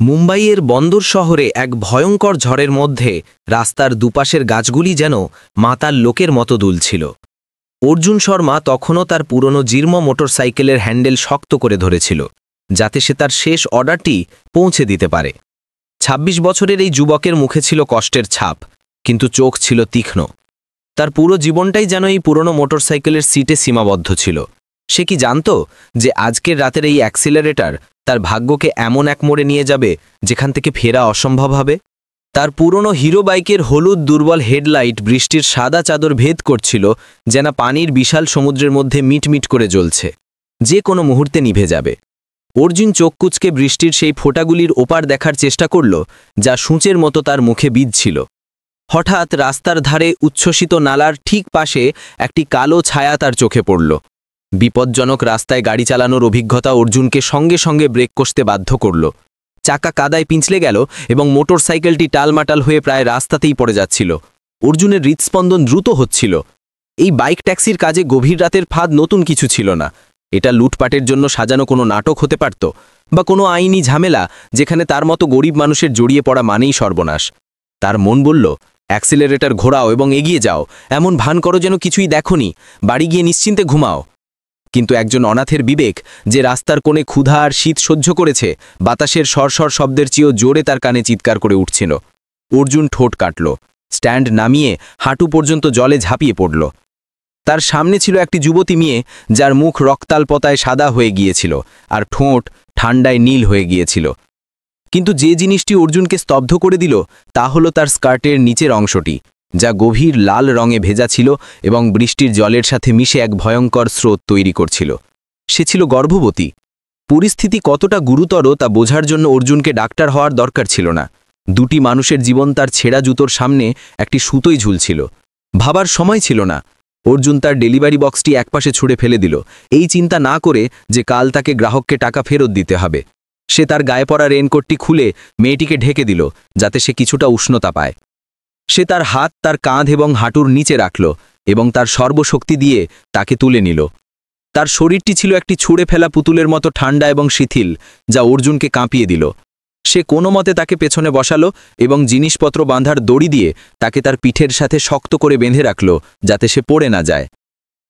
মুম্বাইয়ের বন্দর শহরে এক ভয়ঙ্কর ঝড়ের মধ্যে রাস্তার দুপাশের গাছগুলি যেন মাতাল লোকের মতো দুলছিল। অর্জুন শর্মা তখনও তার পুরনো জীর্ণ মোটরসাইকেলের হ্যান্ডেল শক্ত করে ধরেছিল, যাতে সে তার শেষ অর্ডারটি পৌঁছে দিতে পারে। ২৬ বছরের এই যুবকের মুখে ছিল কষ্টের ছাপ, কিন্তু চোখ ছিল তীক্ষ্ণ। তার পুরো জীবনটাই যেন এই পুরনো মোটরসাইকেলের সিটে সীমাবদ্ধ ছিল। সে কি জানত যে আজকের রাতের এই অ্যাক্সিলারেটর তার ভাগ্যকে এমন এক মোড়ে নিয়ে যাবে যেখান থেকে ফেরা অসম্ভব হবে? তার পুরনো হিরো বাইকের হলুদ দুর্বল হেডলাইট বৃষ্টির সাদা চাদর ভেদ করছিল, যেন পানির বিশাল সমুদ্রের মধ্যে মিটমিট করে জ্বলছে, যে কোনো মুহূর্তে নিভে যাবে। অর্জুন চোখ কুঁচকে বৃষ্টির সেই ফোঁটাগুলির ওপার দেখার চেষ্টা করল, যা সূঁচের মতো তার মুখে বিঁধছিল। হঠাৎ রাস্তার ধারে উচ্ছ্বসিত নালার ঠিক পাশে একটি কালো ছায়া তার চোখে পড়ল। বিপজ্জনক রাস্তায় গাড়ি চালানোর অভিজ্ঞতা অর্জুনকে সঙ্গে সঙ্গে ব্রেক কষতে বাধ্য করল। চাকা কাদায় পিছলে গেল এবং মোটরসাইকেলটি টালমাটাল হয়ে প্রায় রাস্তাতেই পড়ে যাচ্ছিল। অর্জুনের হৃৎস্পন্দন দ্রুত হচ্ছিল। এই বাইক ট্যাক্সির কাজে গভীর রাতের ফাঁদ নতুন কিছু ছিল না। এটা লুটপাটের জন্য সাজানো কোনো নাটক হতে পারত, বা কোনো আইনি ঝামেলা যেখানে তার মতো গরিব মানুষের জড়িয়ে পড়া মানেই সর্বনাশ। তার মন বলল, অ্যাক্সিলারেটর ঘোরাও এবং এগিয়ে যাও, এমন ভান করো যেন কিছুই দেখোনি, বাড়ি গিয়ে নিশ্চিন্তে ঘুমাও। কিন্তু একজন অনাথের বিবেক, যে রাস্তার কোণে ক্ষুধা আর শীত সহ্য করেছে, বাতাসের সরসর শব্দের চেয়েও জোরে তার কানে চিৎকার করে উঠছিল। অর্জুন ঠোঁট কাটল, স্ট্যান্ড নামিয়ে হাঁটু পর্যন্ত জলে ঝাঁপিয়ে পড়ল। তার সামনে ছিল একটি যুবতী মেয়ে, যার মুখ রক্তাল্পতায় সাদা হয়ে গিয়েছিল আর ঠোঁট ঠান্ডায় নীল হয়ে গিয়েছিল। কিন্তু যে জিনিসটি অর্জুনকে স্তব্ধ করে দিল তা হলো তার স্কার্টের নিচের অংশটি, যা গভীর লাল রঙে ভেজা ছিল এবং বৃষ্টির জলের সাথে মিশে এক ভয়ঙ্কর স্রোত তৈরি করছিল। সে ছিল গর্ভবতী। পরিস্থিতি কতটা গুরুতর তা বোঝার জন্য অর্জুনকে ডাক্তার হওয়ার দরকার ছিল না। দুটি মানুষের জীবন তার ছেঁড়া জুতোর সামনে একটি সুতোই ঝুলছিল। ভাবার সময় ছিল না। অর্জুন তার ডেলিভারি বক্সটি একপাশে ছুঁড়ে ফেলে দিল, এই চিন্তা না করে যে কাল তাকে গ্রাহককে টাকা ফেরত দিতে হবে। সে তার গায়ে পরা রেনকোটটি খুলে মেয়েটিকে ঢেকে দিল, যাতে সে কিছুটা উষ্ণতা পায়। সে তার হাত তার কাঁধ এবং হাঁটুর নিচে রাখল এবং তার সর্বশক্তি দিয়ে তাকে তুলে নিল। তার শরীরটি ছিল একটি ছুঁড়ে ফেলা পুতুলের মতো ঠান্ডা এবং শিথিল, যা অর্জুনকে কাঁপিয়ে দিল। সে কোনো মতে তাকে পেছনে বসালো এবং জিনিসপত্র বাঁধার দড়ি দিয়ে তাকে তার পিঠের সাথে শক্ত করে বেঁধে রাখল, যাতে সে পড়ে না যায়।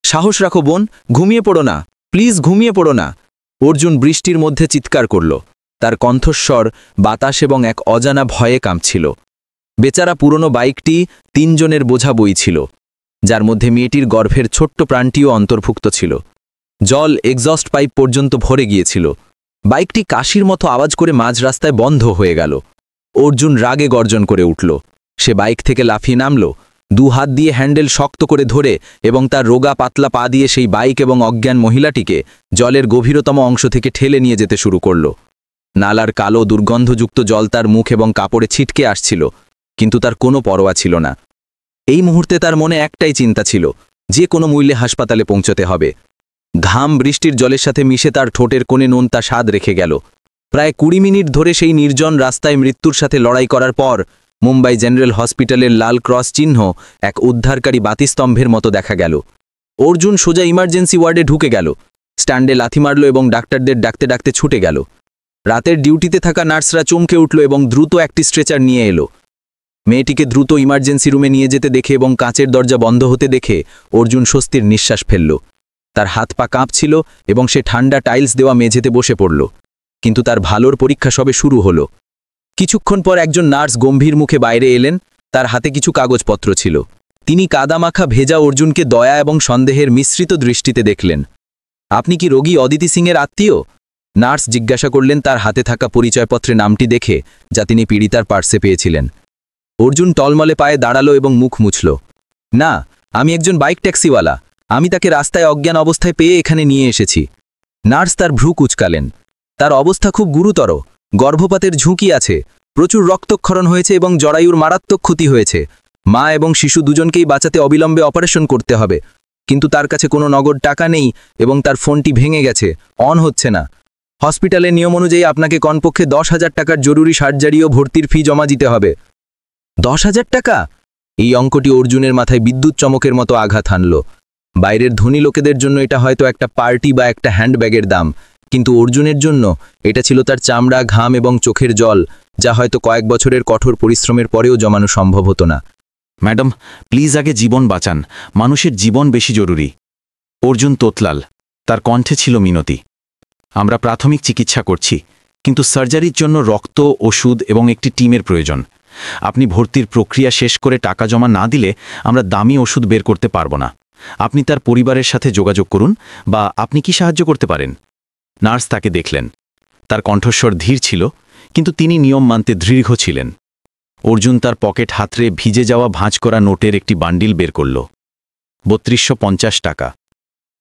সাহস রাখো বোন, ঘুমিয়ে পড়ো না, প্লিজ ঘুমিয়ে পড়ো না, অর্জুন বৃষ্টির মধ্যে চিৎকার করল। তার কণ্ঠস্বর বাতাস এবং এক অজানা ভয়ে কাঁপছিল। বেচারা পুরনো বাইকটি ৩ জনের বোঝা বইছিল, যার মধ্যে মেয়েটির গর্ভের ছোট্ট প্রাণটিও অন্তর্ভুক্ত ছিল। জল এক্সস্ট পাইপ পর্যন্ত ভরে গিয়েছিল। বাইকটি কাশির মতো আওয়াজ করে মাঝ রাস্তায় বন্ধ হয়ে গেল। অর্জুন রাগে গর্জন করে উঠল। সে বাইক থেকে লাফিয়ে নামল, ২ হাত দিয়ে হ্যান্ডেল শক্ত করে ধরে এবং তার রোগা পাতলা পা দিয়ে সেই বাইক এবং অজ্ঞান মহিলাটিকে জলের গভীরতম অংশ থেকে ঠেলে নিয়ে যেতে শুরু করল। নালার কালো দুর্গন্ধযুক্ত জল তার মুখ এবং কাপড়ে ছিটকে আসছিল, কিন্তু তার কোনো পরোয়া ছিল না। এই মুহূর্তে তার মনে একটাই চিন্তা ছিল, যে কোনো মূল্যে হাসপাতালে পৌঁছতে হবে। ঘাম বৃষ্টির জলের সাথে মিশে তার ঠোঁটের কোণে নোনতা স্বাদ রেখে গেল। প্রায় ২০ মিনিট ধরে সেই নির্জন রাস্তায় মৃত্যুর সাথে লড়াই করার পর মুম্বাই জেনারেল হসপিটালের লাল ক্রস চিহ্ন এক উদ্ধারকারী বাতিস্তম্ভের মতো দেখা গেল। অর্জুন সোজা ইমার্জেন্সি ওয়ার্ডে ঢুকে গেল, স্ট্যান্ডে লাথি মারল এবং ডাক্তারদের ডাকতে ডাকতে ছুটে গেল। রাতের ডিউটিতে থাকা নার্সরা চমকে উঠল এবং দ্রুত একটি স্ট্রেচার নিয়ে এলো। মেয়েটিকে দ্রুত ইমার্জেন্সি রুমে নিয়ে যেতে দেখে এবং কাঁচের দরজা বন্ধ হতে দেখে অর্জুন স্বস্তির নিঃশ্বাস ফেলল। তার হাত পা কাঁপছিল এবং সে ঠান্ডা টাইলস দেওয়া মেঝেতে বসে পড়ল। কিন্তু তার ভালোর পরীক্ষা সবে শুরু হলো। কিছুক্ষণ পর একজন নার্স গম্ভীর মুখে বাইরে এলেন। তার হাতে কিছু কাগজপত্র ছিল। তিনি কাদামাখা ভেজা অর্জুনকে দয়া এবং সন্দেহের মিশ্রিত দৃষ্টিতে দেখলেন। আপনি কি রোগী অদিতি সিংয়ের আত্মীয়? নার্স জিজ্ঞাসা করলেন, তার হাতে থাকা পরিচয়পত্রে নামটি দেখে, যা তিনি পীড়িতার পার্সে পেয়েছিলেন। অর্জুন টলমলে পায়ে দাঁড়ালো এবং মুখ মুছল। না, আমি একজন বাইক ট্যাক্সিওয়ালা। আমি তাকে রাস্তায় অজ্ঞান অবস্থায় পেয়ে এখানে নিয়ে এসেছি। নার্স তার ভ্রু কুঁচকালেন। তার অবস্থা খুব গুরুতর। গর্ভপাতের ঝুঁকি আছে, প্রচুর রক্তক্ষরণ হয়েছে এবং জরায়ুর মারাত্মক ক্ষতি হয়েছে। মা এবং শিশু দুজনকেই বাঁচাতে অবিলম্বে অপারেশন করতে হবে। কিন্তু তার কাছে কোনো নগদ টাকা নেই এবং তার ফোনটি ভেঙে গেছে, অন হচ্ছে না। হসপিটালের নিয়ম অনুযায়ী আপনাকে কমপক্ষে ১০,০০০ টাকার জরুরি সার্জারি ও ভর্তির ফি জমা দিতে হবে। ১০,০০০ টাকা? এই অঙ্কটি অর্জুনের মাথায় বিদ্যুৎ চমকের মতো আঘাত হানল। বাইরের ধনী লোকেদের জন্য এটা হয়তো একটা পার্টি বা একটা হ্যান্ডব্যাগের দাম, কিন্তু অর্জুনের জন্য এটা ছিল তার চামড়া, ঘাম এবং চোখের জল, যা হয়তো কয়েক বছরের কঠোর পরিশ্রমের পরেও জমানো সম্ভব হতো না। ম্যাডাম, প্লিজ আগে জীবন বাঁচান, মানুষের জীবন বেশি জরুরি। অর্জুন তোতলাল, তার কণ্ঠে ছিল মিনতি। আমরা প্রাথমিক চিকিৎসা করছি, কিন্তু সার্জারির জন্য রক্ত, ওষুধ এবং একটি টিমের প্রয়োজন। আপনি ভর্তির প্রক্রিয়া শেষ করে টাকা জমা না দিলে আমরা দামি ওষুধ বের করতে পারব না। আপনি তার পরিবারের সাথে যোগাযোগ করুন, বা আপনি কি সাহায্য করতে পারেন? নার্স তাকে দেখলেন। তার কণ্ঠস্বর ধীর ছিল, কিন্তু তিনি নিয়ম মানতে দৃঢ় ছিলেন। অর্জুন তার পকেট হাতড়ে ভিজে যাওয়া ভাঁজ করা নোটের একটি বান্ডিল বের করল। ৩২৫০ টাকা।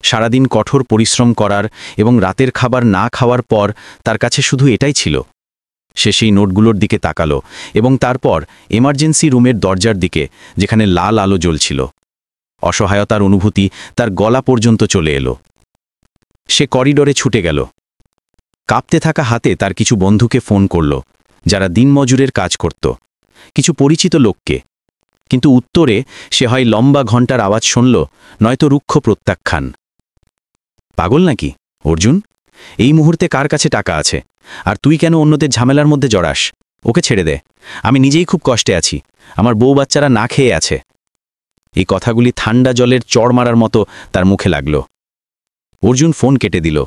সারাদিন কঠোর পরিশ্রম করার এবং রাতের খাবার না খাওয়ার পর তার কাছে শুধু এটাই ছিল। সে সেই নোটগুলোর দিকে তাকালো এবং তারপর এমার্জেন্সি রুমের দরজার দিকে, যেখানে লাল আলো জ্বলছিল। অসহায়তার অনুভূতি তার গলা পর্যন্ত চলে এলো। সে করিডোরে ছুটে গেল। কাঁপতে থাকা হাতে তার কিছু বন্ধুকে ফোন করল, যারা দিনমজুরের কাজ করত, কিছু পরিচিত লোককে। কিন্তু উত্তরে সে হয় লম্বা ঘণ্টার আওয়াজ শুনল, নয়তো রুক্ষ প্রত্যাখ্যান। পাগল নাকি অর্জুন? এই মুহূর্তে কার কাছে টাকা আছে? আর তুই কেন অন্যদের ঝামেলার মধ্যে জড়াস? ওকে ছেড়ে দে। আমি নিজেই খুব কষ্টে আছি, আমার বউ বাচ্চারা না খেয়ে আছে। এই কথাগুলি ঠান্ডা জলের চড় মারার মতো তার মুখে লাগল। অর্জুন ফোন কেটে দিল।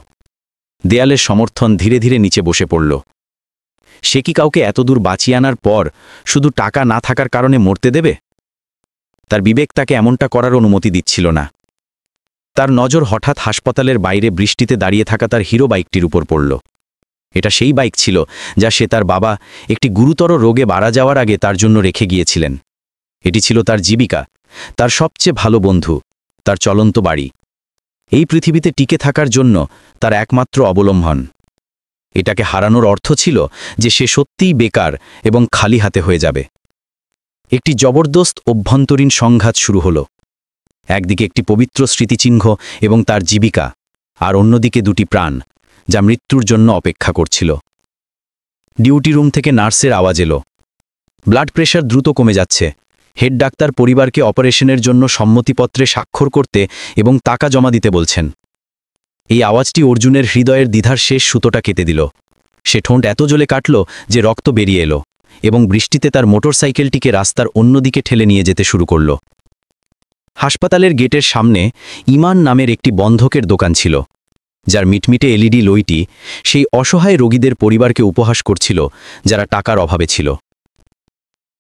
দেয়ালের সমর্থন ধীরে ধীরে নিচে বসে পড়ল। সে কি কাউকে এতদূর বাঁচিয়ে আনার পর শুধু টাকা না থাকার কারণে মরতে দেবে? তার বিবেক তাকে এমনটা করার অনুমতি দিচ্ছিল না। তার নজর হঠাৎ হাসপাতালের বাইরে বৃষ্টিতে দাঁড়িয়ে থাকা তার হিরো বাইকটির উপর পড়ল। এটা সেই বাইক ছিল যা সে তার বাবা একটি গুরুতর রোগে মারা যাওয়ার আগে তার জন্য রেখে গিয়েছিলেন। এটি ছিল তার জীবিকা, তার সবচেয়ে ভালো বন্ধু, তার চলন্ত বাড়ি। এই পৃথিবীতে টিকে থাকার জন্য তার একমাত্র অবলম্বন। এটাকে হারানোর অর্থ ছিল যে সে সত্যিই বেকার এবং খালি হাতে হয়ে যাবে। একটি জবরদস্ত অভ্যন্তরীণ সংঘাত শুরু হল। একদিকে একটি পবিত্র স্মৃতিচিহ্ন এবং তার জীবিকা, আর অন্যদিকে দুটি প্রাণ, যা মৃত্যুর জন্য অপেক্ষা করছিল। ডিউটি রুম থেকে নার্সের আওয়াজ এলো। ব্লাড প্রেশার দ্রুত কমে যাচ্ছে। হেড ডাক্তার পরিবারকে অপারেশনের জন্য সম্মতিপত্রে স্বাক্ষর করতে এবং টাকা জমা দিতে বলছেন। এই আওয়াজটি অর্জুনের হৃদয়ের দ্বিধার শেষ সুতোটা কেটে দিল। সে ঠোঁট এত জ্বলে কাটল যে রক্ত বেরিয়ে এলো, এবং বৃষ্টিতে তার মোটরসাইকেলটিকে রাস্তার অন্যদিকে ঠেলে নিয়ে যেতে শুরু করল। হাসপাতালের গেটের সামনে ইমান নামের একটি বন্ধকের দোকান ছিল, যার মিটমিটে এলইডি লইটি সেই অসহায় রোগীদের পরিবারকে উপহাস করছিল যারা টাকার অভাবে ছিল।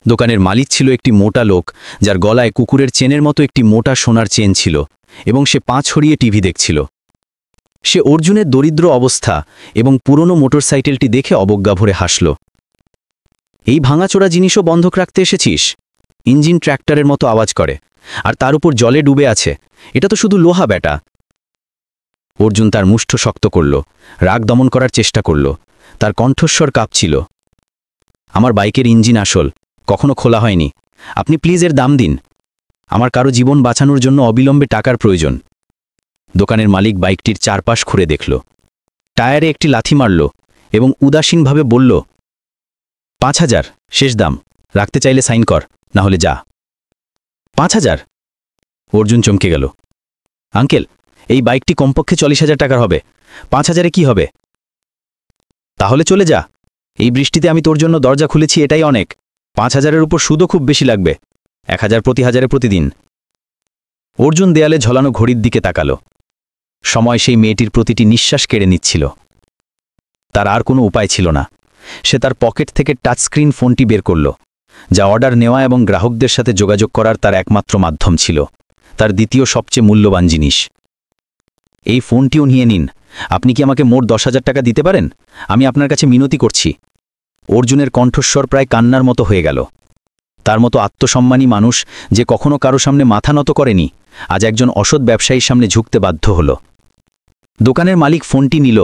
দোকানের মালিক ছিল একটি মোটা লোক, যার গলায় কুকুরের চেনের মতো একটি মোটা সোনার চেন ছিল, এবং সে পা ছড়িয়ে টিভি দেখছিল। সে অর্জুনের দরিদ্র অবস্থা এবং পুরনো মোটরসাইকেলটি দেখে অবজ্ঞা ভরে হাসল। এই ভাঙাচোরা জিনিসও বন্ধক রাখতে এসেছিস? ইঞ্জিন ট্র্যাক্টরের মতো আওয়াজ করে, আর তার উপর জলে ডুবে আছে। এটা তো শুধু লোহা ব্যাটা। অর্জুন তার মুষ্ঠ শক্ত করল, রাগ দমন করার চেষ্টা করল। তার কণ্ঠস্বর কাঁপছিল। আমার বাইকের ইঞ্জিন আসল, কখনো খোলা হয়নি। আপনি প্লিজ এর দাম দিন। আমার কারো জীবন বাঁচানোর জন্য অবিলম্বে টাকার প্রয়োজন। দোকানের মালিক বাইকটির চারপাশ ঘুরে দেখল। টায়ারে একটি লাথি মারল এবং উদাসীনভাবে বলল, ৫,০০০ শেষ দাম। রাখতে চাইলে সাইন কর, না হলে যা। ৫,০০০? অর্জুন চমকে গেল। আঙ্কেল, এই বাইকটি কমপক্ষে ৪০,০০০ টাকার হবে। ৫,০০০-এ কি হবে? তাহলে চলে যা। এই বৃষ্টিতে আমি তোর জন্য দরজা খুলেছি, এটাই অনেক। ৫,০০০-এর উপর সুদও খুব বেশি লাগবে। ১,০০০ প্রতি হাজারে প্রতিদিন। অর্জুন দেয়ালে ঝলানো ঘড়ির দিকে তাকাল। সময় সেই মেয়েটির প্রতিটি নিঃশ্বাস কেড়ে নিচ্ছিল। তার আর কোনো উপায় ছিল না। সে তার পকেট থেকে টাচস্ক্রিন ফোনটি বের করল, যা অর্ডার নেওয়া এবং গ্রাহকদের সাথে যোগাযোগ করার তার একমাত্র মাধ্যম ছিল, তার দ্বিতীয় সবচেয়ে মূল্যবান জিনিস। এই ফোনটিও নিয়ে নিন। আপনি কি আমাকে মোট ১০,০০০ টাকা দিতে পারেন? আমি আপনার কাছে মিনতি করছি। অর্জুনের কণ্ঠস্বর প্রায় কান্নার মতো হয়ে গেল। তার মতো আত্মসম্মানী মানুষ, যে কখনো কারো সামনে মাথা নত করেনি, আজ একজন অসৎ ব্যবসায়ীর সামনে ঝুঁকতে বাধ্য হল। দোকানের মালিক ফোনটি নিল,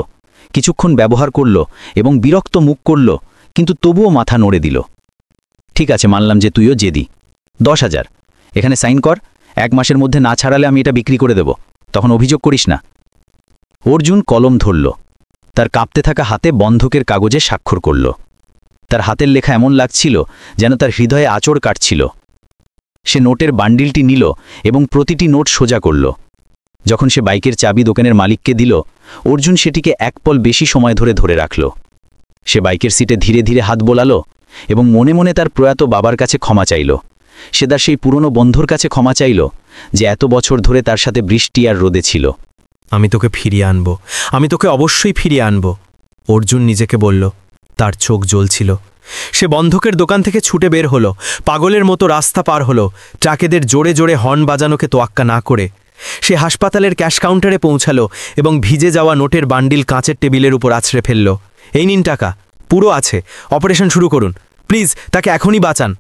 কিছুক্ষণ ব্যবহার করল এবং বিরক্ত মুখ করল, কিন্তু তবুও মাথা নড়ে দিল। ঠিক আছে, মানলাম যে তুইও জেদি। ১০,০০০। এখানে সাইন কর। ১ মাসের মধ্যে না ছাড়ালে আমি এটা বিক্রি করে দেব। তখন অভিযোগ করিস না। অর্জুন কলম ধরল। তার কাঁপতে থাকা হাতে বন্ধকের কাগজে স্বাক্ষর করল। তার হাতের লেখা এমন লাগছিল যেন তার হৃদয়ে আঁচড় কাটছিল। সে নোটের বান্ডিলটি নিল এবং প্রতিটি নোট সোজা করল। যখন সে বাইকের চাবি দোকানের মালিককে দিল, অর্জুন সেটিকে এক পল বেশি সময় ধরে রাখল। সে বাইকের সিটে ধীরে ধীরে হাত বোলালো এবং মনে মনে তার প্রয়াত বাবার কাছে ক্ষমা চাইল। সে তার সেই পুরনো বন্ধুর কাছে ক্ষমা চাইল, যে এত বছর ধরে তার সাথে বৃষ্টি আর রোদে ছিল। আমি তোকে ফিরিয়ে আনব, আমি তোকে অবশ্যই ফিরিয়ে আনব, অর্জুন নিজেকে বলল। তার চোখ জ্বলছিল। সে বন্ধকের দোকান থেকে ছুটে বের হলো, পাগলের মতো রাস্তা পার হলো, ট্রাকেদের জোরে জোরে হর্ন বাজানোকে তোয়াক্কা না করে। সে হাসপাতালের ক্যাশ কাউন্টারে পৌঁছালো এবং ভিজে যাওয়া নোটের বান্ডিল কাঁচের টেবিলের উপর আছড়ে ফেলল। এই নিন টাকা, পুরো আছে, অপারেশন শুরু করুন, প্লিজ তাকে এখনই বাঁচান।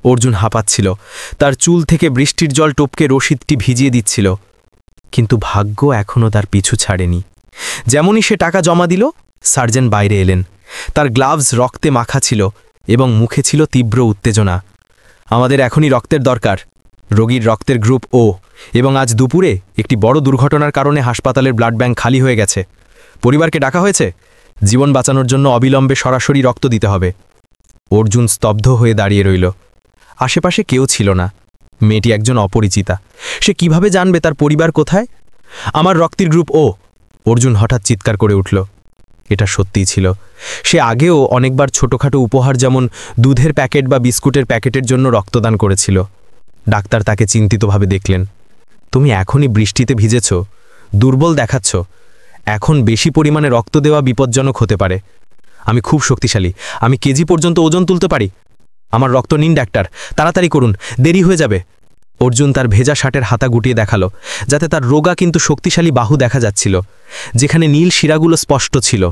অর্জুন হাঁপাচ্ছিল, তার চুল থেকে বৃষ্টির জল টপকে রশিদটি ভিজিয়ে দিচ্ছিল। কিন্তু ভাগ্য এখনও তার পিছু ছাড়েনি। যেমনই সে টাকা জমা দিল, সার্জন বাইরে এলেন। তার গ্লাভস রক্তে মাখা ছিল এবং মুখে ছিল তীব্র উত্তেজনা। আমাদের এখনই রক্তের দরকার। রোগীর রক্তের গ্রুপ ও, এবং আজ দুপুরে একটি বড় দুর্ঘটনার কারণে হাসপাতালের ব্লাড ব্যাংক খালি হয়ে গেছে। পরিবারকে ডাকা হয়েছে। জীবন বাঁচানোর জন্য অবিলম্বে সরাসরি রক্ত দিতে হবে। অর্জুন স্তব্ধ হয়ে দাঁড়িয়ে রইল। আশেপাশে কেউ ছিল না। মেয়েটি একজন অপরিচিতা। সে কিভাবে জানবে তার পরিবার কোথায়? আমার রক্তের গ্রুপ ও, অর্জুন হঠাৎ চিৎকার করে উঠল। এটা সত্যিই ছিল। সে আগেও অনেকবার ছোটখাটো উপহার, যেমন দুধের প্যাকেট বা বিস্কুটের প্যাকেটের জন্য রক্তদান করেছিল। ডাক্তার তাকে চিন্তিতভাবে দেখলেন। তুমি এখনই বৃষ্টিতে ভিজেছ, দুর্বল দেখাচ্ছ। এখন বেশি পরিমাণে রক্ত দেওয়া বিপজ্জনক হতে পারে। আমি খুব শক্তিশালী, আমি কেজি পর্যন্ত ওজন তুলতে পারি। আমার রক্ত নিন ডাক্তার, তাড়াতাড়ি করুন, দেরি হয়ে যাবে। অর্জুন তার ভেজা শার্টের হাতা গুটিয়ে দেখালো, যাতে তার রোগা কিন্তু শক্তিশালী বাহু দেখা যাচ্ছিল, যেখানে নীল শিরাগুলো স্পষ্ট ছিল।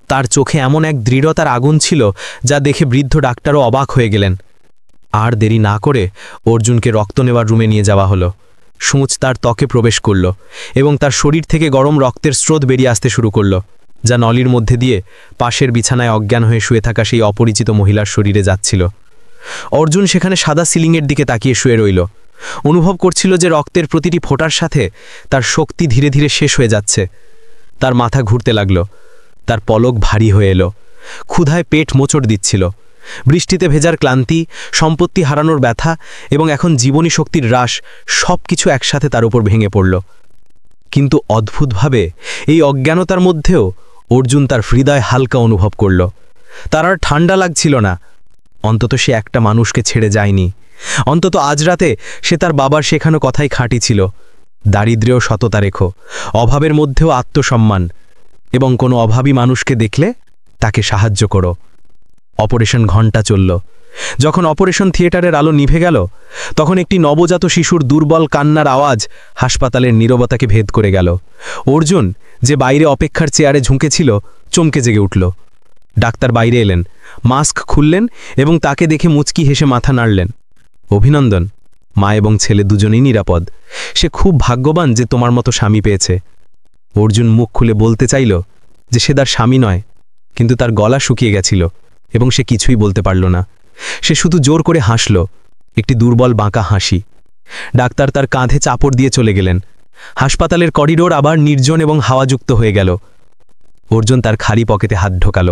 তার চোখে এমন এক দৃঢ়তার আগুন ছিল, যা দেখে বৃদ্ধ ডাক্তারও অবাক হয়ে গেলেন। আর দেরি না করে অর্জুনকে রক্ত নেওয়ার রুমে নিয়ে যাওয়া হলো। সূঁচ তার ত্বকে প্রবেশ করল এবং তার শরীর থেকে গরম রক্তের স্রোত বেরিয়ে আসতে শুরু করল, যা নলির মধ্যে দিয়ে পাশের বিছানায় অজ্ঞান হয়ে শুয়ে থাকা সেই অপরিচিত মহিলার শরীরে যাচ্ছিল। অর্জুন সেখানে সাদা সিলিংয়ের দিকে তাকিয়ে শুয়ে রইল। অনুভব করছিল যে রক্তের প্রতিটি ফোঁটার সাথে তার শক্তি ধীরে ধীরে শেষ হয়ে যাচ্ছে। তার মাথা ঘুরতে লাগল, তার পলক ভারী হয়ে এলো, ক্ষুধায় পেট মোচড় দিচ্ছিল। বৃষ্টিতে ভেজার ক্লান্তি, সম্পত্তি হারানোর ব্যথা এবং এখন জীবনী শক্তির হ্রাস, সব কিছু একসাথে তার উপর ভেঙে পড়ল। কিন্তু অদ্ভুতভাবে এই অজ্ঞানতার মধ্যেও অর্জুন তার হৃদয় হালকা অনুভব করল। তার আর ঠান্ডা লাগছিল না। অন্তত সে একটা মানুষকে ছেড়ে যায়নি। অন্তত আজ রাতে সে তার বাবার শেখানো কথাই খাঁটি ছিল। দারিদ্র্যেও সততা রেখো, অভাবের মধ্যেও আত্মসম্মান, এবং কোনো অভাবী মানুষকে দেখলে তাকে সাহায্য করো। অপারেশন ঘণ্টা চলল। যখন অপারেশন থিয়েটারের আলো নিভে গেল, তখন একটি নবজাত শিশুর দুর্বল কান্নার আওয়াজ হাসপাতালের নীরবতাকে ভেদ করে গেল। অর্জুন, যে বাইরে অপেক্ষার চেয়ারে ঝুঁকেছিল, চমকে জেগে উঠল। ডাক্তার বাইরে এলেন, মাস্ক খুললেন এবং তাকে দেখে মুচকি হেসে মাথা নাড়লেন। অভিনন্দন, মা এবং ছেলে দুজনেই নিরাপদ। সে খুব ভাগ্যবান যে তোমার মতো স্বামী পেয়েছে। অর্জুন মুখ খুলে বলতে চাইল যে সে তার স্বামী নয়, কিন্তু তার গলা শুকিয়ে গেছিল এবং সে কিছুই বলতে পারল না। সে শুধু জোর করে হাসল, একটি দুর্বল বাঁকা হাসি। ডাক্তার তার কাঁধে চাপড় দিয়ে চলে গেলেন। হাসপাতালের করিডোর আবার নির্জন এবং হাওয়াযুক্ত হয়ে গেল। অর্জুন তার খালি পকেটে হাত ঢোকাল।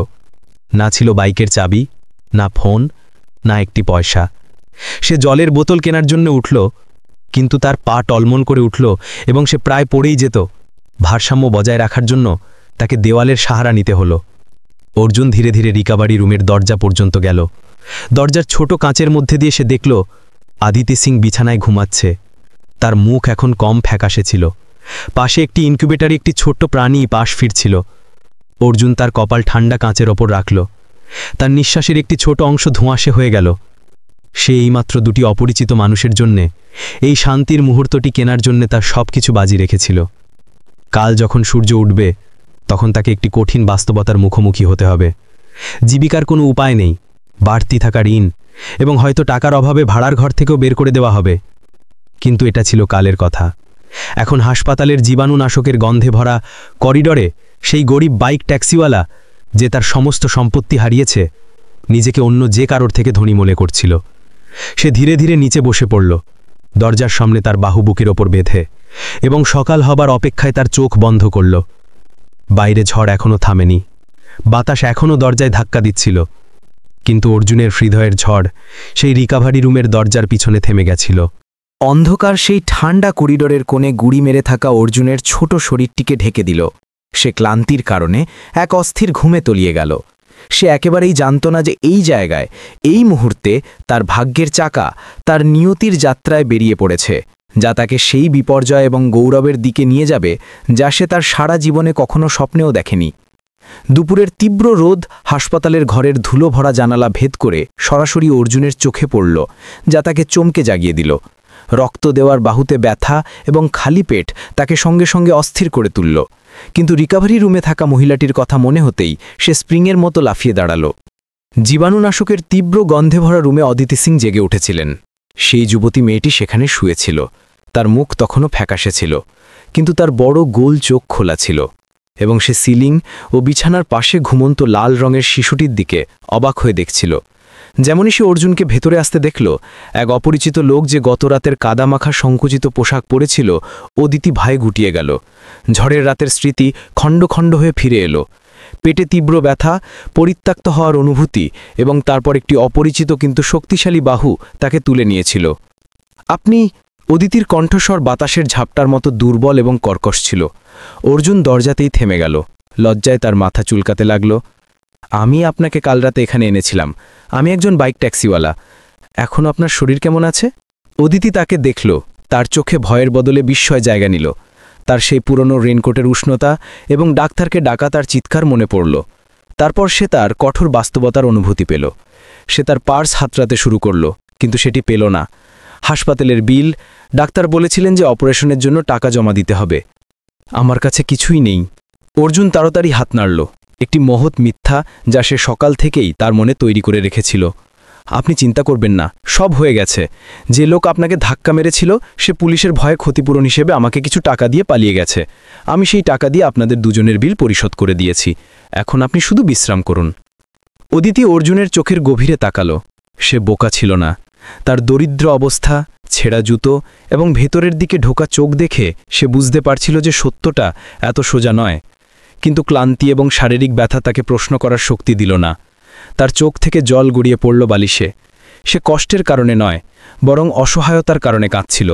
না ছিল বাইকের চাবি, না ফোন, না একটি পয়সা। সে জলের বোতল কেনার জন্য উঠল, কিন্তু তার পা টলমল করে উঠল এবং সে প্রায় পড়েই যেত। ভারসাম্য বজায় রাখার জন্য তাকে দেওয়ালের সাহারা নিতে হলো। অর্জুন ধীরে ধীরে রিকাভারি রুমের দরজা পর্যন্ত গেল। দরজার ছোট কাঁচের মধ্যে দিয়ে সে দেখল আদিতি সিং বিছানায় ঘুমাচ্ছে। তার মুখ এখন কম ফ্যাকাশে ছিল। পাশে একটি ইনকিউবেটারে একটি ছোট্ট প্রাণী পাশ ফিরছিল। অর্জুন তার কপাল ঠান্ডা কাঁচের ওপর রাখল। তার নিঃশ্বাসের একটি ছোট অংশ ধোঁয়াশে হয়ে গেল। সে এইমাত্র দুটি অপরিচিত মানুষের জন্যে, এই শান্তির মুহূর্তটি কেনার জন্যে তার সব কিছু বাজি রেখেছিল। কাল যখন সূর্য উঠবে, তখন তাকে একটি কঠিন বাস্তবতার মুখোমুখি হতে হবে। জীবিকার কোনো উপায় নেই, বাড়তি থাকা ঋণ, এবং হয়তো টাকার অভাবে ভাড়ার ঘর থেকেও বের করে দেওয়া হবে। কিন্তু এটা ছিল কালের কথা। এখন হাসপাতালের জীবাণুনাশকের গন্ধে ভরা করিডরে সেই গরিব বাইক ট্যাক্সিওয়ালা, যে তার সমস্ত সম্পত্তি হারিয়েছে, নিজেকে অন্য যে কারোর থেকে ধনী মনে করছিল। সে ধীরে ধীরে নিচে বসে পড়ল, দরজার সামনে তার বাহু বুকের ওপর বেঁধে, এবং সকাল হবার অপেক্ষায় তার চোখ বন্ধ করল। বাইরে ঝড় এখনও থামেনি, বাতাস এখনও দরজায় ধাক্কা দিচ্ছিল, কিন্তু অর্জুনের হৃদয়ের ঝড় সেই রিকাভারি রুমের দরজার পিছনে থেমে গেছিল। অন্ধকার সেই ঠান্ডা করিডোরের কোণে গুড়ি মেরে থাকা অর্জুনের ছোট শরীরটিকে ঢেকে দিল। সে ক্লান্তির কারণে এক অস্থির ঘুমে তলিয়ে গেল। সে একেবারেই জানত না যে এই জায়গায়, এই মুহূর্তে তার ভাগ্যের চাকা তার নিয়তির যাত্রায় বেরিয়ে পড়েছে, যা তাকে সেই বিপর্যয় এবং গৌরবের দিকে নিয়ে যাবে যা সে তার সারা জীবনে কখনো স্বপ্নেও দেখেনি। দুপুরের তীব্র রোদ হাসপাতালের ঘরের ধুলো ভরা জানালা ভেদ করে সরাসরি অর্জুনের চোখে পড়ল, যা তাকে চমকে জাগিয়ে দিল। রক্ত দেওয়ার বাহুতে ব্যথা এবং খালি পেট তাকে সঙ্গে সঙ্গে অস্থির করে তুলল। কিন্তু রিকভারি রুমে থাকা মহিলাটির কথা মনে হতেই সে স্প্রিংয়ের মতো লাফিয়ে দাঁড়াল। জীবাণুনাশকের তীব্র গন্ধে ভরা রুমে অদিতি সিং জেগে উঠেছিলেন। সেই যুবতী মেয়েটি সেখানে শুয়েছিল। তার মুখ তখনও ফ্যাকাশে ছিল, কিন্তু তার বড় গোল চোখ খোলা ছিল, এবং সে সিলিং ও বিছানার পাশে ঘুমন্ত লাল রঙের শিশুটির দিকে অবাক হয়ে দেখছিল। যেমনই সে অর্জুনকে ভেতরে আসতে দেখল, এক অপরিচিত লোক যে গত রাতের কাদামাখা সংকুচিত পোশাক পরেছিল, অদিতি ভয়ে গুটিয়ে গেল। ঝড়ের রাতের স্মৃতি খণ্ড খণ্ড হয়ে ফিরে এলো। পেটে তীব্র ব্যথা, পরিত্যক্ত হওয়ার অনুভূতি এবং তারপর একটি অপরিচিত কিন্তু শক্তিশালী বাহু তাকে তুলে নিয়েছিল। আপনি? অদিতির কণ্ঠস্বর বাতাসের ঝাপটার মতো দুর্বল এবং কর্কশ ছিল। অর্জুন দরজাতেই থেমে গেল। লজ্জায় তার মাথা চুলকাতে লাগল। আমি আপনাকে কাল রাতে এখানে এনেছিলাম। আমি একজন বাইক ট্যাক্সিওয়ালা। এখন আপনার শরীর কেমন আছে? অদিতি তাকে দেখল। তার চোখে ভয়ের বদলে বিস্ময় জায়গা নিল। তার সেই পুরনো রেনকোটের উষ্ণতা এবং ডাক্তারকে ডাকা তার চিৎকার মনে পড়ল। তারপর সে তার কঠোর বাস্তবতার অনুভূতি পেল। সে তার পার্স হাতড়াতে শুরু করল, কিন্তু সেটি পেল না। হাসপাতালের বিল, ডাক্তার বলেছিলেন যে অপারেশনের জন্য টাকা জমা দিতে হবে। আমার কাছে কিছুই নেই। অর্জুন তাড়াতাড়ি হাত নাড়ল। একটি মহৎ মিথ্যা যা সে সকাল থেকেই তার মনে তৈরি করে রেখেছিল। আপনি চিন্তা করবেন না, সব হয়ে গেছে। যে লোক আপনাকে ধাক্কা মেরেছিল সে পুলিশের ভয়ে ক্ষতিপূরণ হিসেবে আমাকে কিছু টাকা দিয়ে পালিয়ে গেছে। আমি সেই টাকা দিয়ে আপনাদের দুজনের বিল পরিশোধ করে দিয়েছি। এখন আপনি শুধু বিশ্রাম করুন। অদিতি অর্জুনের চোখের গভীরে তাকালো। সে বোকা ছিল না। তার দরিদ্র অবস্থা, ছেঁড়া জুতো এবং ভেতরের দিকে ঢোকা চোখ দেখে সে বুঝতে পারছিল যে সত্যটা এত সোজা নয়। কিন্তু ক্লান্তি এবং শারীরিক ব্যথা তাকে প্রশ্ন করার শক্তি দিল না। তার চোখ থেকে জল গড়িয়ে পড়ল বালিশে। সে কষ্টের কারণে নয়, বরং অসহায়তার কারণে কাঁদছিল।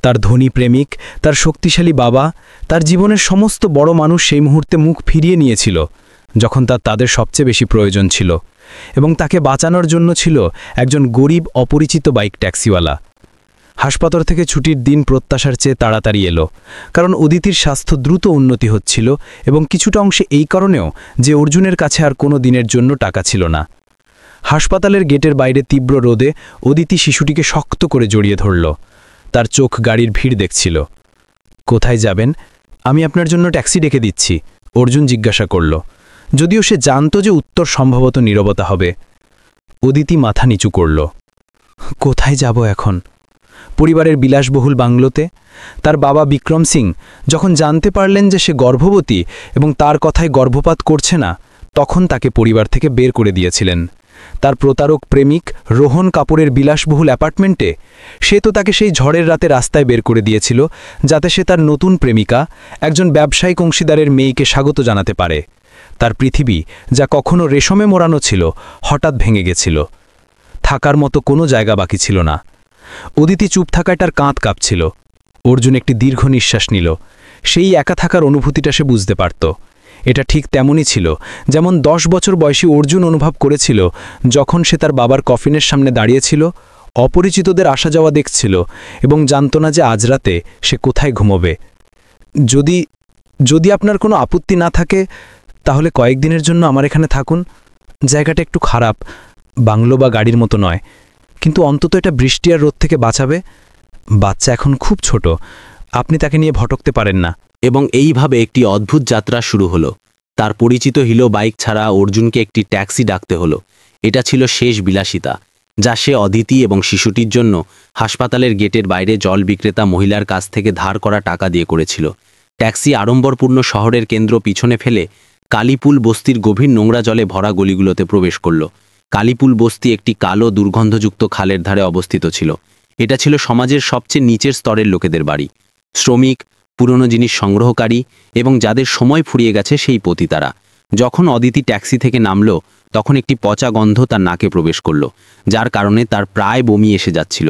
তার ধনী প্রেমিক, তার শক্তিশালী বাবা, তার জীবনের সমস্ত বড় মানুষ সেই মুহূর্তে মুখ ফিরিয়ে নিয়েছিল, যখন তাদের সবচেয়ে বেশি প্রয়োজন ছিল, এবং তাকে বাঁচানোর জন্য ছিল একজন গরিব অপরিচিত বাইক ট্যাক্সিওয়ালা। হাসপাতাল থেকে ছুটির দিন প্রত্যাশার চেয়ে তাড়াতাড়ি এলো, কারণ অদিতির স্বাস্থ্য দ্রুত উন্নতি হচ্ছিল, এবং কিছুটা অংশে এই কারণেও যে অর্জুনের কাছে আর কোনো দিনের জন্য টাকা ছিল না। হাসপাতালের গেটের বাইরে তীব্র রোদে অদিতি শিশুটিকে শক্ত করে জড়িয়ে ধরল। তার চোখ গাড়ির ভিড় দেখছিল। কোথায় যাবেন? আমি আপনার জন্য ট্যাক্সি ডেকে দিচ্ছি, অর্জুন জিজ্ঞাসা করল, যদিও সে জানত যে উত্তর সম্ভবত নীরবতা হবে। অদিতি মাথা নিচু করল। কোথায় যাব এখন? পরিবারের বিলাসবহুল বাংলোতে। তার বাবা বিক্রম সিং যখন জানতে পারলেন যে সে গর্ভবতী এবং তার কথায় গর্ভপাত করছে না, তখন তাকে পরিবার থেকে বের করে দিয়েছিলেন। তার প্রতারক প্রেমিক রোহন কাপুরের বিলাসবহুল অ্যাপার্টমেন্টে সে তো তাকে সেই ঝড়ের রাতে রাস্তায় বের করে দিয়েছিল, যাতে সে তার নতুন প্রেমিকা, একজন ব্যবসায়িক অংশীদারের মেয়েকে স্বাগত জানাতে পারে। তার পৃথিবী, যা কখনো রেশমে মোড়ানো ছিল, হঠাৎ ভেঙে গেছিল। থাকার মতো কোনো জায়গা বাকি ছিল না। অদিতি চুপ থাকায় তার কাঁধ কাঁপছিল। অর্জুন একটি দীর্ঘ নিঃশ্বাস নিল। সেই একা থাকার অনুভূতিটা সে বুঝতে পারত। এটা ঠিক তেমনই ছিল যেমন 10 বছর বয়সী অর্জুন অনুভব করেছিল যখন সে তার বাবার কফিনের সামনে দাঁড়িয়েছিল, অপরিচিতদের আসা যাওয়া দেখছিল এবং জানত না যে আজ রাতে সে কোথায় ঘুমোবে। যদি আপনার কোনো আপত্তি না থাকে, তাহলে কয়েকদিনের জন্য আমার এখানে থাকুন। জায়গাটা একটু খারাপ, বাংলো বা গাড়ির মতো নয়, কিন্তু অন্তত এটা বৃষ্টি আর রোদ থেকে বাঁচাবে। বাচ্চা এখন খুব ছোট, আপনি তাকে নিয়ে ভটকতে পারেন না। এবং এইভাবে একটি অদ্ভুত যাত্রা শুরু হলো। তার পরিচিত হিলো বাইক ছাড়া অর্জুনকে একটি ট্যাক্সি ডাকতে হলো। এটা ছিল শেষ বিলাসিতা, যা সে অদিতি এবং শিশুটির জন্য হাসপাতালের গেটের বাইরে জল বিক্রেতা মহিলার কাছ থেকে ধার করা টাকা দিয়ে করেছিল। ট্যাক্সি আড়ম্বরপূর্ণ শহরের কেন্দ্র পিছনে ফেলে কালীপুল বস্তির গভীর নোংরা জলে ভরা গলিগুলোতে প্রবেশ করল। কালীপুল বস্তি একটি কালো দুর্গন্ধযুক্ত খালের ধারে অবস্থিত ছিল। এটা ছিল সমাজের সবচেয়ে নিচের স্তরের লোকেদের বাড়ি। শ্রমিক, পুরনো জিনিস সংগ্রহকারী এবং যাদের সময় ফুরিয়ে গেছে সেই পতিতারা। যখন অদিতি ট্যাক্সি থেকে নামল, তখন একটি পচা গন্ধ তার নাকে প্রবেশ করল, যার কারণে তার প্রায় বমি এসে যাচ্ছিল।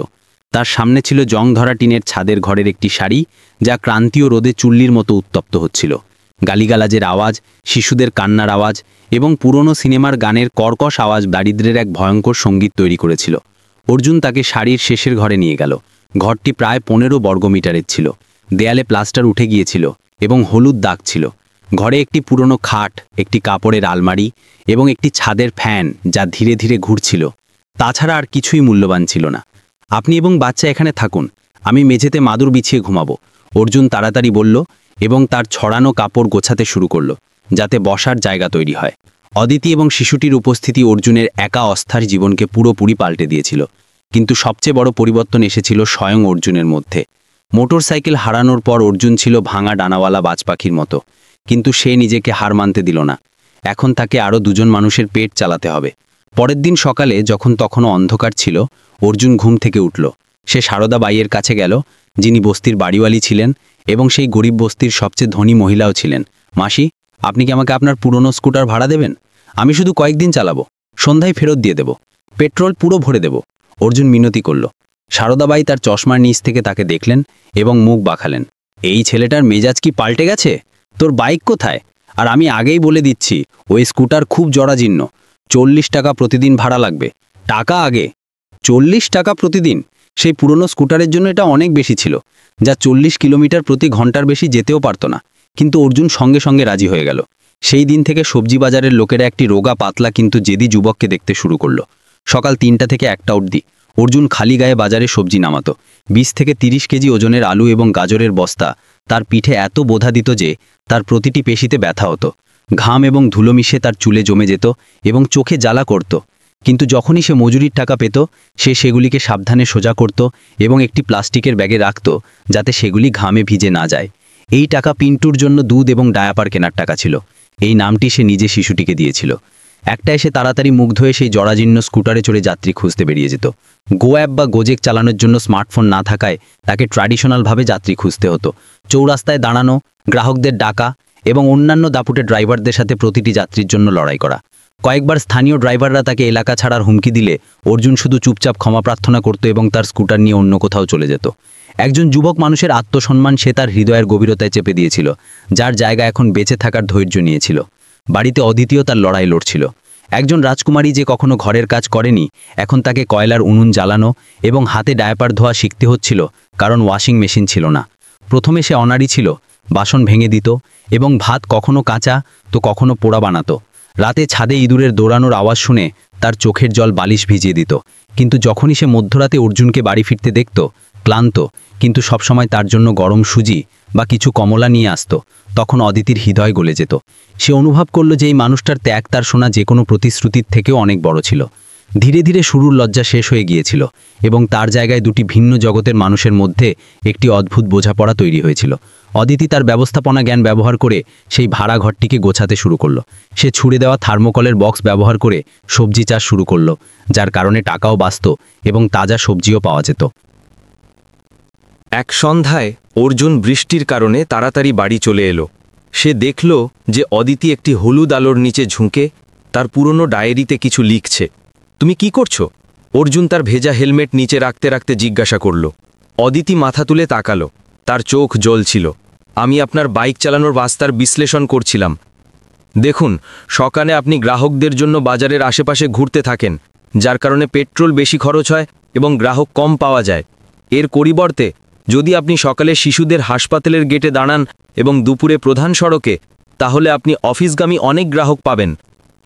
তার সামনে ছিল জংধরা টিনের ছাদের ঘরের একটি শাড়ি, যা ক্রান্তীয় রোদে চুল্লির মতো উত্তপ্ত হচ্ছিল। গালিগালাজের আওয়াজ, শিশুদের কান্নার আওয়াজ এবং পুরনো সিনেমার গানের কর্কশ আওয়াজ দারিদ্র্যের এক ভয়ঙ্কর সঙ্গীত তৈরি করেছিল। অর্জুন তাকে শাড়ির শেষের ঘরে নিয়ে গেল। ঘরটি প্রায় 15 বর্গমিটারের ছিল। দেয়ালে প্লাস্টার উঠে গিয়েছিল এবং হলুদ দাগ ছিল। ঘরে একটি পুরনো খাট, একটি কাপড়ের আলমারি এবং একটি ছাদের ফ্যান যা ধীরে ধীরে ঘুরছিল। তাছাড়া আর কিছুই মূল্যবান ছিল না। আপনি এবং বাচ্চা এখানে থাকুন, আমি মেঝেতে মাদুর বিছিয়ে ঘুমাবো, অর্জুন তাড়াতাড়ি বলল এবং তার ছড়ানো কাপড় গোছাতে শুরু করল, যাতে বসার জায়গা তৈরি হয়। অদিতি এবং শিশুটির উপস্থিতি অর্জুনের একা অস্থার জীবনকে পুরোপুরি পাল্টে দিয়েছিল। কিন্তু সবচেয়ে বড় পরিবর্তন এসেছিল স্বয়ং অর্জুনের মধ্যে। মোটরসাইকেল হারানোর পর অর্জুন ছিল ভাঙা ডানাওয়ালা বাজপাখির মতো, কিন্তু সে নিজেকে হার মানতে দিল না। এখন তাকে আরও 2জন মানুষের পেট চালাতে হবে। পরের দিন সকালে, যখন তখনও অন্ধকার ছিল, অর্জুন ঘুম থেকে উঠল। সে সারদা বাইয়ের কাছে গেল, যিনি বস্তির বাড়িওয়ালি ছিলেন এবং সেই গরিব বস্তির সবচেয়ে ধনী মহিলাও ছিলেন। মাসি, আপনি কি আমাকে আপনার পুরনো স্কুটার ভাড়া দেবেন? আমি শুধু কয়েকদিন চালাবো, সন্ধ্যায় ফেরত দিয়ে দেব, পেট্রোল পুরো ভরে দেব, অর্জুন মিনতি করল। সারদাবাই তার চশমার নিচ থেকে তাকে দেখলেন এবং মুখ বাঁকালেন। এই ছেলেটার মেজাজ কি পাল্টে গেছে? তোর বাইক কোথায়? আর আমি আগেই বলে দিচ্ছি, ওই স্কুটার খুব জরাজীর্ণ। 40 টাকা প্রতিদিন ভাড়া লাগবে। টাকা আগে। 40 টাকা প্রতিদিন? সেই পুরনো স্কুটারের জন্য এটা অনেক বেশি ছিল, যা 40 কিলোমিটার প্রতি ঘন্টার বেশি যেতেও পারত না। কিন্তু অর্জুন সঙ্গে সঙ্গে রাজি হয়ে গেল। সেই দিন থেকে সবজি বাজারের লোকেরা একটি রোগা পাতলা কিন্তু জেদি যুবককে দেখতে শুরু করল। সকাল 3টা থেকে 1টা অবধি অর্জুন খালি গায়ে বাজারে সবজি নামাতো। 20 থেকে 30 কেজি ওজনের আলু এবং গাজরের বস্তা তার পিঠে এত বোঝা দিত যে তার প্রতিটি পেশিতে ব্যথা হতো। ঘাম এবং ধুলো মিশে তার চুলে জমে যেত এবং চোখে জ্বালা করত। কিন্তু যখনই সে মজুরির টাকা পেত, সে সেগুলিকে সাবধানে সোজা করত এবং একটি প্লাস্টিকের ব্যাগে রাখত, যাতে সেগুলি ঘামে ভিজে না যায়। এই টাকা পিন্টুর জন্য দুধ এবং ডায়াপার কেনার টাকা ছিল। এই নামটি সে নিজে শিশুটিকে দিয়েছিল। একটা এসে তাড়াতাড়ি মুখ ধুয়ে সেই জরাজীর্ণ স্কুটারে চড়ে যাত্রী খুঁজতে বেরিয়ে যেত। গো অ্যাপ বা গোজেক চালানোর জন্য স্মার্টফোন না থাকায় তাকে ট্র্যাডিশনালভাবে যাত্রী খুঁজতে হতো। চৌরাস্তায় দাঁড়ানো, গ্রাহকদের ডাকা এবং অন্যান্য দাপুটে ড্রাইভারদের সাথে প্রতিটি যাত্রীর জন্য লড়াই করা। কয়েকবার স্থানীয় ড্রাইভাররা তাকে এলাকা ছাড়ার হুমকি দিলে অর্জুন শুধু চুপচাপ ক্ষমা প্রার্থনা করত এবং তার স্কুটার নিয়ে অন্য কোথাও চলে যেত। একজন যুবক মানুষের আত্মসম্মান সে তার হৃদয়ের গভীরতায় চেপে দিয়েছিল, যার জায়গা এখন বেঁচে থাকার ধৈর্য নিয়েছিল। বাড়িতে অদ্বিতীয় তার লড়াই লড়ছিল। একজন রাজকুমারী যে কখনো ঘরের কাজ করেনি, এখন তাকে কয়লার উনুন জ্বালানো এবং হাতে ডায়াপার ধোয়া শিখতে হচ্ছিল, কারণ ওয়াশিং মেশিন ছিল না। প্রথমে সে অনাড়ি ছিল, বাসন ভেঙে দিত এবং ভাত কখনো কাঁচা তো কখনো পোড়া বানাতো। রাতে ছাদে ইঁদুরের দৌড়ানোর আওয়াজ শুনে তার চোখের জল বালিশ ভিজিয়ে দিত। কিন্তু যখনই সে মধ্যরাতে অর্জুনকে বাড়ি ফিরতে দেখত, ক্লান্ত কিন্তু সবসময় তার জন্য গরম সুজি বা কিছু কমলা নিয়ে আসত, তখন অদিতির হৃদয় গলে যেত। সে অনুভব করল যে এই মানুষটার ত্যাগ তার শোনা যে কোনো প্রতিশ্রুতির থেকেও অনেক বড় ছিল। ধীরে ধীরে শুরুর লজ্জা শেষ হয়ে গিয়েছিল এবং তার জায়গায় দুটি ভিন্ন জগতের মানুষের মধ্যে একটি অদ্ভুত বোঝাপড়া তৈরি হয়েছিল। অদিতি তার ব্যবস্থাপনা জ্ঞান ব্যবহার করে সেই ভাড়া ঘরটিকে গোছাতে শুরু করলো। সে ছুড়ে দেওয়া থার্মোকলের বক্স ব্যবহার করে সবজি চাষ শুরু করলো, যার কারণে টাকাও বাঁচত এবং তাজা সবজিও পাওয়া যেত। এক সন্ধ্যায় অর্জুন বৃষ্টির কারণে তাড়াতাড়ি বাড়ি চলে এলো। সে দেখল যে অদিতি একটি হলুদ আলোর নিচে ঝুঁকে তার পুরনো ডায়েরিতে কিছু লিখছে। তুমি কি করছো? অর্জুন তার ভেজা হেলমেট নিচে রাখতে রাখতে জিজ্ঞাসা করল। অদিতি মাথা তুলে তাকালো, তার চোখ জ্বলছিল। আমি আপনার বাইক চালানোর রাস্তার বিশ্লেষণ করছিলাম। দেখুন, সকালে আপনি গ্রাহকদের জন্য বাজারের আশেপাশে ঘুরতে থাকেন, যার কারণে পেট্রোল বেশি খরচ হয় এবং গ্রাহক কম পাওয়া যায়। এর পরিবর্তে যদি আপনি সকালে শিশুদের হাসপাতালের গেটে দাঁড়ান এবং দুপুরে প্রধান সড়কে, তাহলে আপনি অফিসগামী অনেক গ্রাহক পাবেন।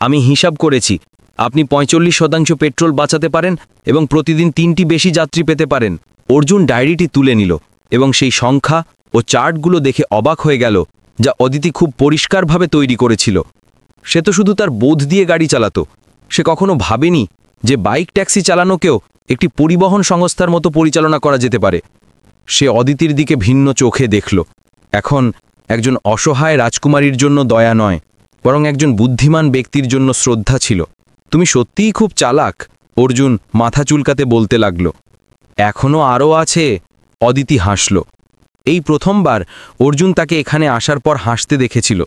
আমি হিসাব করেছি, আপনি 45% পেট্রোল বাঁচাতে পারেন এবং প্রতিদিন 3টি বেশি যাত্রী পেতে পারেন। অর্জুন ডায়েরিটি তুলে নিল এবং সেই সংখ্যা ও চার্টগুলো দেখে অবাক হয়ে গেল, যা অদিতি খুব পরিষ্কারভাবে তৈরি করেছিল। সে তো শুধু তার বোধ দিয়ে গাড়ি চালাতো। সে কখনো ভাবেনি যে বাইক ট্যাক্সি চালানোকেও একটি পরিবহন সংস্থার মতো পরিচালনা করা যেতে পারে। সে অদিতির দিকে ভিন্ন চোখে দেখল। এখন একজন অসহায় রাজকুমারীর জন্য দয়া নয়, বরং একজন বুদ্ধিমান ব্যক্তির জন্য শ্রদ্ধা ছিল। তুমি সত্যিই খুব চালাক, অর্জুন মাথা চুলকাতে বলতে লাগল। এখনও আরও আছে, অদিতি হাসল। এই প্রথমবার অর্জুন তাকে এখানে আসার পর হাসতে দেখেছিল।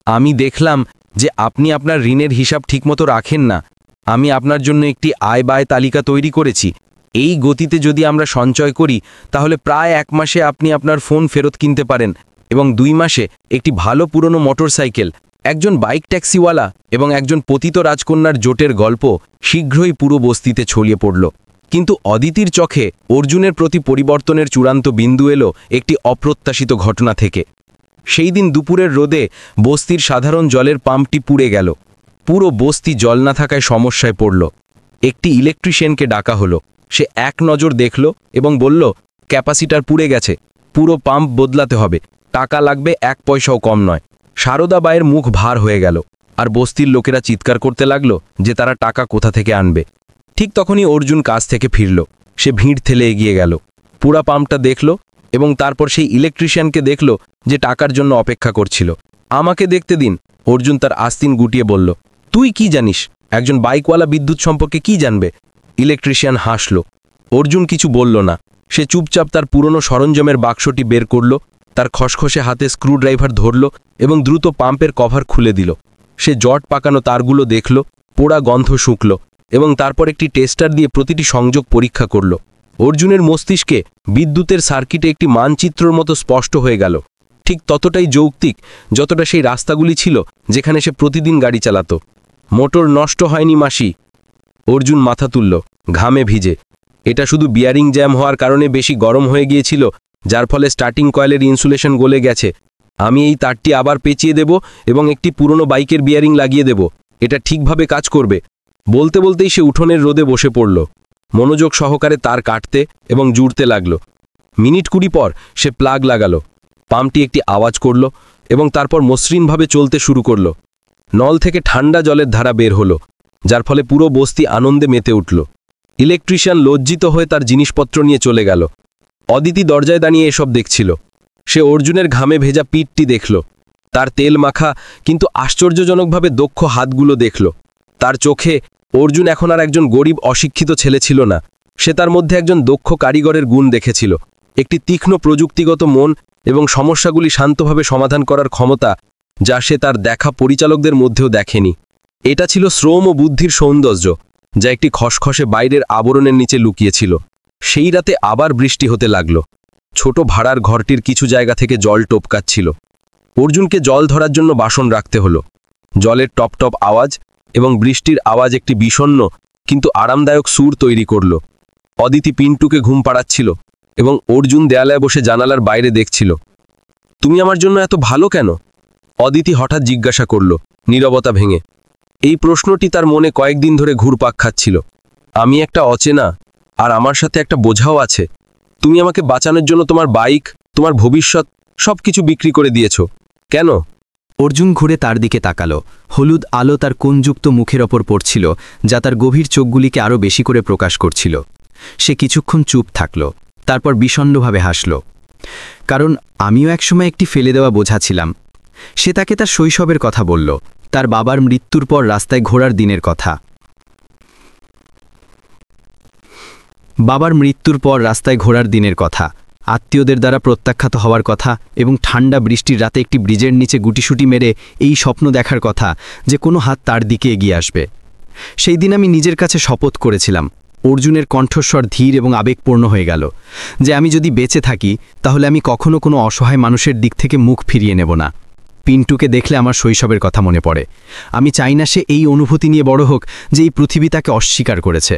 আমি দেখলাম যে আপনি আপনার ঋণের হিসাব ঠিকমতো রাখেন না। আমি আপনার জন্য একটি আয় ব্যয় তালিকা তৈরি করেছি। এই গতিতে যদি আমরা সঞ্চয় করি তাহলে প্রায় 1 মাসে আপনি আপনার ফোন ফেরত কিনতে পারেন এবং 2 মাসে একটি ভালো পুরনো মোটরসাইকেল। একজন বাইক ট্যাক্সিওয়ালা এবং একজন পতিত রাজকন্যার জোটের গল্প শীঘ্রই পুরো বস্তিতে ছড়িয়ে পড়ল। কিন্তু অদিতির চোখে অর্জুনের প্রতি পরিবর্তনের চূড়ান্ত বিন্দু এলো একটি অপ্রত্যাশিত ঘটনা থেকে। সেই দিন দুপুরের রোদে বস্তির সাধারণ জলের পাম্পটি পুড়ে গেল। পুরো বস্তি জল না থাকায় সমস্যায় পড়ল। একটি ইলেকট্রিশিয়ানকে ডাকা হলো। সে এক নজর দেখল এবং বলল, ক্যাপাসিটার পুড়ে গেছে, পুরো পাম্প বদলাতে হবে, টাকা লাগবে 1 পয়সাও কম নয়। সারদা বায়ের মুখ ভার হয়ে গেল আর বস্তির লোকেরা চিৎকার করতে লাগলো যে তারা টাকা কোথা থেকে আনবে। ঠিক তখনই অর্জুন কাজ থেকে ফিরল। সে ভিড় ঠেলে এগিয়ে গেল, পুরা পাম্পটা দেখল এবং তারপর সেই ইলেকট্রিশিয়ানকে দেখল যে টাকার জন্য অপেক্ষা করছিল। আমাকে দেখতে দিন, অর্জুন তার আস্তিন গুটিয়ে বলল। তুই কি জানিস? একজন বাইকওয়ালা বিদ্যুৎ সম্পর্কে কি জানবে? ইলেকট্রিশিয়ান হাসল। অর্জুন কিছু বলল না। সে চুপচাপ তার পুরনো সরঞ্জামের বাক্সটি বের করল, তার খসখসে হাতে স্ক্রুড্রাইভার ধরল এবং দ্রুত পাম্পের কভার খুলে দিল। সে জট পাকানো তারগুলো দেখল, পোড়া গন্ধ শুকল এবং তারপর একটি টেস্টার দিয়ে প্রতিটি সংযোগ পরীক্ষা করল। অর্জুনের মস্তিষ্কে বিদ্যুতের সার্কিটে একটি মানচিত্রর মতো স্পষ্ট হয়ে গেল, ঠিক ততটাই যৌক্তিক যতটা সেই রাস্তাগুলি ছিল যেখানে সে প্রতিদিন গাড়ি চালাত। মোটর নষ্ট হয়নি মাসি। অর্জুন মাথা তুলল, ঘামে ভিজে। এটা শুধু বিয়ারিং জ্যাম হওয়ার কারণে বেশি গরম হয়ে গিয়েছিল, যার ফলে স্টার্টিং কয়েলের ইনসুলেশন গলে গেছে। আমি এই তারটি আবার পেঁচিয়ে দেব এবং একটি পুরনো বাইকের বিয়ারিং লাগিয়ে দেব, এটা ঠিকভাবে কাজ করবে। বলতে বলতেই সে উঠোনের রোদে বসে পড়ল, মনোযোগ সহকারে তার কাটতে এবং জুড়তে লাগল। মিনিট 20 পর সে প্লাগ লাগালো। পাম্পটি একটি আওয়াজ করল এবং তারপর মসৃণভাবে চলতে শুরু করল। নল থেকে ঠান্ডা জলের ধারা বের হলো, যার ফলে পুরো বস্তি আনন্দে মেতে উঠল। ইলেকট্রিশিয়ান লজ্জিত হয়ে তার জিনিসপত্র নিয়ে চলে গেল। অদিতি দরজায় দাঁড়িয়ে এসব দেখছিল। সে অর্জুনের ঘামে ভেজা পিঠটি দেখল, তার তেল মাখা কিন্তু আশ্চর্যজনকভাবে দক্ষ হাতগুলো দেখল। তার চোখে অর্জুন এখন আর একজন গরিব অশিক্ষিত ছেলে ছিল না। সে তার মধ্যে একজন দক্ষ কারিগরের গুণ দেখেছিল, একটি তীক্ষ্ণ প্রযুক্তিগত মন এবং সমস্যাগুলি শান্তভাবে সমাধান করার ক্ষমতা, যা সে তার দেখা পরিচালকদের মধ্যেও দেখেনি। এটা ছিল শ্রম ও বুদ্ধির সৌন্দর্য, যা একটি খসখসে বাইরের আবরণের নিচে লুকিয়েছিল। সেই রাতে আবার বৃষ্টি হতে লাগল। ছোট ভাড়ার ঘরটির কিছু জায়গা থেকে জল টপকাচ্ছিল। অর্জুনকে জল ধরার জন্য বাসন রাখতে হলো। জলের টপ টপ আওয়াজ এবং বৃষ্টির আওয়াজ একটি বিষণ্ণ কিন্তু আরামদায়ক সুর তৈরি করল। অদিতি পিন্টুকে ঘুম পাড়াচ্ছিল এবং অর্জুন দেয়ালায় বসে জানালার বাইরে দেখছিল। তুমি আমার জন্য এত ভালো কেন? অদিতি হঠাৎ জিজ্ঞাসা করল, নীরবতা ভেঙে। এই প্রশ্নটি তার মনে কয়েকদিন ধরে ঘুরপাক খাচ্ছিল। আমি একটা অচেনা, আর আমার সাথে একটা বোঝাও আছে। তুমি আমাকে বাঁচানোর জন্য তোমার বাইক, তোমার ভবিষ্যৎ সবকিছু বিক্রি করে দিয়েছ। কেন? অর্জুন ঘুরে তার দিকে তাকালো। হলুদ আলো তার কোণযুক্ত মুখের ওপর পড়ছিল, যা তার গভীর চোখগুলিকে আরও বেশি করে প্রকাশ করছিল। সে কিছুক্ষণ চুপ থাকল, তারপর বিষণ্ণভাবে হাসল। কারণ আমিও একসময় একটি ফেলে দেওয়া বোঝা ছিলাম। সে তাকে তার শৈশবের কথা বলল, তার বাবার মৃত্যুর পর রাস্তায় ঘোরার দিনের কথা। আত্মীয়দের দ্বারা প্রত্যাখ্যাত হওয়ার কথা এবং ঠান্ডা বৃষ্টির রাতে একটি ব্রিজের নিচে গুটিসুটি মেরে এই স্বপ্ন দেখার কথা যে কোনো হাত তার দিকে এগিয়ে আসবে। সেই দিন আমি নিজের কাছে শপথ করেছিলাম। অর্জুনের কণ্ঠস্বর ধীর এবং আবেগপূর্ণ হয়ে গেল, যে আমি যদি বেঁচে থাকি তাহলে আমি কখনো কোনো অসহায় মানুষের দিক থেকে মুখ ফিরিয়ে নেব না। পিন্টুকে দেখলে আমার শৈশবের কথা মনে পড়ে। আমি চাই না সে এই অনুভূতি নিয়ে বড় হোক যে এই পৃথিবী তাকে অস্বীকার করেছে।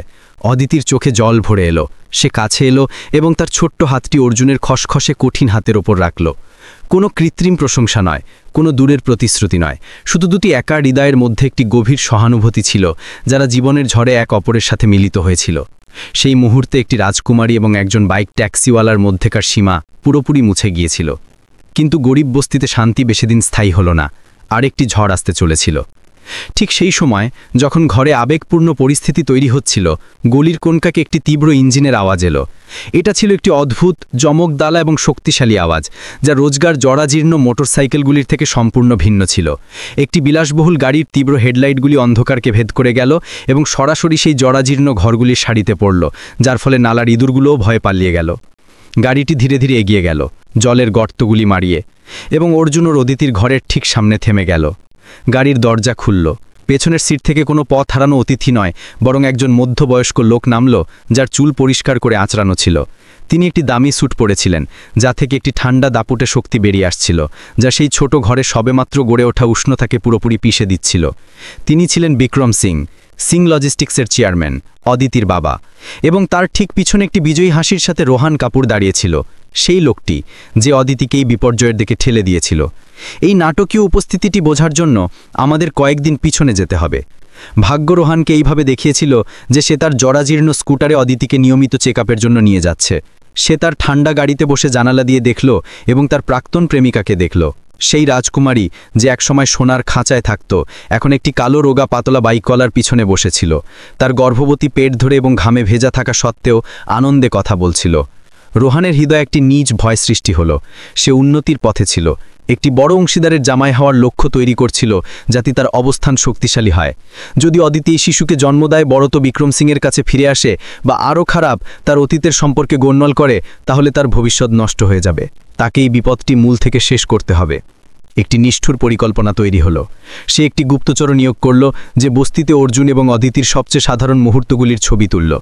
অদিতির চোখে জল ভরে এলো। সে কাছে এলো এবং তার ছোট্ট হাতটি অর্জুনের খসখসে কঠিন হাতের ওপর রাখল। কোনো কৃত্রিম প্রশংসা নয়, কোনো দূরের প্রতিশ্রুতি নয়, শুধু দুটি একা হৃদয়ের মধ্যে একটি গভীর সহানুভূতি ছিল, যারা জীবনের ঝড়ে এক অপরের সাথে মিলিত হয়েছিল। সেই মুহূর্তে একটি রাজকুমারী এবং একজন বাইক ট্যাক্সিওয়ালার মধ্যেকার সীমা পুরোপুরি মুছে গিয়েছিল। কিন্তু গরিব বস্তিতে শান্তি বেশিদিন স্থায়ী হল না। আরেকটি ঝড় আসতে চলেছিল। ঠিক সেই সময় যখন ঘরে আবেগপূর্ণ পরিস্থিতি তৈরি হচ্ছিল, গলির কোণকাকে একটি তীব্র ইঞ্জিনের আওয়াজ এলো। এটা ছিল একটি অদ্ভুত, চমকদালা এবং শক্তিশালী আওয়াজ, যা রোজগার জরাজীর্ণ মোটরসাইকেলগুলির থেকে সম্পূর্ণ ভিন্ন ছিল। একটি বিলাসবহুল গাড়ির তীব্র হেডলাইটগুলি অন্ধকারকে ভেদ করে গেল এবং সরাসরি সেই জরাজীর্ণ ঘরগুলির সারিতে পড়ল, যার ফলে নালার ইঁদুরগুলোও ভয় পালিয়ে গেল। গাড়িটি ধীরে ধীরে এগিয়ে গেল, জলের গর্তগুলি মারিয়ে, এবং অর্জুন ও অদিতির ঘরের ঠিক সামনে থেমে গেল। গাড়ির দরজা খুলল, পেছনের সিট থেকে কোনো পথ হারানো অতিথি নয়, বরং একজন মধ্যবয়স্ক লোক নামল, যার চুল পরিষ্কার করে আঁচড়ানো ছিল। তিনি একটি দামি স্যুট পরেছিলেন, যা থেকে একটি ঠান্ডা দাপুটে শক্তি বেরিয়ে আসছিল, যা সেই ছোট ঘরে সবেমাত্র গড়ে ওঠা উষ্ণতাকে পুরোপুরি পিষে দিচ্ছিল। তিনি ছিলেন বিক্রম সিং লজিস্টিক্সের চেয়ারম্যান, অদিতির বাবা, এবং তার ঠিক পিছনে একটি বিজয়ী হাসির সাথে রোহান কাপুর দাঁড়িয়েছিল, সেই লোকটি যে অদিতিকে এই বিপর্যয়ের দিকে ঠেলে দিয়েছিল। এই নাটকীয় উপস্থিতিটি বোঝার জন্য আমাদের কয়েকদিন পিছনে যেতে হবে। ভাগ্য রোহানকে এইভাবে দেখিয়েছিল যে সে তার জরাজীর্ণ স্কুটারে অদিতিকে নিয়মিত চেকআপের জন্য নিয়ে যাচ্ছে। সে তার ঠান্ডা গাড়িতে বসে জানালা দিয়ে দেখল এবং তার প্রাক্তন প্রেমিকাকে দেখল, সেই রাজকুমারী যে একসময় সোনার খাঁচায় থাকত, এখন একটি কালো রোগা পাতলা বাইকওয়ালার পিছনে বসেছিল। তার গর্ভবতী পেট ধরে এবং ঘামে ভেজা থাকা সত্ত্বেও আনন্দে কথা বলছিল। রোহানের হৃদয়ে একটি নিজ ভয় সৃষ্টি হল। সে উন্নতির পথে ছিল, একটি বড় অংশীদারের জামাই হওয়ার লক্ষ্য তৈরি করছিল, যাতে তার অবস্থান শক্তিশালী হয়। যদি অদিতি এই শিশুকে জন্ম দেয়, বড় তো বিক্রম সিংয়ের কাছে ফিরে আসে, বা আরও খারাপ তার অতীতের সম্পর্কে গোলমাল করে, তাহলে তার ভবিষ্যৎ নষ্ট হয়ে যাবে। তাকে এই বিপদটি মূল থেকে শেষ করতে হবে। একটি নিষ্ঠুর পরিকল্পনা তৈরি হলো। সে একটি গুপ্তচর নিয়োগ করল, যে বস্তিতে অর্জুন এবং অদিতির সবচেয়ে সাধারণ মুহূর্তগুলির ছবি তুলল,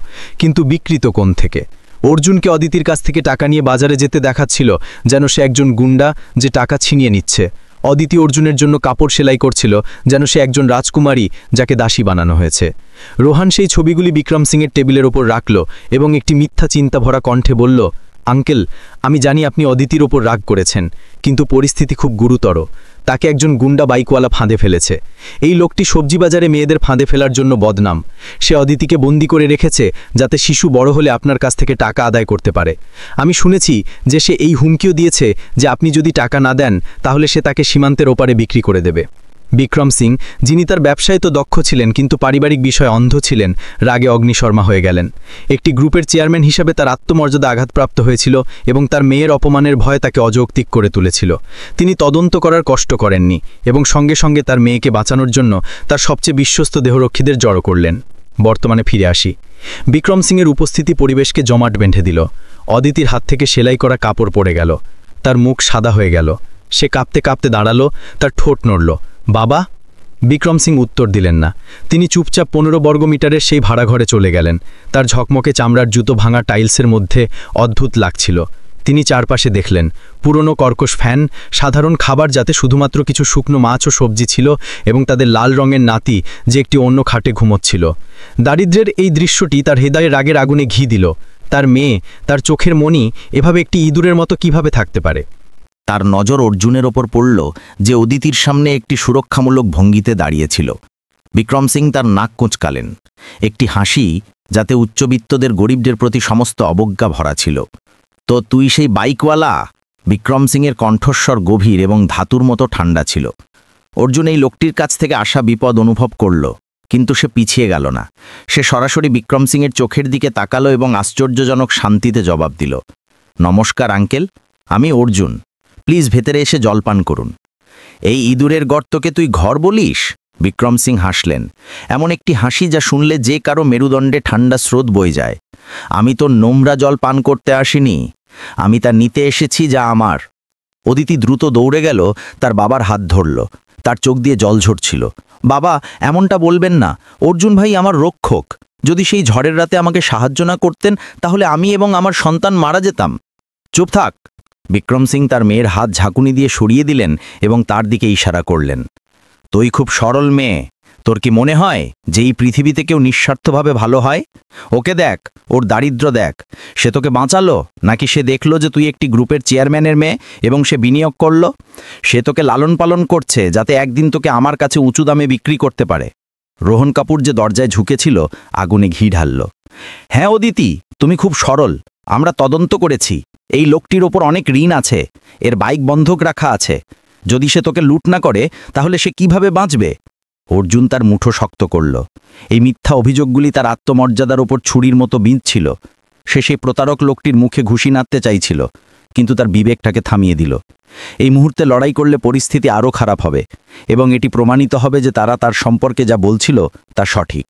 কিন্তু বিকৃত কোণ থেকে। অর্জুনকে অদিতির কাছ থেকে টাকা নিয়ে বাজারে যেতে দেখাচ্ছিল, যেন সে একজন গুন্ডা যে টাকা ছিনিয়ে নিচ্ছে। অদিতি অর্জুনের জন্য কাপড় সেলাই করছিল, যেন সে একজন রাজকুমারী যাকে দাসী বানানো হয়েছে। রোহান সেই ছবিগুলি বিক্রম সিংয়ের টেবিলের ওপর রাখল এবং একটি মিথ্যা চিন্তা ভরা কণ্ঠে বলল, আঙ্কেল, আমি জানি আপনি অদিতির ওপর রাগ করেছেন, কিন্তু পরিস্থিতি খুব গুরুতর। তাকে একজন গুন্ডা বাইকওয়ালা ফাঁদে ফেলেছে। এই লোকটি সবজি বাজারে মেয়েদের ফাঁদে ফেলার জন্য বদনাম। সে অদিতিকে বন্দি করে রেখেছে, যাতে শিশু বড় হলে আপনার কাছ থেকে টাকা আদায় করতে পারে। আমি শুনেছি যে সে এই হুমকিও দিয়েছে যে আপনি যদি টাকা না দেন, তাহলে সে তাকে সীমান্তের ওপারে বিক্রি করে দেবে। বিক্রম সিং, যিনি তার ব্যবসায় তো দক্ষ ছিলেন কিন্তু পারিবারিক বিষয়ে অন্ধ ছিলেন, রাগে অগ্নিশর্মা হয়ে গেলেন। একটি গ্রুপের চেয়ারম্যান হিসাবে তার আত্মমর্যাদা আঘাতপ্রাপ্ত হয়েছিল এবং তার মেয়ের অপমানের ভয় তাকে অযৌক্তিক করে তুলেছিল। তিনি তদন্ত করার কষ্ট করেননি এবং সঙ্গে সঙ্গে তার মেয়েকে বাঁচানোর জন্য তার সবচেয়ে বিশ্বস্ত দেহরক্ষীদের জড়ো করলেন। বর্তমানে ফিরে আসি। বিক্রম সিংয়ের উপস্থিতি পরিবেশকে জমাট বেঁধে দিল। অদিতির হাত থেকে সেলাই করা কাপড় পড়ে গেল। তার মুখ সাদা হয়ে গেল। সে কাঁপতে কাঁপতে দাঁড়ালো, তার ঠোঁট নড়ল। বাবা? বিক্রম সিং উত্তর দিলেন না। তিনি চুপচাপ 15 বর্গমিটারের সেই ভাড়াঘরে চলে গেলেন। তার ঝকমকে চামড়ার জুতো ভাঙা টাইলসের মধ্যে অদ্ভুত লাগছিল। তিনি চারপাশে দেখলেন, পুরনো কর্কশ ফ্যান, সাধারণ খাবার যাতে শুধুমাত্র কিছু শুকনো মাছ ও সবজি ছিল, এবং তাদের লাল রঙের নাতি যে একটি অন্য খাটে ঘুমোচ্ছিল। দারিদ্র্যের এই দৃশ্যটি তার হৃদয়ের রাগের আগুনে ঘি দিল। তার মেয়ে, তার চোখের মণি, এভাবে একটি ইঁদুরের মতো কিভাবে থাকতে পারে? তার নজর অর্জুনের ওপর পড়ল, যে অদিতির সামনে একটি সুরক্ষামূলক ভঙ্গিতে দাঁড়িয়েছিল। বিক্রম সিং তার নাক কুঁচকালেন। একটি হাসি যাতে উচ্চবিত্তদের গরিবদের প্রতি সমস্ত অবজ্ঞা ভরা ছিল। তো তুই সেই বাইকওয়ালা? বিক্রম সিংয়ের কণ্ঠস্বর গভীর এবং ধাতুর মতো ঠান্ডা ছিল। অর্জুন এই লোকটির কাছ থেকে আসা বিপদ অনুভব করল, কিন্তু সে পিছিয়ে গেল না। সে সরাসরি বিক্রম সিংয়ের চোখের দিকে তাকালো এবং আশ্চর্যজনক শান্তিতে জবাব দিল, নমস্কার আঙ্কেল, আমি অর্জুন। প্লিজ ভেতরে এসে জলপান করুন। এই ইঁদুরের গর্তকে তুই ঘর বলিস? বিক্রম সিং হাসলেন, এমন একটি হাসি যা শুনলে যে কারো মেরুদণ্ডে ঠান্ডা স্রোত বয়ে যায়। আমি তো নোংরা জল পান করতে আসিনি, আমি তা নিতে এসেছি যা আমার। অদিতি দ্রুত দৌড়ে গেল, তার বাবার হাত ধরল। তার চোখ দিয়ে জল ঝরছিল। বাবা, এমনটা বলবেন না। অর্জুন ভাই আমার রক্ষক। যদি সেই ঝড়ের রাতে আমাকে সাহায্য না করতেন, তাহলে আমি এবং আমার সন্তান মারা যেতাম। চুপ থাক। বিক্রম সিং তার মেয়ের হাত ঝাঁকুনি দিয়ে সরিয়ে দিলেন এবং তার দিকে ইশারা করলেন, তুই খুব সরল মেয়ে। তোর কি মনে হয় যে এই পৃথিবীতে কেউ নিঃস্বার্থভাবে ভালো হয়? ওকে দেখ, ওর দারিদ্র্য দেখ। সে তোকে বাঁচালো, নাকি সে দেখলো যে তুই একটি গ্রুপের চেয়ারম্যানের মেয়ে এবং সে বিনিয়োগ করলো? সে তোকে লালন পালন করছে যাতে একদিন তোকে আমার কাছে উঁচু দামে বিক্রি করতে পারে। রোহন কাপুর যে দরজায় ঝুঁকেছিল, আগুনে ঘি ঢালল। হ্যাঁ অদিতি, তুমি খুব সরল। আমরা তদন্ত করেছি। এই লোকটির ওপর অনেক ঋণ আছে। এর বাইক বন্ধক রাখা আছে। যদি সে তোকে লুট না করে, তাহলে সে কিভাবে বাঁচবে? অর্জুন তার মুঠো শক্ত করল। এই মিথ্যা অভিযোগগুলি তার আত্মমর্যাদার ওপর ছুরির মতো বিঁধছিল। সে সেই প্রতারক লোকটির মুখে ঘুষি নাড়তে চাইছিল, কিন্তু তার বিবেকটাকে থামিয়ে দিল। এই মুহূর্তে লড়াই করলে পরিস্থিতি আরও খারাপ হবে এবং এটি প্রমাণিত হবে যে তারা তার সম্পর্কে যা বলছিল তা সঠিক।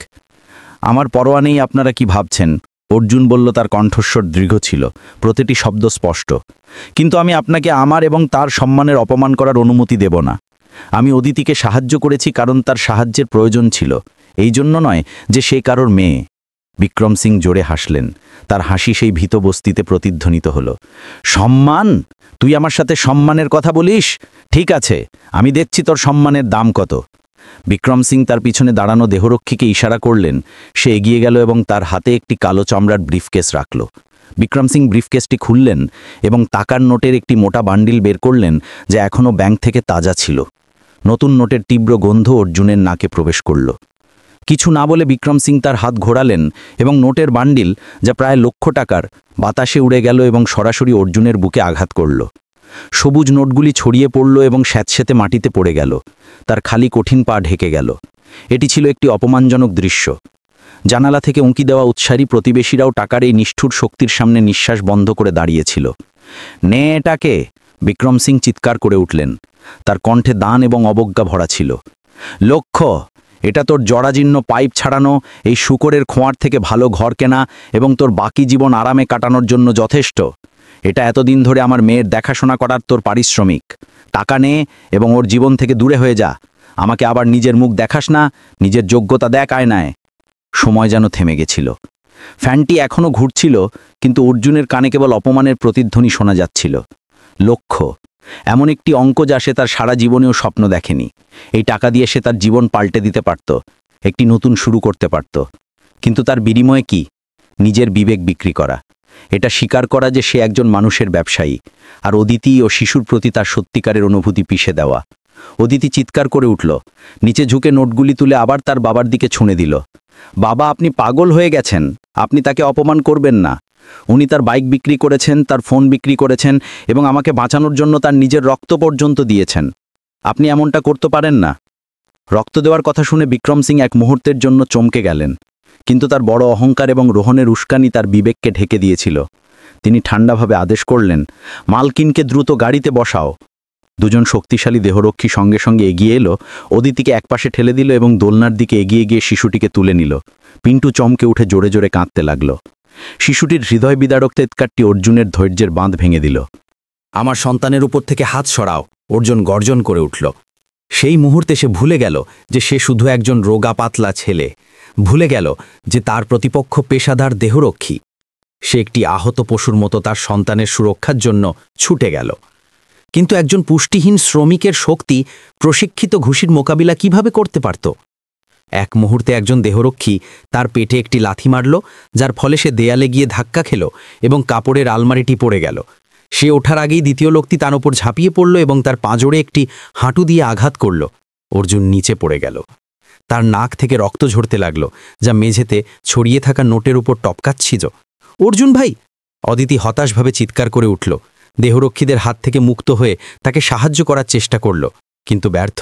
আমার পরোয়া নেই আপনারা কি ভাবছেন, অর্জুন বলল। তার কণ্ঠস্বর দৃঢ় ছিল, প্রতিটি শব্দ স্পষ্ট। কিন্তু আমি আপনাকে আমার এবং তার সম্মানের অপমান করার অনুমতি দেব না। আমি অদিতিকে সাহায্য করেছি কারণ তার সাহায্যের প্রয়োজন ছিল, এই জন্য নয় যে সে কারোর মেয়ে। বিক্রম সিং জোরে হাসলেন। তার হাসি সেই ভীত বস্তিতে প্রতিধ্বনিত হল। সম্মান? তুই আমার সাথে সম্মানের কথা বলিস? ঠিক আছে, আমি দেখছি তোর সম্মানের দাম কত। বিক্রম সিং তার পিছনে দাঁড়ানো দেহরক্ষীকে ইশারা করলেন। সে এগিয়ে গেল এবং তার হাতে একটি কালো চামড়ার ব্রিফকেস রাখল। বিক্রম সিং ব্রিফকেসটি খুললেন এবং টাকার নোটের একটি মোটা বান্ডিল বের করলেন, যা এখনও ব্যাংক থেকে তাজা ছিল। নতুন নোটের তীব্র গন্ধ অর্জুনের নাকে প্রবেশ করল। কিছু না বলে বিক্রম সিং তার হাত ঘোরালেন এবং নোটের বান্ডিল, যা প্রায় $1,00,000, বাতাসে উড়ে গেল এবং সরাসরি অর্জুনের বুকে আঘাত করল। সবুজ নোটগুলি ছড়িয়ে পড়ল এবং স্যাঁতস্যাঁতে মাটিতে পড়ে গেল। তার খালি কঠিন পা ঢেকে গেল। এটি ছিল একটি অপমানজনক দৃশ্য। জানালা থেকে উঁকি দেওয়া উৎসারী প্রতিবেশীরাও টাকার এই নিষ্ঠুর শক্তির সামনে নিঃশ্বাস বন্ধ করে দাঁড়িয়েছিল। নে এটাকে! বিক্রম সিং চিৎকার করে উঠলেন। তার কণ্ঠে দান এবং অবজ্ঞা ভরা ছিল। লক্ষ্য, এটা তোর জরাজীর্ণ পাইপ ছাড়ানো, এই শূকরের খোঁয়ার থেকে ভালো ঘর কেনা এবং তোর বাকি জীবন আরামে কাটানোর জন্য যথেষ্ট। এটা এতদিন ধরে আমার মেয়ের দেখাশোনা করার তোর পারিশ্রমিক। টাকা নে এবং ওর জীবন থেকে দূরে হয়ে যা। আমাকে আবার নিজের মুখ দেখাস না, নিজের যোগ্যতা দেখ আয়নায়। সময় যেন থেমে গেছিল। ফ্যানটি এখনও ঘুরছিল, কিন্তু অর্জুনের কানে কেবল অপমানের প্রতিধ্বনি শোনা যাচ্ছিল। লক্ষ্য, এমন একটি অঙ্ক যা সে তার সারা জীবনেও স্বপ্ন দেখেনি। এই টাকা দিয়ে সে তার জীবন পাল্টে দিতে পারত, একটি নতুন শুরু করতে পারত। কিন্তু তার বিনিময়ে কি? নিজের বিবেক বিক্রি করা। এটা স্বীকার করা যে সে একজন মানুষের ব্যবসায়ী, আর অদিতি ও শিশুর প্রতি তার সত্যিকারের অনুভূতি পিষে দেওয়া। অদিতি চিৎকার করে উঠল। নিচে ঝুঁকে নোটগুলি তুলে আবার তার বাবার দিকে ছুঁড়ে দিল। বাবা, আপনি পাগল হয়ে গেছেন। আপনি তাকে অপমান করবেন না। উনি তার বাইক বিক্রি করেছেন, তার ফোন বিক্রি করেছেন এবং আমাকে বাঁচানোর জন্য তার নিজের রক্ত পর্যন্ত দিয়েছেন। আপনি এমনটা করতে পারেন না। রক্ত দেওয়ার কথা শুনে বিক্রম সিং এক মুহূর্তের জন্য চমকে গেলেন, কিন্তু তার বড় অহংকার এবং রোহনের উস্কানি তার বিবেককে ঢেকে দিয়েছিল। তিনি ঠান্ডাভাবে আদেশ করলেন, মালকিনকে দ্রুত গাড়িতে বসাও। দুজন শক্তিশালী দেহরক্ষী সঙ্গে সঙ্গে এগিয়ে এলো, অদিতিকে একপাশে ঠেলে দিল এবং দোলনার দিকে এগিয়ে গিয়ে শিশুটিকে তুলে নিল। পিন্টু চমকে উঠে জোরে জোরে কাঁদতে লাগল। শিশুটির হৃদয় বিদারক চিৎকারটি অর্জুনের ধৈর্যের বাঁধ ভেঙে দিল। আমার সন্তানের উপর থেকে হাত সরাও! অর্জুন গর্জন করে উঠল। সেই মুহূর্তে সে ভুলে গেল যে সে শুধু একজন রোগা পাতলা ছেলে। ভুলে গেল যে তার প্রতিপক্ষ পেশাদার দেহরক্ষী। সে একটি আহত পশুর মতো তার সন্তানের সুরক্ষার জন্য ছুটে গেল। কিন্তু একজন পুষ্টিহীন শ্রমিকের শক্তি প্রশিক্ষিত ঘুষির মোকাবিলা কিভাবে করতে পারত? এক মুহূর্তে একজন দেহরক্ষী তার পেটে একটি লাথি মারল, যার ফলে সে দেয়ালে গিয়ে ধাক্কা খেল এবং কাপড়ের আলমারিটি পড়ে গেল। সে ওঠার আগেই দ্বিতীয় লোকটি তার ওপর ঝাঁপিয়ে পড়ল এবং তার পাঁজরে একটি হাঁটু দিয়ে আঘাত করল। অর্জুন নিচে পড়ে গেল। তার নাক থেকে রক্ত ঝরতে লাগল, যা মেঝেতে ছড়িয়ে থাকা নোটের উপর টপকাচ্ছিল। অর্জুন ভাই! অদিতি হতাশভাবে চিৎকার করে উঠল। দেহরক্ষীদের হাত থেকে মুক্ত হয়ে তাকে সাহায্য করার চেষ্টা করল, কিন্তু ব্যর্থ।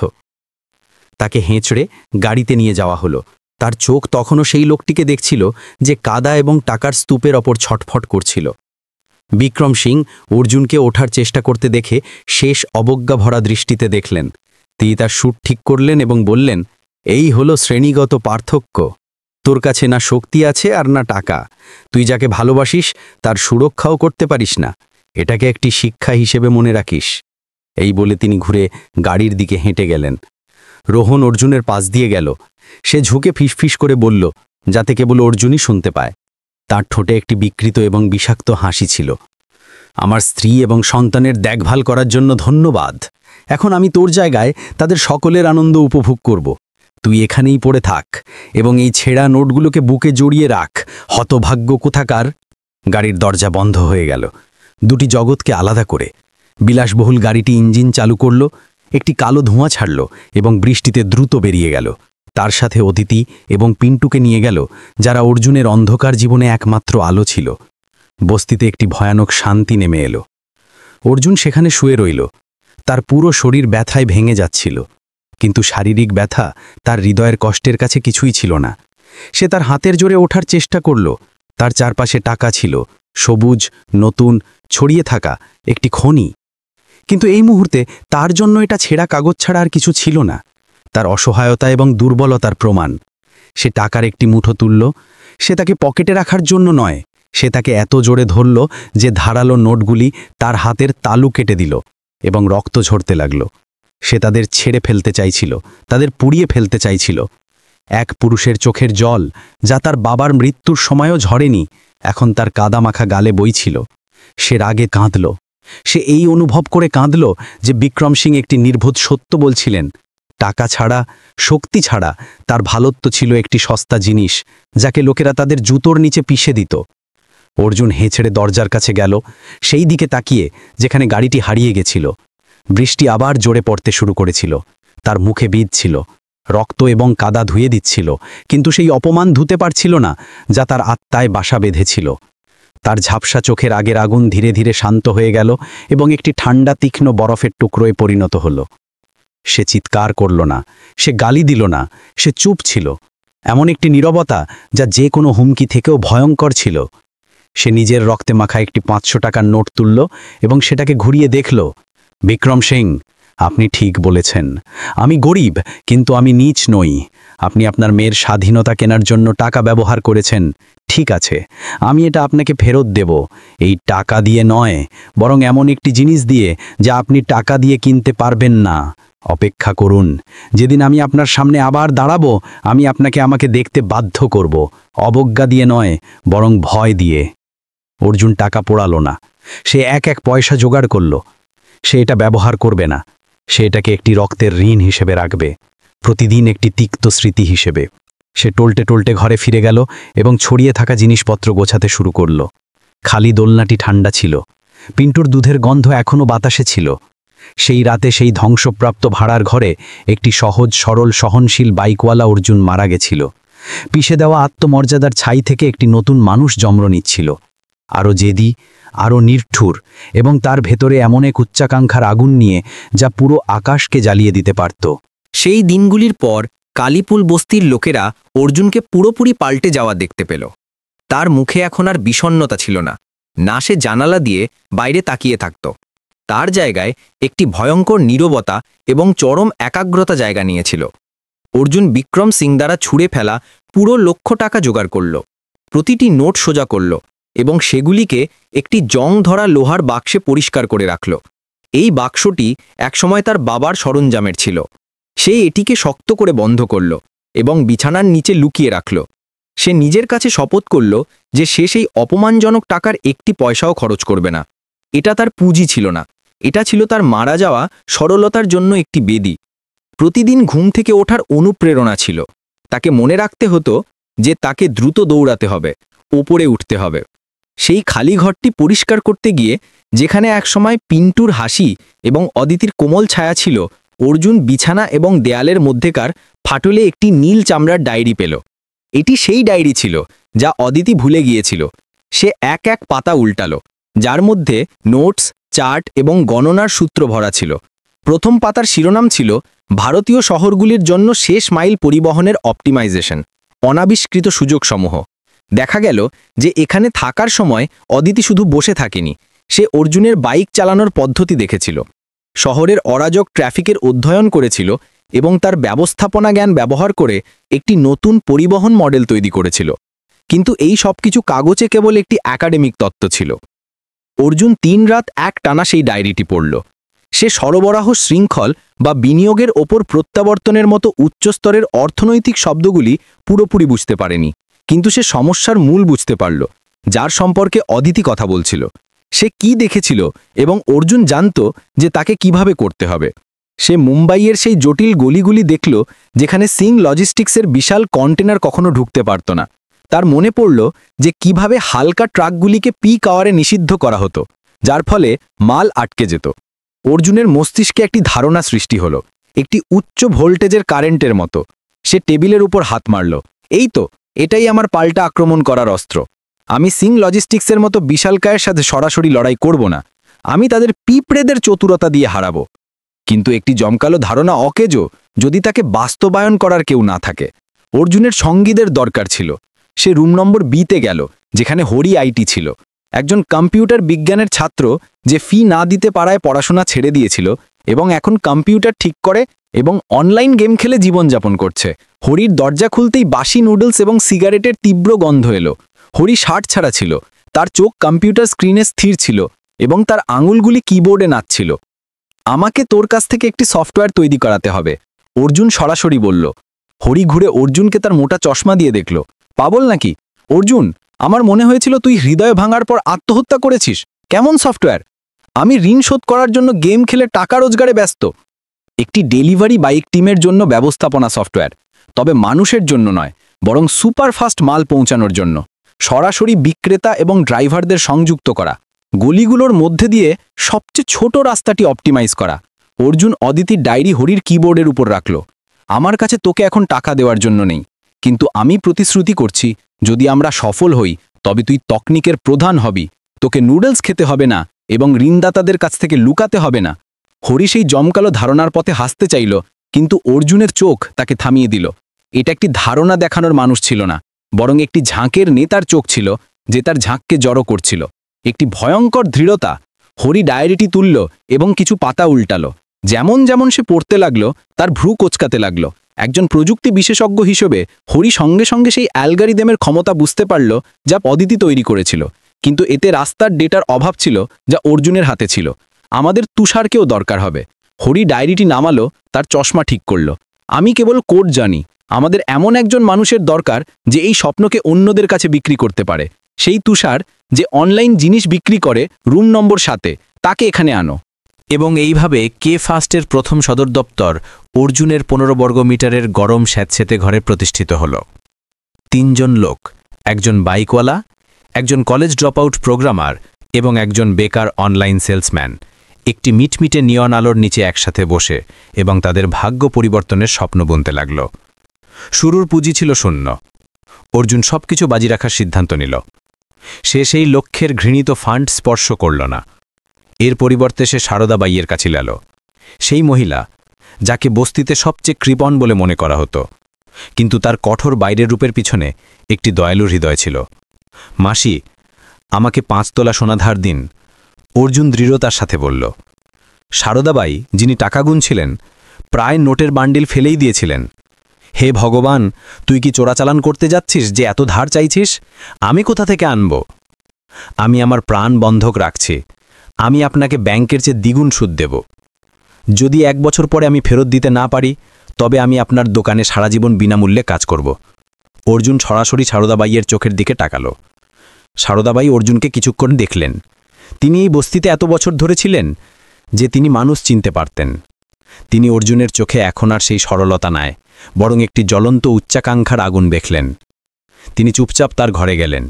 তাকে হেঁচড়ে গাড়িতে নিয়ে যাওয়া হলো। তার চোখ তখনও সেই লোকটিকে দেখছিল যে কাদা এবং টাকার স্তূপের ওপর ছটফট করছিল। বিক্রম সিং অর্জুনকে ওঠার চেষ্টা করতে দেখে শেষ অবজ্ঞা ভরা দৃষ্টিতে দেখলেন। তিনি তার সুর ঠিক করলেন এবং বললেন, এই হলো শ্রেণীগত পার্থক্য। তোর কাছে না শক্তি আছে আর না টাকা। তুই যাকে ভালোবাসিস তার সুরক্ষাও করতে পারিস না। এটাকে একটি শিক্ষা হিসেবে মনে রাখিস। এই বলে তিনি ঘুরে গাড়ির দিকে হেঁটে গেলেন। রোহন অর্জুনের পাশ দিয়ে গেল। সে ঝুঁকে ফিসফিস করে বলল, যাতে কেবল অর্জুনই শুনতে পায়। তার ঠোঁটে একটি বিকৃত এবং বিষাক্ত হাসি ছিল। আমার স্ত্রী এবং সন্তানের দেখভাল করার জন্য ধন্যবাদ। এখন আমি তোর জায়গায় তাদের সকলের আনন্দ উপভোগ করব। তুই এখানেই পড়ে থাক এবং এই ছেঁড়া নোটগুলোকে বুকে জড়িয়ে রাখ, হতভাগ্য কোথাকার। গাড়ির দরজা বন্ধ হয়ে গেল, দুটি জগৎকে আলাদা করে। বিলাসবহুল গাড়িটি ইঞ্জিন চালু করল, একটি কালো ধোঁয়া ছাড়ল এবং বৃষ্টিতে দ্রুত বেরিয়ে গেল। তার সাথে অদিতি এবং পিন্টুকে নিয়ে গেল, যারা অর্জুনের অন্ধকার জীবনে একমাত্র আলো ছিল। বস্তিতে একটি ভয়ানক শান্তি নেমে এলো। অর্জুন সেখানে শুয়ে রইল। তার পুরো শরীর ব্যথায় ভেঙে যাচ্ছিল, কিন্তু শারীরিক ব্যথা তার হৃদয়ের কষ্টের কাছে কিছুই ছিল না। সে তার হাতের জোরে ওঠার চেষ্টা করল। তার চারপাশে টাকা ছিল, সবুজ, নতুন, ছড়িয়ে থাকা একটি খনি। কিন্তু এই মুহূর্তে তার জন্য এটা ছেঁড়া কাগজ ছাড়া আর কিছু ছিল না। তার অসহায়তা এবং দুর্বলতার প্রমাণ। সে টাকার একটি মুঠো তুলল। সে তাকে পকেটে রাখার জন্য নয়, সে তাকে এত জোরে ধরল যে ধারালো নোটগুলি তার হাতের তালু কেটে দিল এবং রক্ত ঝরতে লাগল। সে তাদের ছেড়ে ফেলতে চাইছিল, তাদের পুড়িয়ে ফেলতে চাইছিল। এক পুরুষের চোখের জল, যা তার বাবার মৃত্যুর সময়ও ঝরেনি, এখন তার কাদামাখা গালে বইছিল। সে রাগে কাঁদল। সে এই অনুভব করে কাঁদল যে বিক্রম সিং একটি নির্বোধ সত্য বলছিলেন। টাকা ছাড়া, শক্তি ছাড়া তার ভালোত্ব ছিল একটি সস্তা জিনিস, যাকে লোকেরা তাদের জুতোর নিচে পিষে দিত। অর্জুন হেঁচড়ে দরজার কাছে গেল, সেই দিকে তাকিয়ে যেখানে গাড়িটি হারিয়ে গেছিল। বৃষ্টি আবার জোরে পড়তে শুরু করেছিল। তার মুখে বিঁধছিল, রক্ত এবং কাদা ধুয়ে দিচ্ছিল, কিন্তু সেই অপমান ধুতে পারছিল না যা তার আত্মায় বাসা বেঁধেছিল। তার ঝাপসা চোখের আগের আগুন ধীরে ধীরে শান্ত হয়ে গেল এবং একটি ঠান্ডা তীক্ষ্ণ বরফের টুকরোয় পরিণত হল। সে চিৎকার করল না, সে গালি দিল না, সে চুপ ছিল। এমন একটি নীরবতা যা যে কোনো হুমকি থেকেও ভয়ঙ্কর ছিল। সে নিজের রক্তে মাখা একটি 500 টাকার নোট তুলল এবং সেটাকে ঘুরিয়ে দেখল। বিক্রম সিং, আপনি ঠিক বলেছেন। আমি গরিব, কিন্তু আমি নীচ নই। আপনি আপনার মেয়ের স্বাধীনতা কেনার জন্য টাকা ব্যবহার করেছেন, ঠিক আছে, আমি এটা আপনাকে ফেরত দেব। এই টাকা দিয়ে নয়, বরং এমন একটি জিনিস দিয়ে যা আপনি টাকা দিয়ে কিনতে পারবেন না। অপেক্ষা করুন, যেদিন আমি আপনার সামনে আবার দাঁড়াবো, আমি আপনাকে আমাকে দেখতে বাধ্য করব, অবজ্ঞা দিয়ে নয়, বরং ভয় দিয়ে। অর্জুন টাকা পোড়ালো না, সে এক এক পয়সা জোগাড় করল। সে এটা ব্যবহার করবে না, সে এটাকে একটি রক্তের ঋণ হিসেবে রাখবে, প্রতিদিন একটি তিক্ত স্মৃতি হিসেবে। সে টলটে টলটে ঘরে ফিরে গেল এবং ছড়িয়ে থাকা জিনিসপত্র গোছাতে শুরু করল। খালি দোলনাটি ঠান্ডা ছিল, পিন্টুর দুধের গন্ধ এখনও বাতাসে ছিল। সেই রাতে সেই ধ্বংসপ্রাপ্ত ভাড়ার ঘরে একটি সহজ সরল সহনশীল বাইকওয়ালা অর্জুন মারা গেছিল। পিষে দেওয়া আত্মমর্যাদার ছাই থেকে একটি নতুন মানুষ জন্ম নিচ্ছিল, আরও জেদি, আরও নির্ঠুর, এবং তার ভেতরে এমন এক উচ্চাকাঙ্ক্ষার আগুন নিয়ে যা পুরো আকাশকে জ্বালিয়ে দিতে পারত। সেই দিনগুলির পর কালীপুল বস্তির লোকেরা অর্জুনকে পুরোপুরি পাল্টে যাওয়া দেখতে পেল। তার মুখে এখন আর বিষণ্ণতা ছিল না, না সে জানালা দিয়ে বাইরে তাকিয়ে থাকত। তার জায়গায় একটি ভয়ঙ্কর নীরবতা এবং চরম একাগ্রতা জায়গা নিয়েছিল। অর্জুন বিক্রম সিং দ্বারা ছুঁড়ে ফেলা পুরো লক্ষ টাকা জোগাড় করল, প্রতিটি নোট সোজা করল এবং সেগুলিকে একটি জং ধরা লোহার বাক্সে পরিষ্কার করে রাখল। এই বাক্সটি একসময় তার বাবার সরঞ্জামের ছিল। সে এটিকে শক্ত করে বন্ধ করল এবং বিছানার নিচে লুকিয়ে রাখল। সে নিজের কাছে শপথ করল যে সে সেই অপমানজনক টাকার একটি পয়সাও খরচ করবে না। এটা তার পুঁজি ছিল না, এটা ছিল তার মারা যাওয়া সরলতার জন্য একটি বেদি। প্রতিদিন ঘুম থেকে ওঠার অনুপ্রেরণা ছিল। তাকে মনে রাখতে হতো যে তাকে দ্রুত দৌড়াতে হবে, ওপরে উঠতে হবে। সেই খালি ঘরটি পরিষ্কার করতে গিয়ে, যেখানে একসময় পিন্টুর হাসি এবং অদিতির কোমল ছায়া ছিল, অর্জুন বিছানা এবং দেয়ালের মধ্যেকার ফাটলে একটি নীল চামড়ার ডায়েরি পেল। এটি সেই ডায়েরি ছিল যা অদিতি ভুলে গিয়েছিল। সে এক এক পাতা উল্টালো, যার মধ্যে নোটস, চার্ট এবং গণনার সূত্র ভরা ছিল। প্রথম পাতার শিরোনাম ছিল ভারতীয় শহরগুলির জন্য শেষ মাইল পরিবহনের অপটিমাইজেশন, অনাবিষ্কৃত সুযোগসমূহ। দেখা গেল যে এখানে থাকার সময় অদিতি শুধু বসে থাকেনি, সে অর্জুনের বাইক চালানোর পদ্ধতি দেখেছিল, শহরের অরাজক ট্রাফিকের অধ্যয়ন করেছিল এবং তার ব্যবস্থাপনা জ্ঞান ব্যবহার করে একটি নতুন পরিবহন মডেল তৈরি করেছিল। কিন্তু এই সবকিছু কাগজে কেবল একটি একাডেমিক তত্ত্ব ছিল। অর্জুন 3 রাত এক টানা সেই ডায়েরিটি পড়ল। সে সরবরাহ শৃঙ্খল বা বিনিয়োগের ওপর প্রত্যাবর্তনের মতো উচ্চস্তরের অর্থনৈতিক শব্দগুলি পুরোপুরি বুঝতে পারেনি, কিন্তু সে সমস্যার মূল বুঝতে পারল, যার সম্পর্কে অদিতি কথা বলছিল। সে কি দেখেছিল এবং অর্জুন জানত যে তাকে কিভাবে করতে হবে। সে মুম্বাইয়ের সেই জটিল গলিগুলি দেখল যেখানে সিং লজিস্টিক্সের বিশাল কন্টেনার কখনো ঢুকতে পারত না। তার মনে পড়ল যে কিভাবে হালকা ট্রাকগুলিকে পিক আওয়ারে নিষিদ্ধ করা হতো, যার ফলে মাল আটকে যেত। অর্জুনের মস্তিষ্কে একটি ধারণা সৃষ্টি হলো, একটি উচ্চ ভোল্টেজের কারেন্টের মতো। সে টেবিলের উপর হাত মারল। এই তো, এটাই আমার পাল্টা আক্রমণ করার অস্ত্র। আমি সিং লজিস্টিক্সের মতো বিশালকায়ের সাথে সরাসরি লড়াই করব না, আমি তাদের পিঁপড়েদের চতুরতা দিয়ে হারাবো। কিন্তু একটি জমকালো ধারণা অকেজো যদি তাকে বাস্তবায়ন করার কেউ না থাকে। অর্জুনের সঙ্গীদের দরকার ছিল। সে রুম নম্বর বিতে গেল, যেখানে হরি আইটি ছিল, একজন কম্পিউটার বিজ্ঞানের ছাত্র যে ফি না দিতে পারায় পড়াশোনা ছেড়ে দিয়েছিল এবং এখন কম্পিউটার ঠিক করে এবং অনলাইন গেম খেলে জীবনযাপন করছে। হরির দরজা খুলতেই বাসি নুডলস এবং সিগারেটের তীব্র গন্ধ এলো। হরি শার্ট ছাড়া ছিল, তার চোখ কম্পিউটার স্ক্রিনে স্থির ছিল এবং তার আঙুলগুলি কিবোর্ডে নাচছিল। আমাকে তোর কাছ থেকে একটি সফটওয়্যার তৈরি করাতে হবে। অর্জুন সরাসরি বলল। হরি ঘুরে অর্জুনকে তার মোটা চশমা দিয়ে দেখল। পাগল নাকি? অর্জুন, আমার মনে হয়েছিল তুই হৃদয় ভাঙার পর আত্মহত্যা করেছিস। কেমন সফটওয়্যার? আমি ঋণ শোধ করার জন্য গেম খেলে টাকা রোজগারে ব্যস্ত। একটি ডেলিভারি বাইক টিমের জন্য ব্যবস্থাপনা সফটওয়্যার, তবে মানুষের জন্য নয়, বরং সুপারফাস্ট মাল পৌঁছানোর জন্য। সরাসরি বিক্রেতা এবং ড্রাইভারদের সংযুক্ত করা, গলিগুলোর মধ্যে দিয়ে সবচেয়ে ছোট রাস্তাটি অপটিমাইজ করা। অর্জুন অদিতির ডায়েরি হরির কিবোর্ডের উপর রাখল। আমার কাছে তোকে এখন টাকা দেওয়ার জন্য নেই, কিন্তু আমি প্রতিশ্রুতি করছি, যদি আমরা সফল হই তবে তুই তকনিকের প্রধান হবি। তোকে নুডলস খেতে হবে না এবং ঋণদাতাদের কাছ থেকে লুকাতে হবে না। হরি সেই জমকালো ধারণার পথে হাসতে চাইল, কিন্তু অর্জুনের চোখ তাকে থামিয়ে দিল। এটা একটি ধারণা দেখানোর মানুষ ছিল না, বরং একটি ঝাঁকের নেতার চোখ ছিল, যে তার ঝাঁককে জড়ো করছিল। একটি ভয়ঙ্কর দৃঢ়তা। হরি ডায়েরিটি তুলল এবং কিছু পাতা উল্টালো। যেমন যেমন সে পড়তে লাগলো, তার ভ্রু কোচকাতে লাগলো। একজন প্রযুক্তি বিশেষজ্ঞ হিসেবে হরি সঙ্গে সঙ্গে সেই অ্যালগারিদমের ক্ষমতা বুঝতে পারল, যা অদিতি তৈরি করেছিল। কিন্তু এতে রাস্তার ডেটার অভাব ছিল, যা অর্জুনের হাতে ছিল। আমাদের তুষারকেও দরকার হবে। হরি ডায়েরিটি নামালো, তার চশমা ঠিক করল। আমি কেবল কোড জানি। আমাদের এমন একজন মানুষের দরকার যে এই স্বপ্নকে অন্যদের কাছে বিক্রি করতে পারে। সেই তুষার, যে অনলাইন জিনিস বিক্রি করে রুম নম্বর 7, তাকে এখানে আনো। এবং এইভাবে কে ফার্স্টের প্রথম সদর দপ্তর অর্জুনের 15 বর্গমিটারের গরম স্যাঁতসেঁতে ঘরে প্রতিষ্ঠিত হল। 3 জন লোক, একজন বাইকওয়ালা, একজন কলেজ ড্রপআউট প্রোগ্রামার এবং একজন বেকার অনলাইন সেলসম্যান, একটি মিটমিটে নিয়ন আলোর নিচে একসাথে বসে এবং তাদের ভাগ্য পরিবর্তনের স্বপ্ন বুনতে লাগল। শুরুর পুঁজি ছিল শূন্য। অর্জুন সবকিছু বাজি রাখার সিদ্ধান্ত নিল। সে সেই লক্ষ্যের ঘৃণিত ফান্ড স্পর্শ করল না। এর পরিবর্তে সে সারদা বাইয়ের কাছে গেল, সেই মহিলা যাকে বস্তিতে সবচেয়ে কৃপণ বলে মনে করা হতো, কিন্তু তার কঠোর বাইরের রূপের পিছনে একটি দয়ালু হৃদয় ছিল। মাসি, আমাকে 5 তোলা সোনা ধার দিন, অর্জুন দৃঢ়তার সাথে বলল। সারদাবাই, যিনি টাকা গুনছিলেন, প্রায় নোটের বান্ডিল ফেলেই দিয়েছিলেন। হে ভগবান, তুই কি চোরাচালান করতে যাচ্ছিস যে এত ধার চাইছিস? আমি কোথা থেকে আনব? আমি আমার প্রাণ বন্ধক রাখছি। আমি আপনাকে ব্যাংকের চেয়ে দ্বিগুণ সুদ দেব। যদি 1 বছর পরে আমি ফেরত দিতে না পারি, তবে আমি আপনার দোকানে সারা জীবন বিনামূল্যে কাজ করব। অর্জুন সরাসরি সারদাবাইয়ের চোখের দিকে তাকালো। সারদাবাই অর্জুনকে কিছুক্ষণ দেখলেন। তিনি এই বস্তিতে এত বছর ধরে ছিলেন যে তিনি মানুষ চিনতে পারতেন। তিনি অর্জুনের চোখে এখন আর সেই সরলতা নাই, বরং একটি জ্বলন্ত উচ্চাকাঙ্ক্ষার আগুন দেখলেন। তিনি চুপচাপ তার ঘরে গেলেন।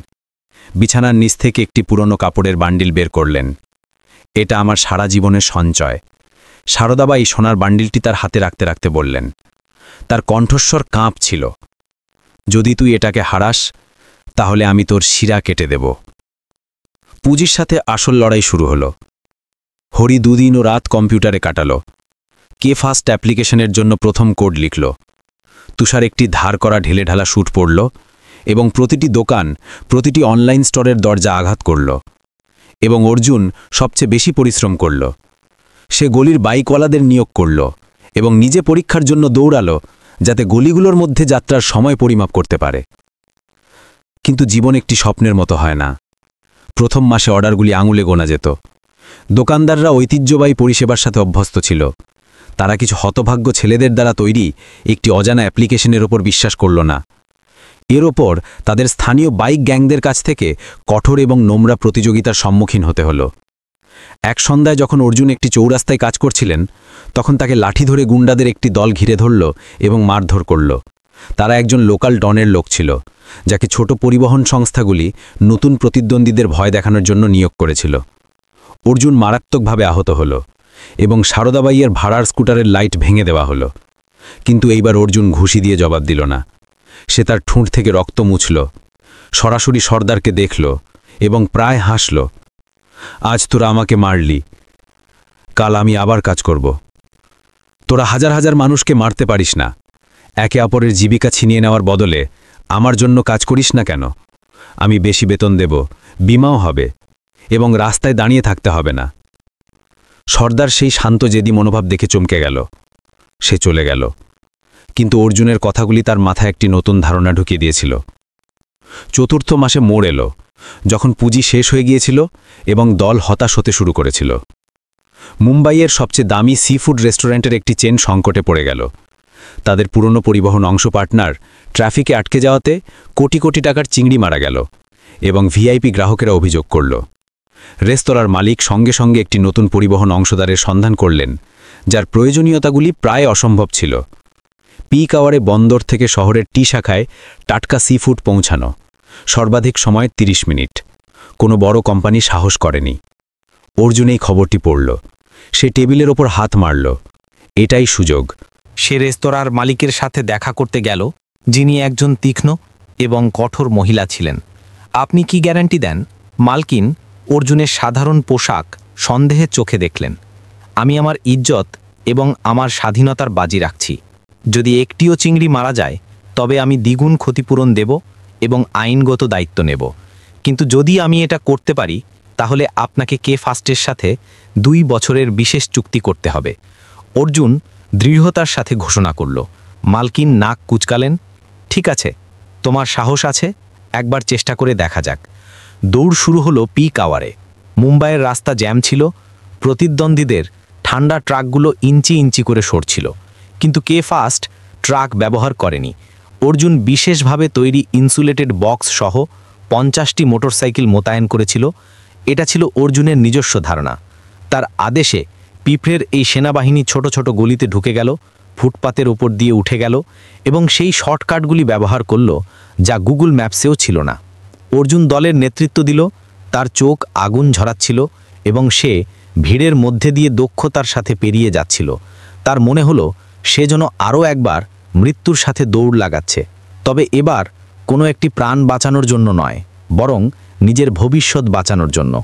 বিছানার নিচ থেকে একটি পুরনো কাপড়ের বান্ডিল বের করলেন। এটা আমার সারা জীবনের সঞ্চয়। সারদাবাই সোনার বান্ডিলটি তার হাতে রাখতে রাখতে বললেন। তার কণ্ঠস্বর কাঁপ ছিল, যদি তুই এটাকে হারাস, তাহলে আমি তোর শিরা কেটে দেব। পুঁজির সাথে আসল লড়াই শুরু হলো। হরি 2 দিন ও রাত কম্পিউটারে কাটালো। কে ফার্স্ট অ্যাপ্লিকেশনের জন্য প্রথম কোড লিখল। তুষার একটি ধার করা ঢেলেঢালা স্যুট পরল এবং প্রতিটি দোকান, প্রতিটি অনলাইন স্টোরের দরজা আঘাত করল। এবং অর্জুন সবচেয়ে বেশি পরিশ্রম করল। সে গলির বাইকওয়ালাদের নিয়োগ করল এবং নিজে পরীক্ষার জন্য দৌড়ালো, যাতে গলিগুলোর মধ্যে যাত্রার সময় পরিমাপ করতে পারে। কিন্তু জীবন একটি স্বপ্নের মতো হয় না। প্রথম মাসে অর্ডারগুলি আঙুলে গোনা যেত। দোকানদাররা ঐতিহ্যবাহী পরিষেবার সাথে অভ্যস্ত ছিল। তারা কিছু হতভাগ্য ছেলেদের দ্বারা তৈরি একটি অজানা অ্যাপ্লিকেশনের ওপর বিশ্বাস করল না। এর ওপর তাদের স্থানীয় বাইক গ্যাংদের কাছ থেকে কঠোর এবং নোংরা প্রতিযোগিতার সম্মুখীন হতে হলো। এক সন্ধ্যায় যখন অর্জুন একটি চৌরাস্তায় কাজ করছিলেন, তখন তাকে লাঠি ধরে গুন্ডাদের একটি দল ঘিরে ধরল এবং মারধর করল। তারা একজন লোকাল ডনের লোক ছিল, যাকে ছোট পরিবহন সংস্থাগুলি নতুন প্রতিদ্বন্দ্বীদের ভয় দেখানোর জন্য নিয়োগ করেছিল। অর্জুন মারাত্মকভাবে আহত হল এবং সারদাবাইয়ের ভাড়ার স্কুটারের লাইট ভেঙে দেওয়া হলো। কিন্তু এইবার অর্জুন ঘুষি দিয়ে জবাব দিল না। সে তার ঠোঁট থেকে রক্ত মুছল, সরাসরি সর্দারকে দেখল এবং প্রায় হাসল। আজ তোরা আমাকে মারলি, কাল আমি আবার কাজ করব। তোরা হাজার হাজার মানুষকে মারতে পারিস না। একে অপরের জীবিকা ছিনিয়ে নেওয়ার বদলে আমার জন্য কাজ করিস না কেন? আমি বেশি বেতন দেব, বিমাও হবে এবং রাস্তায় দাঁড়িয়ে থাকতে হবে না। সর্দার সেই শান্ত জেদি মনোভাব দেখে চমকে গেল। সে চলে গেল, কিন্তু অর্জুনের কথাগুলি তার মাথায় একটি নতুন ধারণা ঢুকিয়ে দিয়েছিল। 4র্থ মাসে মোড় এলো, যখন পুঁজি শেষ হয়ে গিয়েছিল এবং দল হতাশ হতে শুরু করেছিল। মুম্বাইয়ের সবচেয়ে দামি সি ফুড রেস্টুরেন্টের একটি চেন সংকটে পড়ে গেল। তাদের পুরনো পরিবহন অংশ পার্টনার ট্রাফিকে আটকে যাওয়াতে কোটি কোটি টাকার চিংড়ি মারা গেল এবং ভিআইপি গ্রাহকেরা অভিযোগ করল। রেস্তোরাঁর মালিক সঙ্গে সঙ্গে একটি নতুন পরিবহন অংশদারের সন্ধান করলেন, যার প্রয়োজনীয়তাগুলি প্রায় অসম্ভব ছিল। পিক আওয়ারে বন্দর থেকে শহরের টি শাখায় টাটকা সি ফুড পৌঁছানো, সর্বাধিক সময় 30 মিনিট। কোনো বড় কোম্পানি সাহস করেনি। অর্জুন এই খবরটি পড়ল। সে টেবিলের ওপর হাত মারল। এটাই সুযোগ। সে রেস্তোরাঁর মালিকের সাথে দেখা করতে গেল, যিনি একজন তীক্ষ্ণ এবং কঠোর মহিলা ছিলেন। আপনি কি গ্যারান্টি দেন? মালকিন অর্জুনের সাধারণ পোশাক সন্দেহের চোখে দেখলেন। আমি আমার ইজ্জত এবং আমার স্বাধীনতার বাজি রাখছি। যদি একটিও চিংড়ি মারা যায় তবে আমি দ্বিগুণ ক্ষতিপূরণ দেব এবং আইনগত দায়িত্ব নেব। কিন্তু যদি আমি এটা করতে পারি তাহলে আপনাকে কে ফার্স্টের সাথে 2 বছরের বিশেষ চুক্তি করতে হবে। অর্জুন দৃঢ়তার সাথে ঘোষণা করল। মালকিন নাক কুচকালেন। ঠিক আছে, তোমার সাহস আছে, একবার চেষ্টা করে দেখা যাক। দৌড় শুরু হলো পিক আওয়ারে। মুম্বাইয়ের রাস্তা জ্যাম ছিল। প্রতিদ্বন্দ্বীদের ঠান্ডা ট্রাকগুলো ইঞ্চি ইঞ্চি করে সরছিল, কিন্তু কে ফার্স্ট ট্রাক ব্যবহার করেনি। অর্জুন বিশেষভাবে তৈরি ইনসুলেটেড বক্স সহ 50টি মোটরসাইকেল মোতায়েন করেছিল। এটা ছিল অর্জুনের নিজস্ব ধারণা। তার আদেশে পিঁপড়ের এই সেনাবাহিনী ছোট ছোট গলিতে ঢুকে গেল, ফুটপাতের ওপর দিয়ে উঠে গেল এবং সেই শর্টকাটগুলি ব্যবহার করল যা গুগল ম্যাপসেও ছিল না। অর্জুন দলের নেতৃত্ব দিল। তার চোখ আগুন ঝরাচ্ছিল এবং সে ভিড়ের মধ্যে দিয়ে দক্ষতার সাথে পেরিয়ে যাচ্ছিল। তার মনে হলো সে যেন আরও একবার মৃত্যুর সাথে দৌড় লাগাচ্ছে, তবে এবার কোনো একটি প্রাণ বাঁচানোর জন্য নয়, বরং নিজের ভবিষ্যৎ বাঁচানোর জন্য।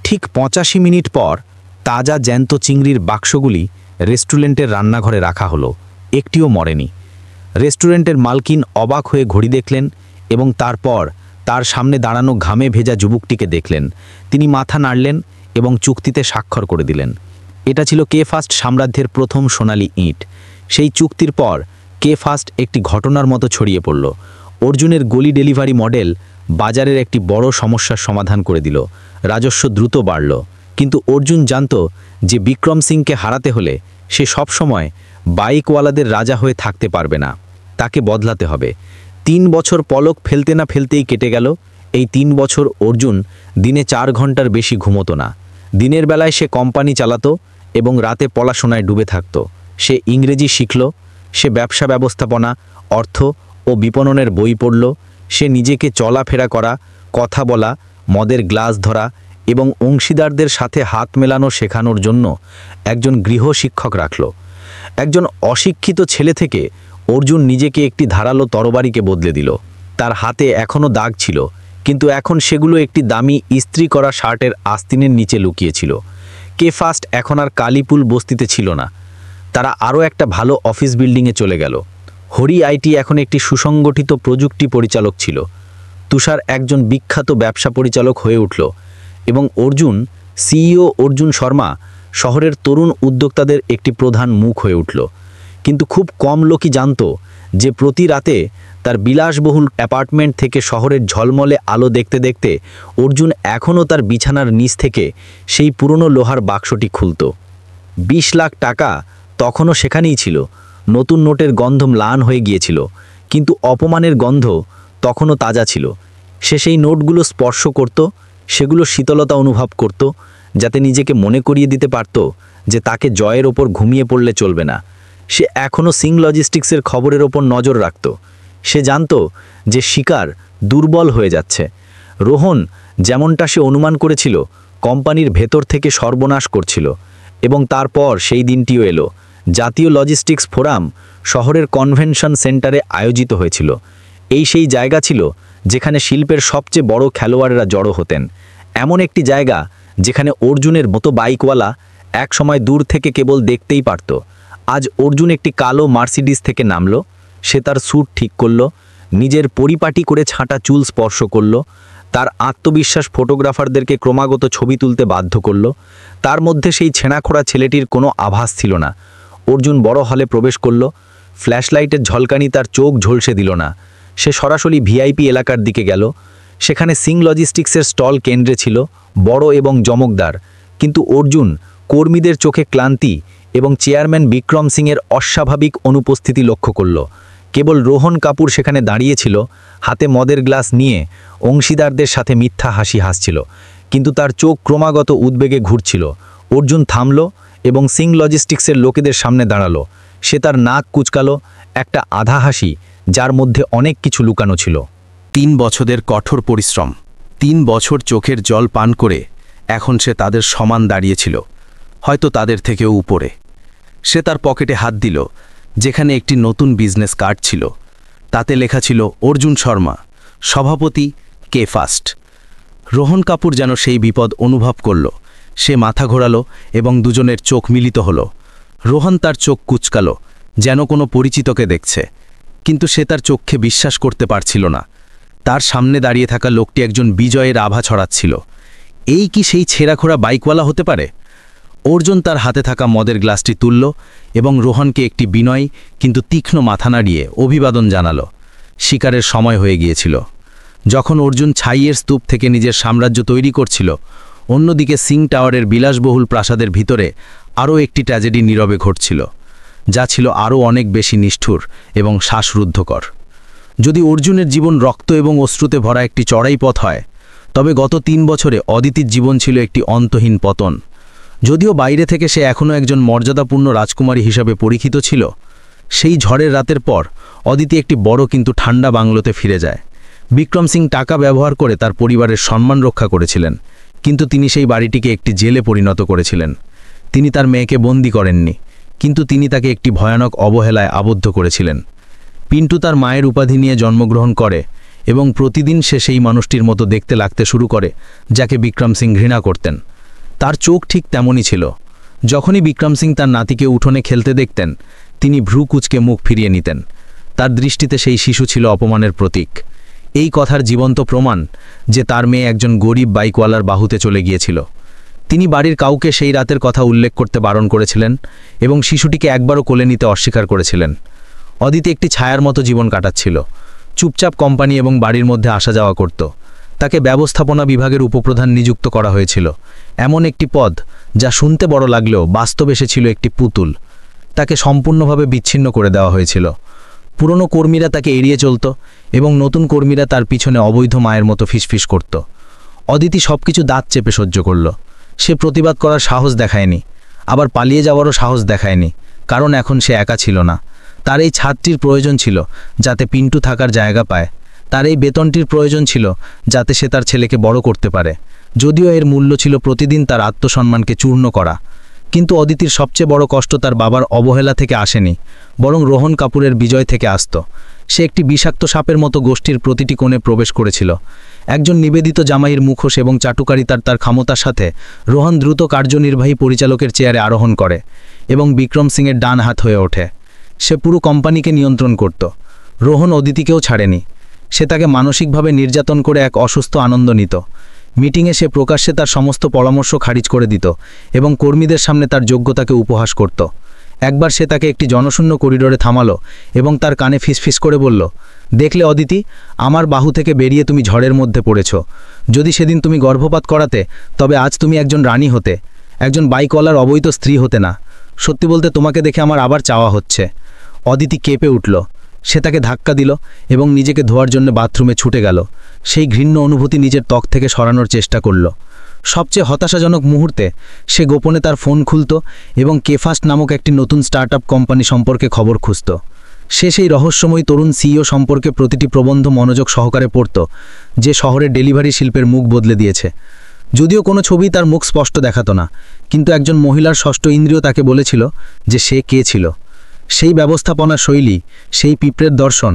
ঠিক 85 মিনিট পর তাজা জ্যান্ত চিংড়ির বাক্সগুলি রেস্টুরেন্টের রান্নাঘরে রাখা হলো। একটিও মরেনি। রেস্টুরেন্টের মালকিন অবাক হয়ে ঘড়ি দেখলেন এবং তারপর তার সামনে দাঁড়ানো ঘামে ভেজা যুবকটিকে দেখলেন। তিনি মাথা নাড়লেন এবং চুক্তিতে স্বাক্ষর করে দিলেন। এটা ছিল কে ফার্স্ট সাম্রাজ্যের প্রথম সোনালী ইঁট। সেই চুক্তির পর কে ফার্স্ট একটি ঘটনার মতো ছড়িয়ে পড়ল। অর্জুনের গলি ডেলিভারি মডেল বাজারের একটি বড় সমস্যার সমাধান করে দিল। রাজস্ব দ্রুত বাড়ল, কিন্তু অর্জুন জানত যে বিক্রম সিংকে হারাতে হলে সে সবসময় বাইকওয়ালাদের রাজা হয়ে থাকতে পারবে না। তাকে বদলাতে হবে। 3 বছর পলক ফেলতে না ফেলতেই কেটে গেল। এই 3 বছর অর্জুন দিনে 4 ঘন্টার বেশি ঘুমোতো না। দিনের বেলায় সে কোম্পানি চালাতো এবং রাতে পড়াশোনায় ডুবে থাকত। সে ইংরেজি শিখল, সে ব্যবসা ব্যবস্থাপনা, অর্থ ও বিপণনের বই পড়ল। সে নিজেকে চলাফেরা করা, কথা বলা, মদের গ্লাস ধরা এবং অংশীদারদের সাথে হাত মেলানো শেখানোর জন্য একজন গৃহ শিক্ষক রাখল। একজন অশিক্ষিত ছেলে থেকে অর্জুন নিজেকে একটি ধারালো তরবারিকে বদলে দিল। তার হাতে এখনও দাগ ছিল, কিন্তু এখন সেগুলো একটি দামি ইস্ত্রি করা শার্টের আস্তিনের নিচে লুকিয়েছিল। কে ফার্স্ট এখন আর কালীপুল বস্তিতে ছিল না। তারা আরও একটা ভালো অফিস বিল্ডিংয়ে চলে গেল। হরি আইটি এখন একটি সুসংগঠিত প্রযুক্তি পরিচালক ছিল। তুষার একজন বিখ্যাত ব্যবসা পরিচালক হয়ে উঠল এবং অর্জুন, সিইও অর্জুন শর্মা, শহরের তরুণ উদ্যোক্তাদের একটি প্রধান মুখ হয়ে উঠল। কিন্তু খুব কম লোকই জানত যে প্রতি রাতে তার বিলাসবহুল অ্যাপার্টমেন্ট থেকে শহরের ঝলমলে আলো দেখতে দেখতে অর্জুন এখনও তার বিছানার নিচ থেকে সেই পুরনো লোহার বাক্সটি খুলত। 20 লাখ টাকা তখনও সেখানেই ছিল। নতুন নোটের গন্ধ ম্লান হয়ে গিয়েছিল, কিন্তু অপমানের গন্ধ তখনও তাজা ছিল। সে সেই নোটগুলো স্পর্শ করত, সেগুলো শীতলতা অনুভব করত, যাতে নিজেকে মনে করিয়ে দিতে পারত যে তাকে জয়ের ওপর ঘুমিয়ে পড়লে চলবে না। সে এখনও সিং লজিস্টিক্সের খবরের ওপর নজর রাখত। সে জানত যে শিকার দুর্বল হয়ে যাচ্ছে। রোহন, যেমনটা সে অনুমান করেছিল, কোম্পানির ভেতর থেকে সর্বনাশ করছিল। এবং তারপর সেই দিনটিও এলো। জাতীয় লজিস্টিক্স ফোরাম শহরের কনভেনশন সেন্টারে আয়োজিত হয়েছিল। এই সেই জায়গা ছিল যেখানে শিল্পের সবচেয়ে বড় খেলোয়াড়েরা জড়ো হতেন। এমন একটি জায়গা যেখানে অর্জুনের মতো বাইকওয়ালা একসময় দূর থেকে কেবল দেখতেই পারত। আজ অর্জুন একটি কালো মার্সিডিজ থেকে নামল। সে তার স্যুট ঠিক করল, নিজের পরিপাটি করে ছাঁটা চুল স্পর্শ করল। তার আত্মবিশ্বাস ফটোগ্রাফারদেরকে ক্রমাগত ছবি তুলতে বাধ্য করল। তার মধ্যে সেই ছেঁড়াখোড়া ছেলেটির কোনো আভাস ছিল না। অর্জুন বড় হলে প্রবেশ করল। ফ্ল্যাশলাইটের ঝলকানি তার চোখ ঝলসে দিল না। সে সরাসরি ভিআইপি এলাকার দিকে গেল। সেখানে সিং লজিস্টিক্সের স্টল কেন্দ্রে ছিল, বড় এবং জমকদার। কিন্তু অর্জুন কর্মীদের চোখে ক্লান্তি এবং চেয়ারম্যান বিক্রম সিংয়ের অস্বাভাবিক অনুপস্থিতি লক্ষ্য করল। কেবল রোহন কাপুর সেখানে দাঁড়িয়েছিল, হাতে মদের গ্লাস নিয়ে অংশীদারদের সাথে মিথ্যা হাসি হাসছিল, কিন্তু তার চোখ ক্রমাগত উদ্বেগে ঘুরছিল। অর্জুন থামল এবং সিং লজিস্টিক্সের লোকেদের সামনে দাঁড়ালো। সে তার নাক কুচকালো, একটা আধা হাসি যার মধ্যে অনেক কিছু লুকানো ছিল। 3 বছরের কঠোর পরিশ্রম, 3 বছর চোখের জল পান করে এখন সে তাদের সমান দাঁড়িয়েছিল, হয়তো তাদের থেকেও উপরে। সে তার পকেটে হাত দিল, যেখানে একটি নতুন বিজনেস কার্ড ছিল। তাতে লেখা ছিল অর্জুন শর্মা, সভাপতি, কে ফার্স্ট। রোহন কাপুর যেন সেই বিপদ অনুভব করল। সে মাথা ঘোরালো এবং দুজনের চোখ মিলিত হল। রোহন তার চোখ কুচকালো, যেন কোনো পরিচিতকে দেখছে, কিন্তু সে তার চোখে বিশ্বাস করতে পারছিল না। তার সামনে দাঁড়িয়ে থাকা লোকটি একজন বিজয়ের আভা ছড়াচ্ছিল। এই কি সেই ছেঁড়াখোড়া বাইকওয়ালা হতে পারে? অর্জুন তার হাতে থাকা মদের গ্লাসটি তুলল এবং রোহনকে একটি বিনয় কিন্তু তীক্ষ্ণ মাথা নাড়িয়ে অভিবাদন জানালো। শিকারের সময় হয়ে গিয়েছিল। যখন অর্জুন ছাইয়ের স্তূপ থেকে নিজের সাম্রাজ্য তৈরি করছিল, অন্যদিকে সিং টাওয়ারের বিলাসবহুল প্রাসাদের ভিতরে আরও একটি ট্র্যাজেডি নীরবে ঘটছিল, যা ছিল আরও অনেক বেশি নিষ্ঠুর এবং শ্বাসরুদ্ধকর। যদি অর্জুনের জীবন রক্ত এবং অশ্রুতে ভরা একটি চড়াই পথ হয়, তবে গত 3 বছরে অদিতির জীবন ছিল একটি অন্তহীন পতন। যদিও বাইরে থেকে সে এখনও একজন মর্যাদাপূর্ণ রাজকুমারী হিসাবে পরিচিত ছিল, সেই ঝড়ের রাতের পর অদিতি একটি বড় কিন্তু ঠান্ডা বাংলোতে ফিরে যায়। বিক্রম সিং টাকা ব্যবহার করে তার পরিবারের সম্মান রক্ষা করেছিলেন, কিন্তু তিনি সেই বাড়িটিকে একটি জেলে পরিণত করেছিলেন। তিনি তার মেয়েকে বন্দী করেননি, কিন্তু তিনি তাকে একটি ভয়ানক অবহেলায় আবদ্ধ করেছিলেন। পিন্টু তার মায়ের উপাধি নিয়ে জন্মগ্রহণ করে এবং প্রতিদিন সে সেই মানুষটির মতো দেখতে লাগতে শুরু করে যাকে বিক্রম সিং ঘৃণা করতেন। তার চোখ ঠিক তেমনই ছিল। যখনই বিক্রম সিং তার নাতিকে উঠোনে খেলতে দেখতেন, তিনি ভ্রু কুঁচকে মুখ ফিরিয়ে নিতেন। তার দৃষ্টিতে সেই শিশু ছিল অপমানের প্রতীক। এই কথার জীবন্ত প্রমাণ যে তার মেয়ে একজন গরিব বাইকওয়ালার বাহুতে চলে গিয়েছিল। তিনি বাড়ির কাউকে সেই রাতের কথা উল্লেখ করতে বারণ করেছিলেন এবং শিশুটিকে একবারও কোলে নিতে অস্বীকার করেছিলেন। অদিতি একটি ছায়ার মতো জীবন কাটাচ্ছিল, চুপচাপ কোম্পানি এবং বাড়ির মধ্যে আসা যাওয়া করত। তাকে ব্যবস্থাপনা বিভাগের উপপ্রধান নিযুক্ত করা হয়েছিল, এমন একটি পদ যা শুনতে বড় লাগলেও বাস্তবে সে ছিল একটি পুতুল। তাকে সম্পূর্ণভাবে বিচ্ছিন্ন করে দেওয়া হয়েছিল। পুরনো কর্মীরা তাকে এড়িয়ে চলত এবং নতুন কর্মীরা তার পিছনে অবৈধ মায়ের মতো ফিসফিস করত। অদিতি সবকিছু দাঁত চেপে সহ্য করল। সে প্রতিবাদ করার সাহস দেখায়নি, আবার পালিয়ে যাওয়ারও সাহস দেখায়নি, কারণ এখন সে একা ছিল না। তার এই ছাদটির প্রয়োজন ছিল যাতে পিন্টু থাকার জায়গা পায়। তার এই বেতনটির প্রয়োজন ছিল যাতে সে তার ছেলেকে বড় করতে পারে, যদিও এর মূল্য ছিল প্রতিদিন তার আত্মসম্মানকে চূর্ণ করা। কিন্তু অদিতির সবচেয়ে বড় কষ্ট তার বাবার অবহেলা থেকে আসেনি, বরং রোহন কাপুরের বিজয় থেকে আসত। সে একটি বিষাক্ত সাপের মতো গোষ্ঠীর প্রতিটি কোণে প্রবেশ করেছিল। একজন নিবেদিত জামাইয়ের মুখোশ এবং চাটুকারিতার তার ক্ষমতার সাথে রোহন দ্রুত কার্যনির্বাহী পরিচালকের চেয়ারে আরোহণ করে এবং বিক্রম সিংয়ের ডান হাত হয়ে ওঠে। সে পুরো কোম্পানিকে নিয়ন্ত্রণ করত। রোহন অদিতিকেও ছাড়েনি। সে তাকে মানসিকভাবে নির্যাতন করে এক অসুস্থ আনন্দ নিত। মিটিংয়ে সে প্রকাশ্যে তার সমস্ত পরামর্শ খারিজ করে দিত এবং কর্মীদের সামনে তার যোগ্যতাকে উপহাস করত। একবার সে তাকে একটি জনশূন্য করিডোরে থামালো এবং তার কানে ফিসফিস করে বলল, দেখলে অদিতি, আমার বাহু থেকে বেরিয়ে তুমি ঝড়ের মধ্যে পড়েছ। যদি সেদিন তুমি গর্ভপাত করাতে, তবে আজ তুমি একজন রানী হতে, একজন বাইকওয়ালার অবৈধ স্ত্রী হতে না। সত্যি বলতে তোমাকে দেখে আমার আবার চাওয়া হচ্ছে। অদিতি কেঁপে উঠল। সে তাকে ধাক্কা দিল এবং নিজেকে ধোয়ার জন্য বাথরুমে ছুটে গেল। সেই ঘৃণ্য অনুভূতি নিজের ত্বক থেকে সরানোর চেষ্টা করল। সবচেয়ে হতাশাজনক মুহূর্তে সে গোপনে তার ফোন খুলত এবং কেফাস্ট নামক একটি নতুন স্টার্টআপ কোম্পানি সম্পর্কে খবর খুঁজত। সে সেই রহস্যময় তরুণ সিইও সম্পর্কে প্রতিটি প্রবন্ধ মনোযোগ সহকারে পড়ত, যে শহরের ডেলিভারি শিল্পের মুখ বদলে দিয়েছে। যদিও কোনো ছবি তার মুখ স্পষ্ট দেখাতো না, কিন্তু একজন মহিলার ষষ্ঠ ইন্দ্রিয় তাকে বলেছিল যে সে কে ছিল। সেই ব্যবস্থাপনা শৈলী, সেই পিঁপড়ের দর্শন,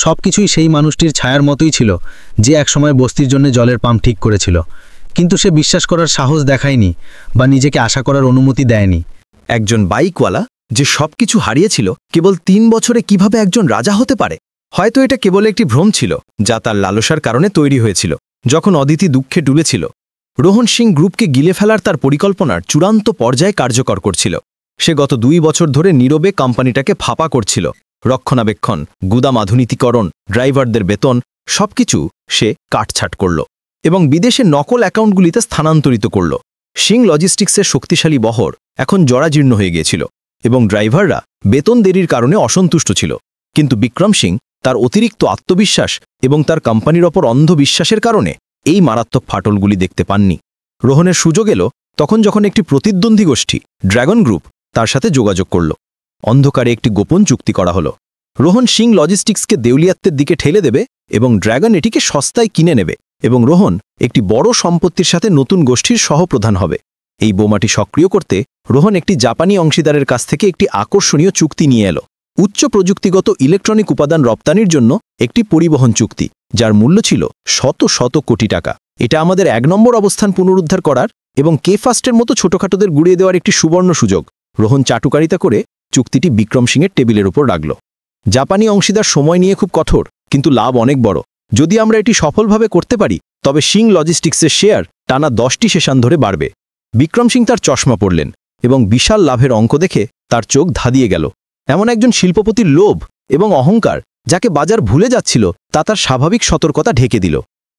সব কিছুই সেই মানুষটির ছায়ার মতোই ছিল যে একসময় বস্তির জন্য জলের পাম্প ঠিক করেছিল। কিন্তু সে বিশ্বাস করার সাহস দেখায়নি বা নিজেকে আশা করার অনুমতি দেয়নি। একজন বাইকওয়ালা যে সবকিছু হারিয়েছিল, কেবল 3 বছরে কিভাবে একজন রাজা হতে পারে? হয়তো এটা কেবল একটি ভ্রম ছিল, যা তার লালসার কারণে তৈরি হয়েছিল। যখন অদিতি দুঃখে ডুবেছিল, রোহন সিং গ্রুপকে গিলে ফেলার তার পরিকল্পনার চূড়ান্ত পর্যায়ে কার্যকর করছিল। সে গত 2 বছর ধরে নীরবে কোম্পানিটাকে ফাঁপা করছিল। রক্ষণাবেক্ষণ, গুদাম আধুনিকীকরণ, ড্রাইভারদের বেতন, সবকিছু সে কাটছাট করল এবং বিদেশে নকল অ্যাকাউন্টগুলিতে স্থানান্তরিত করল। সিং লজিস্টিক্সের শক্তিশালী বহর এখন জরাজীর্ণ হয়ে গিয়েছিল এবং ড্রাইভাররা বেতন দেরির কারণে অসন্তুষ্ট ছিল। কিন্তু বিক্রম সিং তার অতিরিক্ত আত্মবিশ্বাস এবং তার কোম্পানির ওপর অন্ধবিশ্বাসের কারণে এই মারাত্মক ফাটলগুলি দেখতে পাননি। রোহনের সুযোগ এলো তখন যখন একটি প্রতিদ্বন্দ্বী গোষ্ঠী ড্র্যাগন গ্রুপ তার সাথে যোগাযোগ করল। অন্ধকারে একটি গোপন চুক্তি করা হলো। রোহন সিং লজিস্টিক্সকে দেউলিয়াত্বের দিকে ঠেলে দেবে এবং ড্র্যাগন এটিকে সস্তায় কিনে নেবে এবং রোহন একটি বড় সম্পত্তির সাথে নতুন গোষ্ঠীর সহপ্রধান হবে। এই বোমাটি সক্রিয় করতে রোহন একটি জাপানি অংশীদারের কাছ থেকে একটি আকর্ষণীয় চুক্তি নিয়ে এলো। উচ্চ প্রযুক্তিগত ইলেকট্রনিক উপাদান রপ্তানির জন্য একটি পরিবহন চুক্তি, যার মূল্য ছিল শত শত কোটি টাকা। এটা আমাদের 1 নম্বর অবস্থান পুনরুদ্ধার করার এবং ফার্স্টের মতো ছোটখাটোদের গুড়িয়ে দেওয়ার একটি সুবর্ণ সুযোগ। রোহন চাটুকারিতা করে চুক্তিটি বিক্রম সিংয়ের টেবিলের উপর রাখল। জাপানি অংশীদার সময় নিয়ে খুব কঠোর, কিন্তু লাভ অনেক বড়। যদি আমরা এটি সফলভাবে করতে পারি তবে সিং লজিস্টিক্সের শেয়ার টানা 10টি সেশন ধরে বাড়বে। বিক্রম সিং তার চশমা পরলেন এবং বিশাল লাভের অঙ্ক দেখে তার চোখ ধাঁধিয়ে গেল। এমন একজন শিল্পপতির লোভ এবং অহংকার যাকে বাজার ভুলে যাচ্ছিল তা তার স্বাভাবিক সতর্কতা ঢেকে দিল।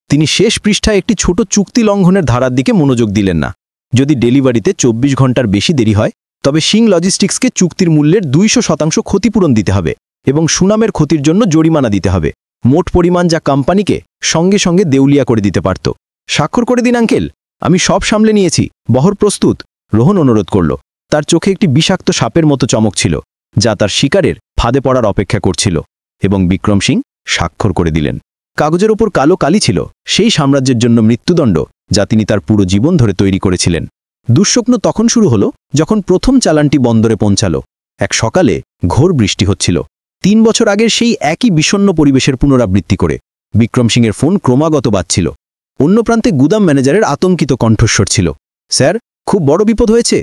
তিনি শেষ পৃষ্ঠায় একটি ছোট চুক্তি লঙ্ঘনের ধারার দিকে মনোযোগ দিলেন না। যদি ডেলিভারিতে 24 ঘন্টার বেশি দেরি হয় তবে সিং লজিস্টিক্সকে চুক্তির মূল্যের 200% ক্ষতিপূরণ দিতে হবে এবং সুনামের ক্ষতির জন্য জরিমানা দিতে হবে, মোট পরিমাণ যা কোম্পানিকে সঙ্গে সঙ্গে দেউলিয়া করে দিতে পারত। স্বাক্ষর করে দিন আঙ্কেল, আমি সব সামলে নিয়েছি, বহর প্রস্তুত। রোহন অনুরোধ করল। তার চোখে একটি বিষাক্ত সাপের মতো চমক ছিল যা তার শিকারের ফাঁদে পড়ার অপেক্ষা করছিল, এবং বিক্রম সিং স্বাক্ষর করে দিলেন। কাগজের ওপর কালো কালি ছিল সেই সাম্রাজ্যের জন্য মৃত্যুদণ্ড যা তিনি তার পুরো জীবন ধরে তৈরি করেছিলেন। দুঃস্বপ্ন তখন শুরু হলো যখন প্রথম চালানটি বন্দরে পৌঁছালো। এক সকালে ঘোর বৃষ্টি হচ্ছিল। 3 বছর আগের সেই একই বিষণ্ণ পরিবেশের পুনরাবৃত্তি করে বিক্রম সিংয়ের ফোন ক্রমাগত বাজছিল। অন্য প্রান্তে গুদাম ম্যানেজারের আতঙ্কিত কণ্ঠস্বর ছিল, স্যার, খুব বড় বিপদ হয়েছে,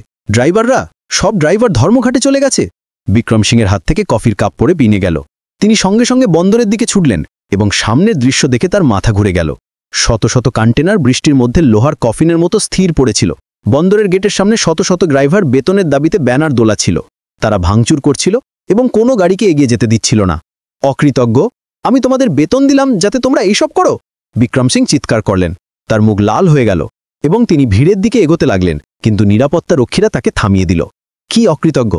সব ড্রাইভার ধর্মঘাটে চলে গেছে। বিক্রম সিংয়ের হাত থেকে কফির কাপ পড়ে পিনে গেল। তিনি সঙ্গে সঙ্গে বন্দরের দিকে ছুটলেন এবং সামনের দৃশ্য দেখে তার মাথা ঘুরে গেল। শত শত কন্টেনার বৃষ্টির মধ্যে লোহার কফিনের মতো স্থির পড়েছিল। বন্দরের গেটের সামনে শত শত ড্রাইভার বেতনের দাবিতে ব্যানার দোলাচ্ছিল। তারা ভাঙচুর করছিল এবং কোনো গাড়িকে এগিয়ে যেতে দিচ্ছিল না। অকৃতজ্ঞ, আমি তোমাদের বেতন দিলাম যাতে তোমরা এইসব করো, বিক্রম সিং চিৎকার করলেন। তার মুখ লাল হয়ে গেল এবং তিনি ভিড়ের দিকে এগোতে লাগলেন, কিন্তু নিরাপত্তা রক্ষীরা তাকে থামিয়ে দিল। কি অকৃতজ্ঞ!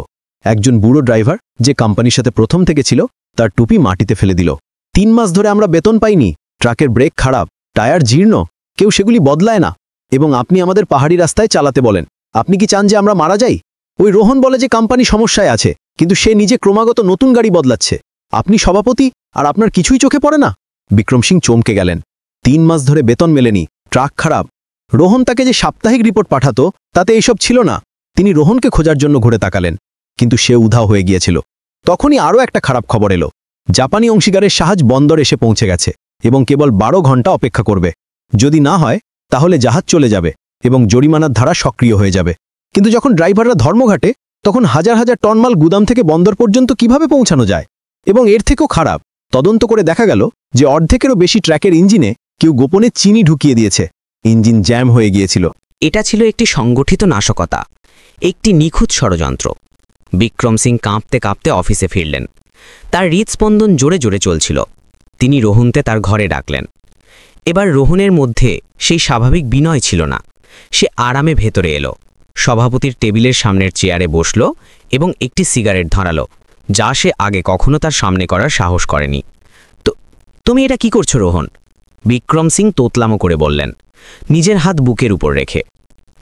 একজন বুড়ো ড্রাইভার যে কোম্পানির সাথে প্রথম থেকে ছিল তার টুপি মাটিতে ফেলে দিল। 3 মাস ধরে আমরা বেতন পাইনি, ট্রাকের ব্রেক খারাপ, টায়ার জীর্ণ, কেউ সেগুলি বদলায় না, এবং আপনি আমাদের পাহাড়ি রাস্তায় চালাতে বলেন। আপনি কি চান যে আমরা মারা যাই? ওই রোহন বলে যে কোম্পানি সমস্যায় আছে, কিন্তু সে নিজে ক্রমাগত নতুন গাড়ি বদলাচ্ছে। আপনি সভাপতি আর আপনার কিছুই চোখে পড়ে না? বিক্রম সিং চমকে গেলেন। 3 মাস ধরে বেতন মেলেনি, ট্রাক খারাপ। রোহন তাকে যে সাপ্তাহিক রিপোর্ট পাঠাতো তাতে এইসব ছিল না। তিনি রোহনকে খোঁজার জন্য ঘুরে তাকালেন, কিন্তু সে উধাও হয়ে গিয়েছিল। তখনই আরও একটা খারাপ খবর এলো। জাপানি অংশীদারের জাহাজ বন্দর এসে পৌঁছে গেছে এবং কেবল 12 ঘন্টা অপেক্ষা করবে। যদি না হয় তাহলে জাহাজ চলে যাবে এবং জরিমানার ধারা সক্রিয় হয়ে যাবে। কিন্তু যখন ড্রাইভাররা ধর্মঘাটে, তখন হাজার হাজার টন মাল গুদাম থেকে বন্দর পর্যন্ত কিভাবে পৌঁছানো যায়? এবং এর থেকেও খারাপ, তদন্ত করে দেখা গেল যে অর্ধেকেরও বেশি ট্র্যাকের ইঞ্জিনে কেউ গোপনে চিনি ঢুকিয়ে দিয়েছে। ইঞ্জিন জ্যাম হয়ে গিয়েছিল। এটা ছিল একটি সংগঠিত নাশকতা, একটি নিখুঁত ষড়যন্ত্র। বিক্রম সিং কাঁপতে কাঁপতে অফিসে ফিরলেন। তার হৃদস্পন্দন জোরে জোরে চলছিল। তিনি রোহনকে তার ঘরে ডাকলেন। এবার রোহনের মধ্যে সেই স্বাভাবিক বিনয় ছিল না। সে আরামে ভেতরে এলো, সভাপতির টেবিলের সামনের চেয়ারে বসল এবং একটি সিগারেট ধরালো, যা সে আগে কখনো তার সামনে করার সাহস করেনি। তো তুমি এটা কি করছো রোহন? বিক্রম সিং তোতলামো করে বললেন, নিজের হাত বুকের উপর রেখে।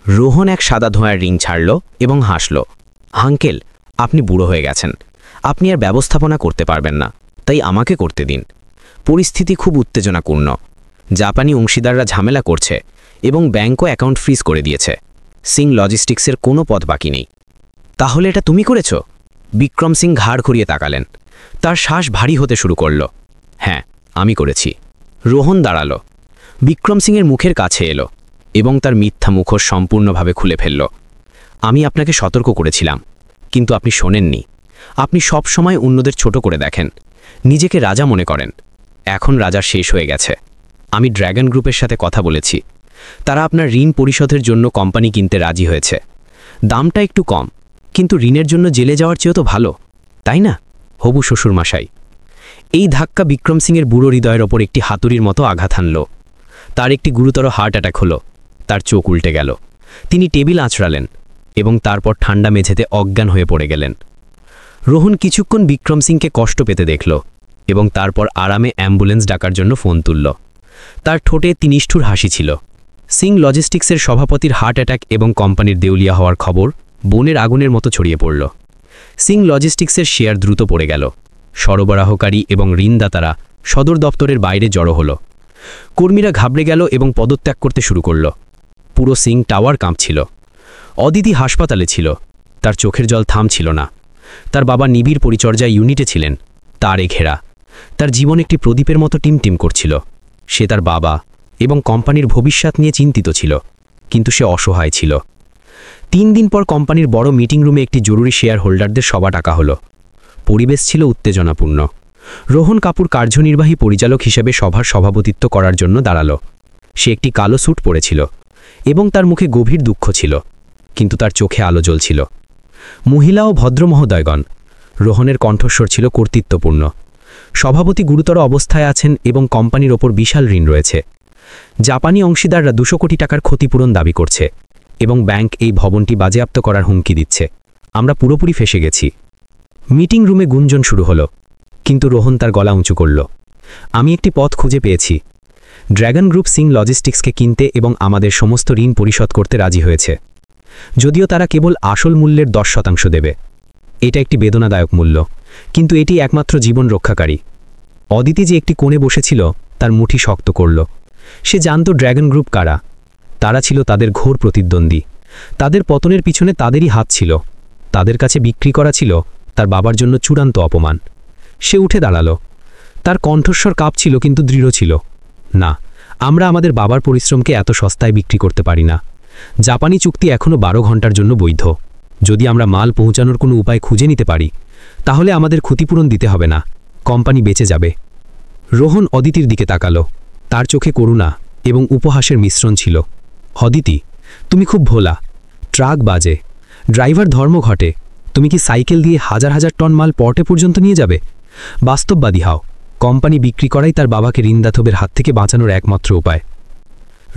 রোহন এক সাদা ধোঁয়ার রিং ছাড়ল এবং হাসল। আঙ্কেল, আপনি বুড়ো হয়ে গেছেন, আপনি আর ব্যবস্থাপনা করতে পারবেন না, তাই আমাকে করতে দিন। পরিস্থিতি খুব উত্তেজনাপূর্ণ। জাপানি অংশীদাররা ঝামেলা করছে এবং ব্যাংকও অ্যাকাউন্ট ফ্রিজ করে দিয়েছে। সিং লজিস্টিক্সের কোনো পথ বাকি নেই। তাহলে এটা তুমি করেছ? বিক্রম সিং ঘাড় ঘুরিয়ে তাকালেন। তার শ্বাস ভারী হতে শুরু করল। হ্যাঁ, আমি করেছি। রোহন দাঁড়ালো, বিক্রম সিংয়ের মুখের কাছে এলো এবং তার মিথ্যা মুখোশ সম্পূর্ণভাবে খুলে ফেলল। আমি আপনাকে সতর্ক করেছিলাম, কিন্তু আপনি শোনেননি। আপনি সব সময় অন্যদের ছোট করে দেখেন, নিজেকে রাজা মনে করেন। এখন রাজা শেষ হয়ে গেছে। আমি ড্র্যাগন গ্রুপের সাথে কথা বলেছি। তারা আপনার ঋণ পরিশোধের জন্য কোম্পানি কিনতে রাজি হয়েছে। দামটা একটু কম, কিন্তু ঋণের জন্য জেলে যাওয়ার চেয়েও তো ভালো, তাই না হবু শ্বশুরমশাই? এই ধাক্কা বিক্রম সিংয়ের বুড়ো হৃদয়ের ওপর একটি হাতুড়ির মতো আঘাত হানল। তার একটি গুরুতর হার্ট অ্যাটাক হলো। তার চোখ উল্টে গেল। তিনি টেবিল আঁচড়ালেন এবং তারপর ঠান্ডা মেঝেতে অজ্ঞান হয়ে পড়ে গেলেন। রোহন কিছুক্ষণ বিক্রম সিংকে কষ্ট পেতে দেখল এবং তারপর আরামে অ্যাম্বুলেন্স ডাকার জন্য ফোন তুলল। তার ঠোঁটে নিষ্ঠুর হাসি ছিল। সিং লজিস্টিক্সের সভাপতির হার্ট অ্যাটাক এবং কোম্পানির দেউলিয়া হওয়ার খবর বনের আগুনের মতো ছড়িয়ে পড়ল। সিং লজিস্টিক্সের শেয়ার দ্রুত পড়ে গেল। সরবরাহকারী এবং ঋণদাতারা সদর দপ্তরের বাইরে জড়ো হল। কর্মীরা ঘাবড়ে গেল এবং পদত্যাগ করতে শুরু করল। পুরো সিং টাওয়ার কাঁপছিল। অদিতি হাসপাতালে ছিল, তার চোখের জল থামছিল না। তার বাবা নিবিড় পরিচর্যা ইউনিটে ছিলেন, তারে ঘেরা। তার জীবন একটি প্রদীপের মতো টিমটিম করছিল। সে তার বাবা এবং কোম্পানির ভবিষ্যৎ নিয়ে চিন্তিত ছিল, কিন্তু সে অসহায় ছিল। 3 দিন পর কোম্পানির বড় মিটিং রুমে একটি জরুরি শেয়ার হোল্ডারদের সভা ডাকা হলো। পরিবেশ ছিল উত্তেজনাপূর্ণ। রোহন কাপুর কার্যনির্বাহী পরিচালক হিসেবে সভার সভাপতিত্ব করার জন্য দাঁড়ালো। সে একটি কালো স্যুট পরেছিল এবং তার মুখে গভীর দুঃখ ছিল, কিন্তু তার চোখে আলো জ্বলছিল। মহিলা ও ভদ্রমহোদয়গণ, রোহনের কণ্ঠস্বর ছিল কর্তৃত্বপূর্ণ। সভাপতি গুরুতর অবস্থায় আছেন এবং কোম্পানির ওপর বিশাল ঋণ রয়েছে। জাপানি অংশীদাররা 200 কোটি টাকার ক্ষতিপূরণ দাবি করছে এবং ব্যাংক এই ভবনটি বাজেয়াপ্ত করার হুমকি দিচ্ছে। আমরা পুরোপুরি ফেঁসে গেছি। মিটিং রুমে গুঞ্জন শুরু হলো, কিন্তু রোহন তার গলা উঁচু করল। আমি একটি পথ খুঁজে পেয়েছি। ড্র্যাগন গ্রুপ সিং লজিস্টিক্সকে কিনতে এবং আমাদের সমস্ত ঋণ পরিশোধ করতে রাজি হয়েছে, যদিও তারা কেবল আসল মূল্যের 10% দেবে। এটা একটি বেদনাদায়ক মূল্য, কিন্তু এটি একমাত্র জীবন রক্ষাকারী। অদিতি যে একটি কোণে বসেছিল তার মুঠি শক্ত করল। সে জানত ড্র্যাগন গ্রুপ কারা। তারা ছিল তাদের ঘোর প্রতিদ্বন্দ্বী। তাদের পতনের পিছনে তাদেরই হাত ছিল। তাদের কাছে বিক্রি করা ছিল তার বাবার জন্য চূড়ান্ত অপমান। সে উঠে দাঁড়ালো। তার কণ্ঠস্বর কাঁপছিল, কিন্তু দৃঢ় ছিল। না, আমরা আমাদের বাবার পরিশ্রমকে এত সস্তায় বিক্রি করতে পারি না। জাপানি চুক্তি এখনও 12 ঘন্টার জন্য বৈধ। যদি আমরা মাল পৌঁছানোর কোনো উপায় খুঁজে নিতে পারি, তাহলে আমাদের ক্ষতিপূরণ দিতে হবে না। কোম্পানি বেঁচে যাবে। রোহন অদিতির দিকে তাকালো। তার চোখে করুণা এবং উপহাসের মিশ্রণ ছিল। অদিতি, তুমি খুব ভোলা। ট্রাক বাজে, ড্রাইভার ধর্ম ঘটে। তুমি কি সাইকেল দিয়ে হাজার হাজার টন মাল পর্টে পর্যন্ত নিয়ে যাবে? বাস্তববাদী হও। কোম্পানি বিক্রি করাই তার বাবাকে ঋণদাতবের হাত থেকে বাঁচানোর একমাত্র উপায়।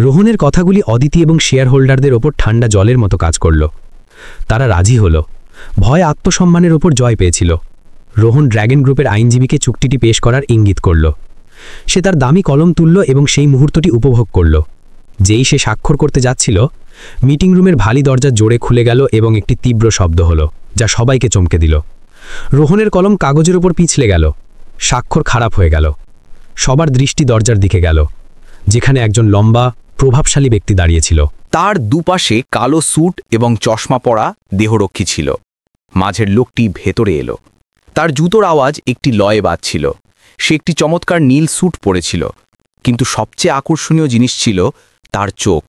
রোহনের কথাগুলি অদিতি এবং শেয়ার হোল্ডারদের ওপর ঠান্ডা জলের মতো কাজ করল। তারা রাজি হল। ভয় আত্মসম্মানের ওপর জয় পেয়েছিল। রোহন ড্র্যাগন গ্রুপের আইনজীবীকে চুক্তিটি পেশ করার ইঙ্গিত করল। সে তার দামি কলম তুলল এবং সেই মুহূর্তটি উপভোগ করল। যেই সে স্বাক্ষর করতে যাচ্ছিল, মিটিং রুমের ভালি দরজা জোরে খুলে গেল এবং একটি তীব্র শব্দ হল, যা সবাইকে চমকে দিল। রোহনের কলম কাগজের ওপর পিছলে গেল। স্বাক্ষর খারাপ হয়ে গেল। সবার দৃষ্টি দরজার দিকে গেল, যেখানে একজন লম্বা, প্রভাবশালী ব্যক্তি দাঁড়িয়েছিল। তার দুপাশে কালো স্যুট এবং চশমা পরা দেহরক্ষী ছিল। মাঝের লোকটি ভেতরে এলো। তার জুতোর আওয়াজ একটি লয়ে বাজছিল। সে একটি চমৎকার নীল স্যুট পরেছিল, কিন্তু সবচেয়ে আকর্ষণীয় জিনিস ছিল তার চোখ।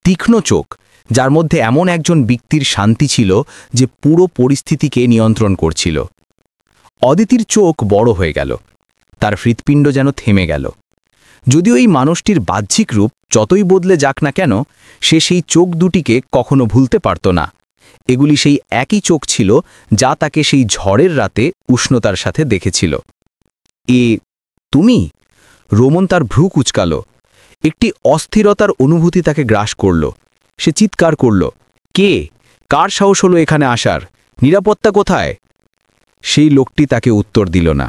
তীক্ষ্ণ চোখ, যার মধ্যে এমন একজন ব্যক্তির শান্তি ছিল যে পুরো পরিস্থিতিকে নিয়ন্ত্রণ করছিল। অদিতির চোখ বড় হয়ে গেল। তার হৃৎপিণ্ড যেন থেমে গেল। যদিও এই মানুষটির বাহ্যিক রূপ যতই বদলে যাক না কেন, সে সেই চোখ দুটিকে কখনো ভুলতে পারত না। এগুলি সেই একই চোখ ছিল যা তাকে সেই ঝড়ের রাতে উষ্ণতার সাথে দেখেছিল। তুমি? রোমন তার ভ্রু কুঁচকাল। একটি অস্থিরতার অনুভূতি তাকে গ্রাস করল। সে চিৎকার করল, কে? কার সাহস হলো এখানে আসার? নিরাপত্তা কোথায়? সেই লোকটি তাকে উত্তর দিল না।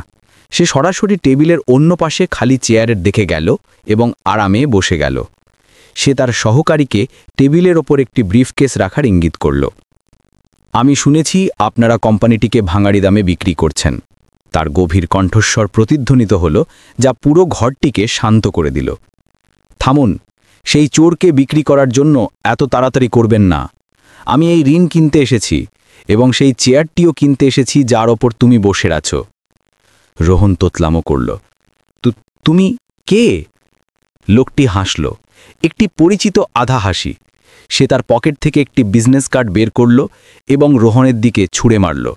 সে সরাসরি টেবিলের অন্য পাশে খালি চেয়ারের দিকে গেল এবং আরামে বসে গেল। সে তার সহকারীকে টেবিলের ওপর একটি ব্রিফকেস রাখার ইঙ্গিত করল। আমি শুনেছি আপনারা কোম্পানিটিকে ভাঙাড়ি দামে বিক্রি করছেন। তার গভীর কণ্ঠস্বর প্রতিধ্বনিত হল, যা পুরো ঘরটিকে শান্ত করে দিল। থামুন, সেই চোরকে বিক্রি করার জন্য এত তাড়াতাড়ি করবেন না। আমি এই ঋণ কিনতে এসেছি এবং সেই চেয়ারটিও কিনতে এসেছি যার ওপর তুমি বসে আছো। রোহন তোতলামো করল। তুমি কে? লোকটি হাসল, একটি পরিচিত আধা হাসি। সে তার পকেট থেকে একটি বিজনেস কার্ড বের করল এবং রোহনের দিকে ছুঁড়ে মারল।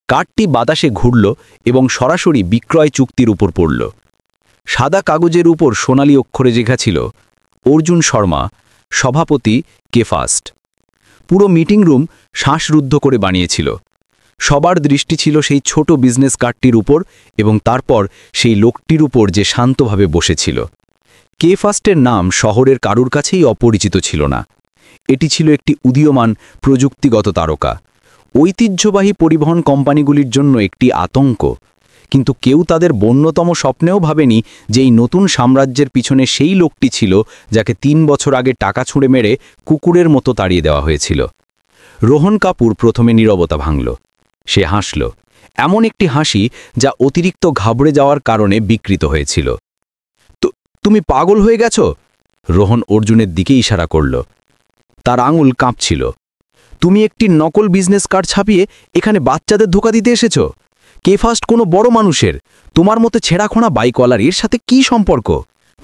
কার্ডটি বাতাসে ঘুরল এবং সরাসরি বিক্রয় চুক্তির উপর পড়ল। সাদা কাগজের উপর সোনালী অক্ষরে লেখা ছিল, অর্জুন শর্মা, সভাপতি, কেফাস্ট। পুরো মিটিং রুম শ্বাসরুদ্ধ করে বানিয়েছিল। সবার দৃষ্টি ছিল সেই ছোট বিজনেস কার্ডটির উপর এবং তারপর সেই লোকটির উপর যে শান্তভাবে বসেছিল। কেফাস্টের নাম শহরের কারুর কাছেই অপরিচিত ছিল না, এটি ছিল একটি উদীয়মান প্রযুক্তিগত তারকা, ঐতিহ্যবাহী পরিবহন কোম্পানিগুলির জন্য একটি আতঙ্ক। কিন্তু কেউ তাদের বন্যতম স্বপ্নেও ভাবেনি যে এই নতুন সাম্রাজ্যের পিছনে সেই লোকটি ছিল যাকে 3 বছর আগে টাকা ছুঁড়ে মেরে কুকুরের মতো তাড়িয়ে দেওয়া হয়েছিল। রোহন কাপুর প্রথমে নীরবতা ভাঙল। সে হাসল, এমন একটি হাসি যা অতিরিক্ত ঘাবড়ে যাওয়ার কারণে বিকৃত হয়েছিল। তুমি পাগল হয়ে গেছ? রোহন অর্জুনের দিকে ইশারা করল। তার আঙুল কাঁপছিল। তুমি একটি নকল বিজনেস কার্ড ছাপিয়ে এখানে বাচ্চাদের ধোঁকা দিতে এসেছ? কেফাস্ট কোনো বড় মানুষের, তোমার মতো ছেঁড়াখোঁড়া বাইকওয়ালার এর সাথে কি সম্পর্ক?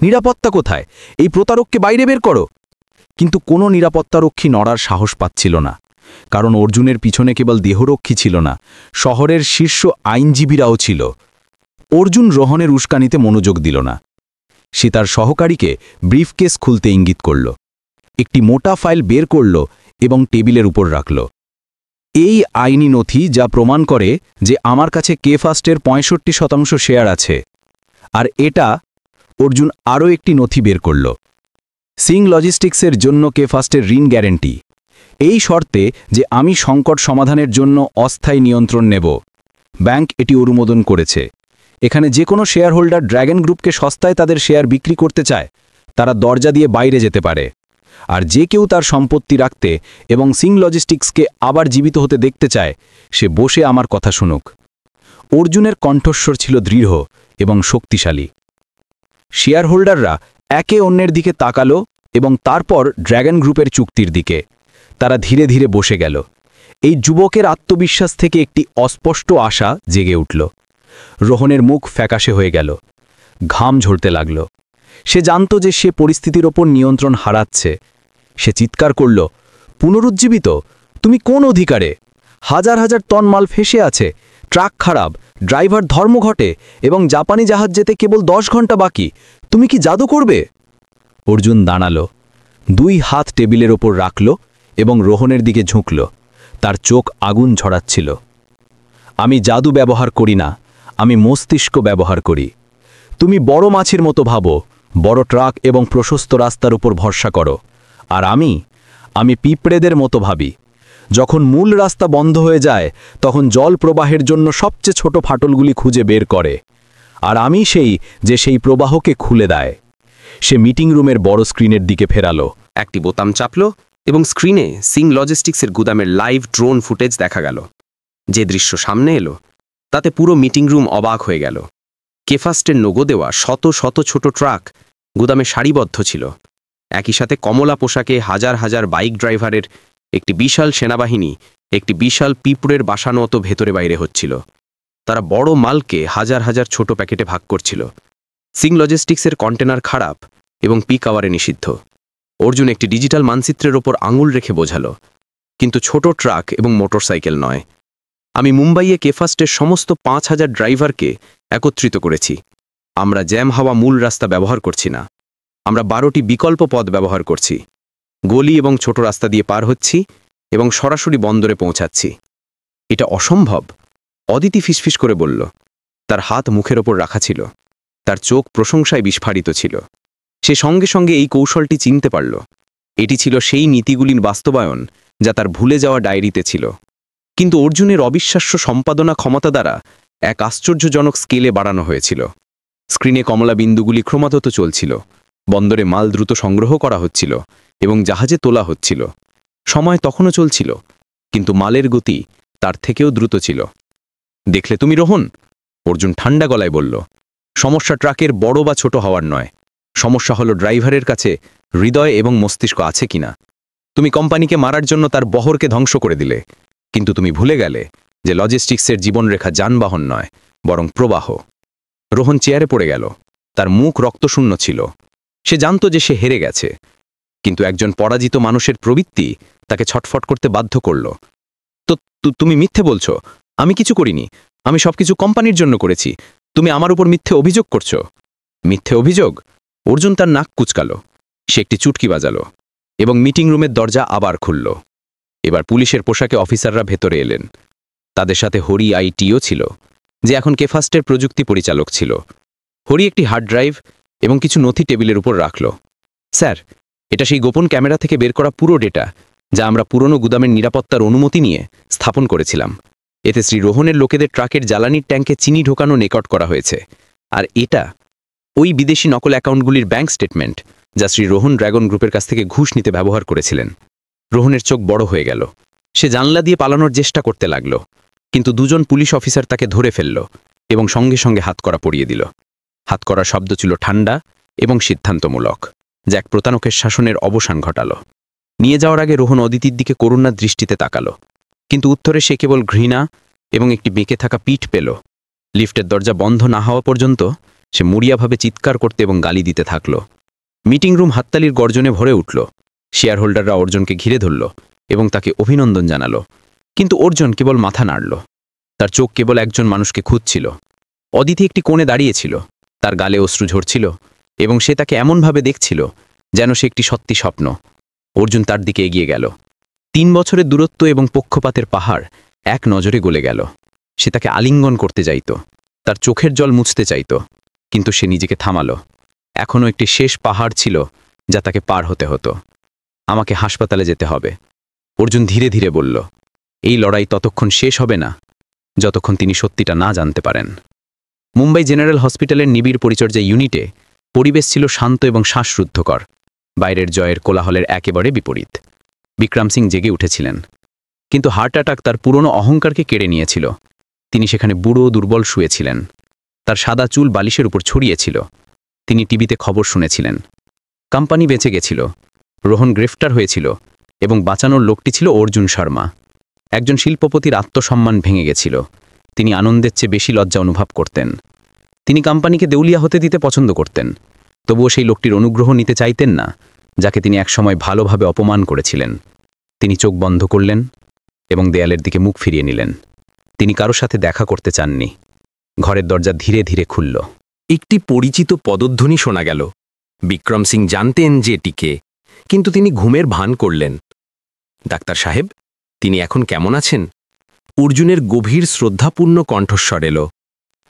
নিরাপত্তা কোথায়? এই প্রতারককে বাইরে বের করো। কিন্তু কোনো নিরাপত্তারক্ষী নড়ার সাহস পাচ্ছিল না, কারণ অর্জুনের পিছনে কেবল দেহরক্ষী ছিল না, শহরের শীর্ষ আইনজীবীরাও ছিল। অর্জুন রোহনের উস্কানিতে মনোযোগ দিল না। সে তার সহকারীকে ব্রিফকেস খুলতে ইঙ্গিত করল, একটি মোটা ফাইল বের করল এবং টেবিলের উপর রাখল। এই আইনি নথি যা প্রমাণ করে যে আমার কাছে কেফাস্টের 65% শেয়ার আছে। আর এটা, অর্জুন আরও একটি নথি বের করল, সিং লজিস্টিক্সের জন্য কেফাস্টের ঋণ গ্যারেন্টি, এই শর্তে যে আমি সংকট সমাধানের জন্য অস্থায়ী নিয়ন্ত্রণ নেব। ব্যাংক এটি অনুমোদন করেছে। এখানে যে কোনো শেয়ার হোল্ডার ড্র্যাগন গ্রুপকে সস্তায় তাদের শেয়ার বিক্রি করতে চায়, তারা দরজা দিয়ে বাইরে যেতে পারে। আর যে কেউ তার সম্পত্তি রাখতে এবং সিং লজিস্টিক্সকে আবার জীবিত হতে দেখতে চায়, সে বসে আমার কথা শুনুক। অর্জুনের কণ্ঠস্বর ছিল দৃঢ় এবং শক্তিশালী। শেয়ার হোল্ডাররা একে অন্যের দিকে তাকালো এবং তারপর ড্র্যাগন গ্রুপের চুক্তির দিকে। তারা ধীরে ধীরে বসে গেল। এই যুবকের আত্মবিশ্বাস থেকে একটি অস্পষ্ট আশা জেগে উঠল। রোহনের মুখ ফ্যাকাশে হয়ে গেল, ঘাম ঝরতে লাগল। সে জানত যে সে পরিস্থিতির ওপর নিয়ন্ত্রণ হারাচ্ছে। সে চিৎকার করল, পুনরুজ্জীবিত? তুমি কোন অধিকারে? হাজার হাজার টন মাল ফেসে আছে, ট্রাক খারাপ, ড্রাইভার ধর্মঘটে এবং জাপানি জাহাজ যেতে কেবল 10 ঘন্টা বাকি। তুমি কি জাদু করবে? অর্জুন দাঁড়াল, 2 হাত টেবিলের ওপর রাখল এবং রোহনের দিকে ঝুঁকল। তার চোখ আগুন ঝরাচ্ছিল। আমি জাদু ব্যবহার করি না, আমি মস্তিষ্ক ব্যবহার করি। তুমি বড় মাছের মতো ভাবো, বড় ট্রাক এবং প্রশস্ত রাস্তার উপর ভরসা করো। আর আমি পিঁপড়েদের মতো ভাবি। যখন মূল রাস্তা বন্ধ হয়ে যায়, তখন জল প্রবাহের জন্য সবচেয়ে ছোট ফাটলগুলি খুঁজে বের করে। আর আমি সেই প্রবাহকে খুলে দেয়। সে মিটিং রুমের বড় স্ক্রিনের দিকে ফেরালো। একটি বোতাম চাপল এবং স্ক্রিনে সিং লজিস্টিক্সের গুদামের লাইভ ড্রোন ফুটেজ দেখা গেল। যে দৃশ্য সামনে এলো তাতে পুরো মিটিং রুম অবাক হয়ে গেল। কেফাস্টের লোগো দেওয়া শত শত ছোট ট্রাক গুদামে সারিবদ্ধ ছিল। একই সাথে কমলা পোশাকে হাজার হাজার বাইক ড্রাইভারের একটি বিশাল সেনাবাহিনী একটি বিশাল পিঁপড়ের বাসানো মতো ভেতরে বাইরে হচ্ছিল। তারা বড় মালকে হাজার হাজার ছোট প্যাকেটে ভাগ করছিল। সিং লজিস্টিক্সের কন্টেনার খারাপ এবং পিক আওয়ারে নিষিদ্ধ। অর্জুন একটি ডিজিটাল মানচিত্রের ওপর আঙুল রেখে বোঝালো, কিন্তু ছোট ট্রাক এবং মোটরসাইকেল নয়। আমি মুম্বাইয়ে কেফাস্টের সমস্ত 5000 ড্রাইভারকে একত্রিত করেছি। আমরা জ্যাম হওয়া মূল রাস্তা ব্যবহার করছি না, আমরা 12টি বিকল্প পথ ব্যবহার করছি। গলি এবং ছোট রাস্তা দিয়ে পার হচ্ছি এবং সরাসরি বন্দরে পৌঁছাচ্ছি। এটা অসম্ভব, অদিতি ফিসফিস করে বলল। তার হাত মুখের ওপর রাখা ছিল, তার চোখ প্রশংসায় বিস্ফারিত ছিল। সে সঙ্গে সঙ্গে এই কৌশলটি চিনতে পারল। এটি ছিল সেই নীতিগুলির বাস্তবায়ন যা তার ভুলে যাওয়া ডায়েরিতে ছিল। কিন্তু অর্জুনের অবিশ্বাস্য সম্পাদনা ক্ষমতা দ্বারা এক আশ্চর্যজনক স্কেলে বাড়ানো হয়েছিল। স্ক্রিনে কমলা বিন্দুগুলি ক্রমাগত চলছিল, বন্দরে মাল দ্রুত সংগ্রহ করা হচ্ছিল এবং জাহাজে তোলা হচ্ছিল। সময় তখনও চলছিল, কিন্তু মালের গতি তার থেকেও দ্রুত ছিল। দেখলে তুমি রোহন? অর্জুন ঠান্ডা গলায় বলল। সমস্যা ট্রাকের বড় বা ছোট হওয়ার নয়, সমস্যা হলো ড্রাইভারের কাছে হৃদয় এবং মস্তিষ্ক আছে কিনা। তুমি কোম্পানিকে মারার জন্য তার বহরকে ধ্বংস করে দিলে, কিন্তু তুমি ভুলে গেলে যে লজিস্টিক্সের জীবনরেখা যানবাহন নয়, বরং প্রবাহ। রোহন চেয়ারে পড়ে গেল, তার মুখ রক্তশূন্য ছিল। সে জানত যে সে হেরে গেছে, কিন্তু একজন পরাজিত মানুষের প্রবৃত্তি তাকে ছটফট করতে বাধ্য করল। তো তুমি মিথ্যে বলছো? আমি কিছু করিনি, আমি সবকিছু কোম্পানির জন্য করেছি। তুমি আমার উপর মিথ্যে অভিযোগ করছো। মিথ্যে অভিযোগ? অর্জুন তার নাক কুচকালো। সে একটি চুটকি বাজালো এবং মিটিং রুমের দরজা আবার খুলল। এবার পুলিশের পোশাকে অফিসাররা ভেতরে এলেন। তাদের সাথে হরি আইটিও ছিল, যে এখন কেফাস্টের প্রযুক্তি পরিচালক ছিল। হরি একটি হার্ড ড্রাইভ এবং কিছু নথি টেবিলের উপর রাখল। স্যার, এটা সেই গোপন ক্যামেরা থেকে বের করা পুরো ডেটা, যা আমরা পুরনো গুদামের নিরাপত্তার অনুমতি নিয়ে স্থাপন করেছিলাম। এতে শ্রী রোহনের লোকেদের ট্রাকের জ্বালানির ট্যাঙ্কে চিনি ঢোকানো রেকর্ড করা হয়েছে। আর এটা ওই বিদেশি নকল অ্যাকাউন্টগুলির ব্যাংক স্টেটমেন্ট, যা শ্রী রোহন ড্রাগন গ্রুপের কাছ থেকে ঘুষ নিতে ব্যবহার করেছিলেন। রোহনের চোখ বড় হয়ে গেল। সে জানলা দিয়ে পালানোর চেষ্টা করতে লাগল, কিন্তু দুজন পুলিশ অফিসার তাকে ধরে ফেলল এবং সঙ্গে সঙ্গে হাতকড়া পরিয়ে দিল। হাতকড়ার শব্দ ছিল ঠান্ডা এবং সিদ্ধান্তমূলক, যা এক প্রতারকের শাসনের অবসান ঘটাল। নিয়ে যাওয়ার আগে রোহন অদিতির দিকে করুণার দৃষ্টিতে তাকাল, কিন্তু উত্তরে সে কেবল ঘৃণা এবং একটি বেঁকে থাকা পিঠ পেল। লিফটের দরজা বন্ধ না হওয়া পর্যন্ত সে মরিয়াভাবে চিৎকার করতে এবং গালি দিতে থাকল। মিটিং রুম হাততালির গর্জনে ভরে উঠল। শেয়ার হোল্ডাররা অর্জুনকে ঘিরে ধরল এবং তাকে অভিনন্দন জানালো, কিন্তু অর্জুন কেবল মাথা নাড়ল। তার চোখ কেবল একজন মানুষকে খুঁজছিল। অদিতি একটি কোণে দাঁড়িয়েছিল, তার গালে অশ্রু ঝরছিল এবং সে তাকে এমনভাবে দেখছিল যেন সে একটি সত্যি স্বপ্ন। অর্জুন তার দিকে এগিয়ে গেল। 3 বছরের দূরত্ব এবং পক্ষপাতের পাহাড় এক নজরে গলে গেল। সে তাকে আলিঙ্গন করতে চাইত, তার চোখের জল মুছতে চাইত, কিন্তু সে নিজেকে থামালো। এখনও একটি শেষ পাহাড় ছিল যা তাকে পার হতে হতো। আমাকে হাসপাতালে যেতে হবে, অর্জুন ধীরে ধীরে বলল। এই লড়াই ততক্ষণ শেষ হবে না যতক্ষণ তিনি সত্যিটা না জানতে পারেন। মুম্বাই জেনারেল হসপিটালের নিবিড় পরিচর্যা ইউনিটে পরিবেশ ছিল শান্ত এবং শ্বাসরুদ্ধকর। বাইরের জয়ের কোলাহলের একেবারে বিপরীত। বিক্রম সিং জেগে উঠেছিলেন, কিন্তু হার্ট অ্যাটাক তার পুরনো অহংকারকে কেড়ে নিয়েছিল। তিনি সেখানে বুড়ো দুর্বল শুয়েছিলেন। তার সাদা চুল বালিশের উপর ছড়িয়েছিল। তিনি টিভিতে খবর শুনেছিলেন। কোম্পানি বেঁচে গেছিল, রোহন গ্রেফতার হয়েছিল এবং বাঁচানোর লোকটি ছিল অর্জুন শর্মা। একজন শিল্পপতির আত্মসম্মান ভেঙে গেছিল। তিনি আনন্দের চেয়ে বেশি লজ্জা অনুভব করতেন। তিনি কোম্পানিকে দেউলিয়া হতে দিতে পছন্দ করতেন, তবুও সেই লোকটির অনুগ্রহ নিতে চাইতেন না, যাকে তিনি একসময় ভালোভাবে অপমান করেছিলেন। তিনি চোখ বন্ধ করলেন এবং দেয়ালের দিকে মুখ ফিরিয়ে নিলেন। তিনি কারোর সাথে দেখা করতে চাননি। ঘরের দরজা ধীরে ধীরে খুলল। একটি পরিচিত পদধ্বনি শোনা গেল। বিক্রম সিং জানতেন যে এটিকে, কিন্তু তিনি ঘুমের ভান করলেন। ডাক্তার সাহেব, তিনি এখন কেমন আছেন? অর্জুনের গভীর শ্রদ্ধাপূর্ণ কণ্ঠস্বর এল।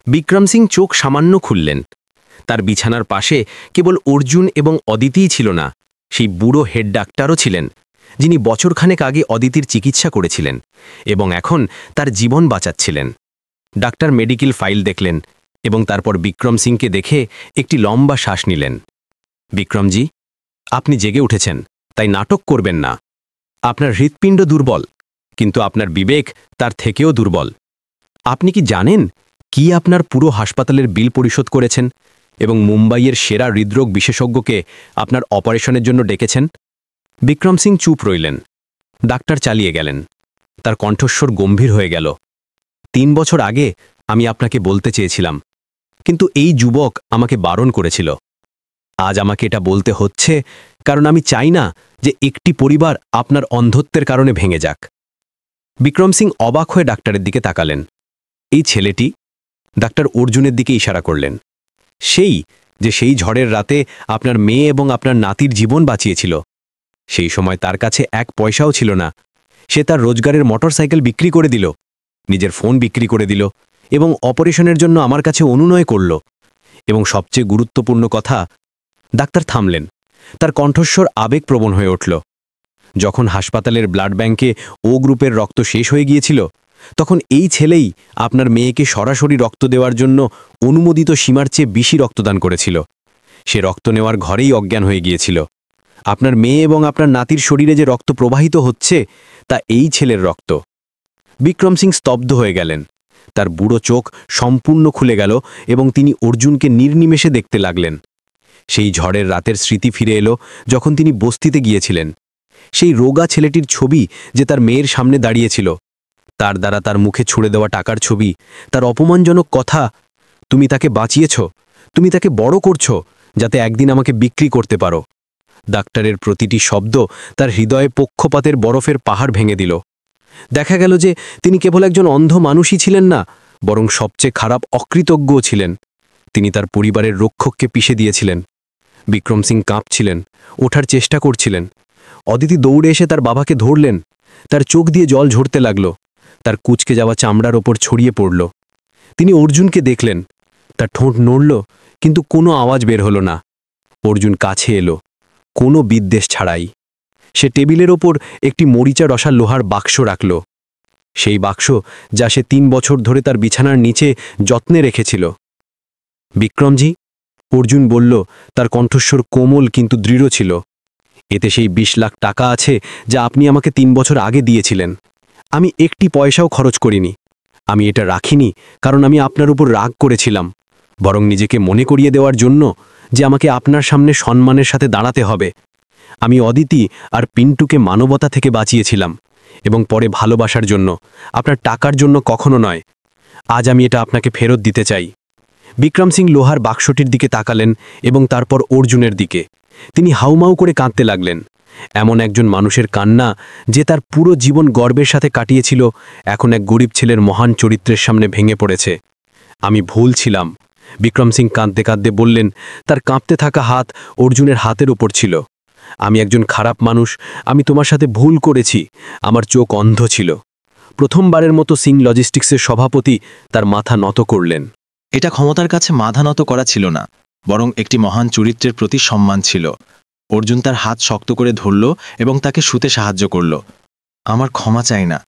বিক্রম সিং চোখ সামান্য খুললেন। তার বিছানার পাশে কেবল অর্জুন এবং অদিতিই ছিল না, সেই বুড়ো হেড ডাক্তারও ছিলেন, যিনি বছরখানেক আগে অদিতির চিকিৎসা করেছিলেন এবং এখন তার জীবন বাঁচাচ্ছিলেন। ডাক্তার মেডিকেল ফাইল দেখলেন এবং তারপর বিক্রম সিংকে দেখে একটি লম্বা শ্বাস নিলেন। বিক্রমজি, আপনি জেগে উঠেছেন, তাই নাটক করবেন না। আপনার হৃৎপিণ্ড দুর্বল, কিন্তু আপনার বিবেক তার থেকেও দুর্বল। আপনি কি জানেন কি আপনার পুরো হাসপাতালের বিল পরিশোধ করেছেন এবং মুম্বাইয়ের সেরা হৃদরোগ বিশেষজ্ঞকে আপনার অপারেশনের জন্য ডেকেছেন? বিক্রম সিং চুপ রইলেন। ডাক্তার চালিয়ে গেলেন। তার কণ্ঠস্বর গম্ভীর হয়ে গেল। 3 বছর আগে আমি আপনাকে বলতে চেয়েছিলাম, কিন্তু এই যুবক আমাকে বারণ করেছিল। আজ আমাকে এটা বলতে হচ্ছে, কারণ আমি চাই না যে একটি পরিবার আপনার অন্ধত্বের কারণে ভেঙে যাক। বিক্রম সিং অবাক হয়ে ডাক্তারের দিকে তাকালেন। এই ছেলেটি, ডাক্তার অর্জুনের দিকে ইশারা করলেন, সেই ঝড়ের রাতে আপনার মেয়ে এবং আপনার নাতির জীবন বাঁচিয়েছিল। সেই সময় তার কাছে 1 পয়সাও ছিল না। সে তার রোজগারের মোটরসাইকেল বিক্রি করে দিল, নিজের ফোন বিক্রি করে দিল এবং অপারেশনের জন্য আমার কাছে অনুনয় করল। এবং সবচেয়ে গুরুত্বপূর্ণ কথা, ডাক্তার থামলেন। তার কণ্ঠস্বর আবেগপ্রবণ হয়ে উঠল। যখন হাসপাতালের ব্লাড ব্যাংকে ও গ্রুপের রক্ত শেষ হয়ে গিয়েছিল, তখন এই ছেলেই আপনার মেয়েকে সরাসরি রক্ত দেওয়ার জন্য অনুমোদিত সীমার চেয়ে বেশি রক্তদান করেছিল। সে রক্ত নেওয়ার ঘরেই অজ্ঞান হয়ে গিয়েছিল। আপনার মেয়ে এবং আপনার নাতির শরীরে যে রক্ত প্রবাহিত হচ্ছে, তা এই ছেলের রক্ত। বিক্রম সিং স্তব্ধ হয়ে গেলেন। তার বুড়ো চোখ সম্পূর্ণ খুলে গেল এবং তিনি অর্জুনকে নির্নিমেষে দেখতে লাগলেন। সেই ঝড়ের রাতের স্মৃতি ফিরে এলো, যখন তিনি বস্তিতে গিয়েছিলেন। সেই রোগা ছেলেটির ছবি যে তার মেয়ের সামনে দাঁড়িয়েছিল, তার দ্বারা তার মুখে ছুড়ে দেওয়া টাকার ছবি, তার অপমানজনক কথা, তুমি তাকে বাঁচিয়েছ, তুমি তাকে বড় করছো, যাতে একদিন আমাকে বিক্রি করতে পারো। ডাক্তারের প্রতিটি শব্দ তার হৃদয়ে পক্ষপাতের বরফের পাহাড় ভেঙে দিল। দেখা গেল যে তিনি কেবল একজন অন্ধ মানুষই ছিলেন না, বরং সবচেয়ে খারাপ অকৃতজ্ঞও ছিলেন। তিনি তার পরিবারের রক্ষককে পিষে দিয়েছিলেন। বিক্রম সিং কাঁপছিলেন, ওঠার চেষ্টা করছিলেন। অদিতি দৌড়ে এসে তার বাবাকে ধরলেন। তার চোখ দিয়ে জল ঝরতে লাগল, তার কুঁচকে যাওয়া চামড়ার ওপর ছড়িয়ে পড়ল। তিনি অর্জুনকে দেখলেন। তার ঠোঁট নড়ল, কিন্তু কোনো আওয়াজ বের হলো না। অর্জুন কাছে এলো। কোনো বিদ্বেষ ছাড়াই। সে টেবিলের ওপর একটি মরিচা রসা লোহার বাক্স রাখল, সেই বাক্স যা সে 3 বছর ধরে তার বিছানার নিচে যত্নে রেখেছিল। বিক্রমজি, অর্জুন বলল, তার কণ্ঠস্বর কোমল কিন্তু দৃঢ় ছিল। এতে সেই 20 লাখ টাকা আছে যা আপনি আমাকে 3 বছর আগে দিয়েছিলেন। আমি একটি পয়সাও খরচ করিনি। আমি এটা রাখিনি কারণ আমি আপনার উপর রাগ করেছিলাম, বরং নিজেকে মনে করিয়ে দেওয়ার জন্য যে আমাকে আপনার সামনে সম্মানের সাথে দাঁড়াতে হবে। আমি অদিতি আর পিন্টুকে মানবতা থেকে বাঁচিয়েছিলাম, এবং পরে ভালোবাসার জন্য, আপনার টাকার জন্য কখনো নয়। আজ আমি এটা আপনাকে ফেরত দিতে চাই। বিক্রম সিং লোহার বাক্সটির দিকে তাকালেন এবং তারপর অর্জুনের দিকে। তিনি হাউমাউ করে কাঁদতে লাগলেন। এমন একজন মানুষের কান্না যে তার পুরো জীবন গর্বের সাথে কাটিয়েছিল, এখন এক গরিব ছেলের মহান চরিত্রের সামনে ভেঙে পড়েছে। আমি ভুল ছিলাম, বিক্রম সিং কাঁদতে কাঁদতে বললেন। তার কাঁপতে থাকা হাত অর্জুনের হাতের ওপর ছিল। আমি একজন খারাপ মানুষ, আমি তোমার সাথে ভুল করেছি, আমার চোখ অন্ধ ছিল। প্রথমবারের মতো সিং লজিস্টিক্সের সভাপতি তার মাথা নত করলেন। এটা ক্ষমতার কাছে মাথা নত করা ছিল না, বরং একটি মহান চরিত্রের প্রতি সম্মান ছিল। অর্জুন তার হাত শক্ত করে ধরল এবং তাকে শুতে সাহায্য করল। আমার ক্ষমা চাই না,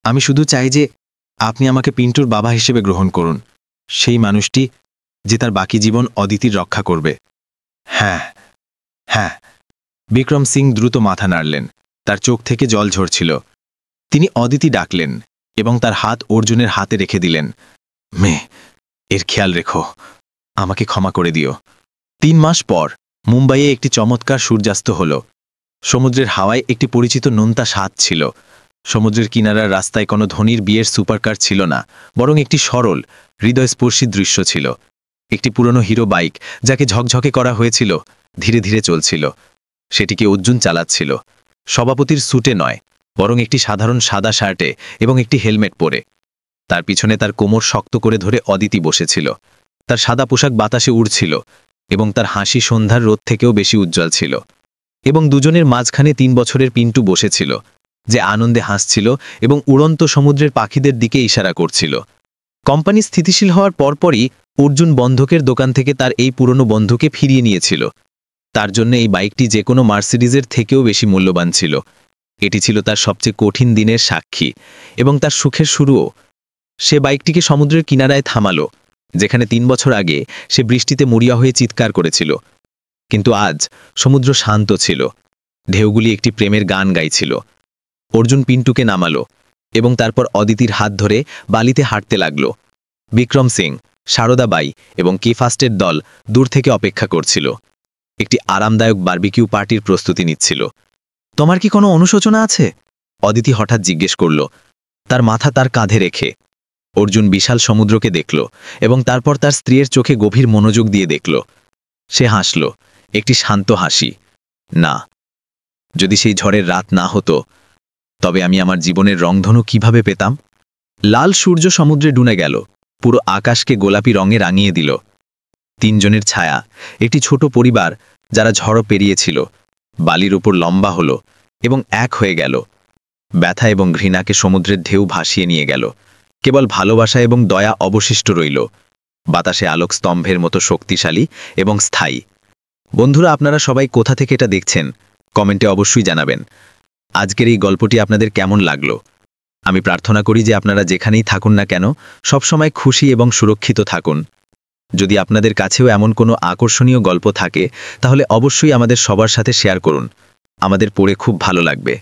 আমি শুধু চাই যে আপনি আমাকে পিন্টুর বাবা হিসেবে গ্রহণ করুন, সেই মানুষটি যে তার বাকি জীবন অদিতির রক্ষা করবে। হ্যাঁ হ্যাঁ। বিক্রম সিং দ্রুত মাথা নাড়লেন, তার চোখ থেকে জল ঝরছিল। তিনি অদিতি ডাকলেন এবং তার হাত অর্জুনের হাতে রেখে দিলেন। মেয়ে, এর খেয়াল রেখো, আমাকে ক্ষমা করে দিও। 3 মাস পর মুম্বাইয়ে একটি চমৎকার সূর্যাস্ত হল। সমুদ্রের হাওয়ায় একটি পরিচিত নোনতা স্বাদ ছিল। সমুদ্রের কিনারার রাস্তায় কোনো ধনীর বিয়ের সুপারকার ছিল না, বরং একটি সরল, হৃদয়স্পর্শী দৃশ্য ছিল। একটি পুরনো হিরো বাইক, যাকে ঝকঝকে করা হয়েছিল, ধীরে ধীরে চলছিল। সেটিকে অর্জুন চালাচ্ছিল, সভাপতির স্যুটে নয়, বরং একটি সাধারণ সাদা শার্টে এবং একটি হেলমেট পরে। তার পিছনে তার কোমর শক্ত করে ধরে অদিতি বসেছিল। তার সাদা পোশাক বাতাসে উড়ছিল এবং তার হাসি সন্ধ্যার রোদ থেকেও বেশি উজ্জ্বল ছিল। এবং দুজনের মাঝখানে 3 বছরের পিন্টু বসেছিল, যে আনন্দে হাসছিল এবং উড়ন্ত সমুদ্রের পাখিদের দিকে ইশারা করছিল। কোম্পানি স্থিতিশীল হওয়ার পরপরই অর্জুন বন্ধকের দোকান থেকে তার এই পুরনো বন্ধুকে ফিরিয়ে নিয়েছিল। তার জন্য এই বাইকটি যে কোনো মার্সিডিজের থেকেও বেশি মূল্যবান ছিল। এটি ছিল তার সবচেয়ে কঠিন দিনের সাক্ষী এবং তার সুখের শুরুও। সে বাইকটিকে সমুদ্রের কিনারায় থামালো, যেখানে 3 বছর আগে সে বৃষ্টিতে মরিয়া হয়ে চিৎকার করেছিল। কিন্তু আজ সমুদ্র শান্ত ছিল, ঢেউগুলি একটি প্রেমের গান গাইছিল। অর্জুন পিন্টুকে নামালো এবং তারপর অদিতির হাত ধরে বালিতে হাঁটতে লাগল। বিক্রম সিং, সারদাবাই এবং কে ফাস্টের দল দূর থেকে অপেক্ষা করছিল। একটি আরামদায়ক বারবিকিউ পার্টির প্রস্তুতি নিচ্ছিল। তোমার কি কোনো অনুশোচনা আছে? অদিতি হঠাৎ জিজ্ঞেস করল, তার মাথা তার কাঁধে রেখে। অর্জুন বিশাল সমুদ্রকে দেখল এবং তারপর তার স্ত্রীর চোখে গভীর মনোযোগ দিয়ে দেখল। সে হাসল, একটি শান্ত হাসি। না, যদি সেই ঝড়ের রাত না হতো, তবে আমি আমার জীবনের রংধনু কিভাবে পেতাম? লাল সূর্য সমুদ্রে ডুবে গেল, পুরো আকাশকে গোলাপি রঙে রাঙিয়ে দিল। 3 জনের ছায়া, একটি ছোট পরিবার যারা ঝড় পেরিয়েছিল, বালির উপর লম্বা হলো এবং এক হয়ে গেল। ব্যথা এবং ঘৃণাকে সমুদ্রের ঢেউ ভাসিয়ে নিয়ে গেল। কেবল ভালোবাসা এবং দয়া অবশিষ্ট রইল, বাতাসে আলোক স্তম্ভের মতো শক্তিশালী এবং স্থায়ী। বন্ধুরা, আপনারা সবাই কোথা থেকে এটা দেখছেন কমেন্টে অবশ্যই জানাবেন। আজকের এই গল্পটি আপনাদের কেমন লাগলো? আমি প্রার্থনা করি যে আপনারা যেখানেই থাকুন না কেন, সবসময় খুশি এবং সুরক্ষিত থাকুন। যদি আপনাদের কাছেও এমন কোনো আকর্ষণীয় গল্প থাকে, তাহলে অবশ্যই আমাদের সবার সাথে শেয়ার করুন। আমাদের পড়ে খুব ভালো লাগবে।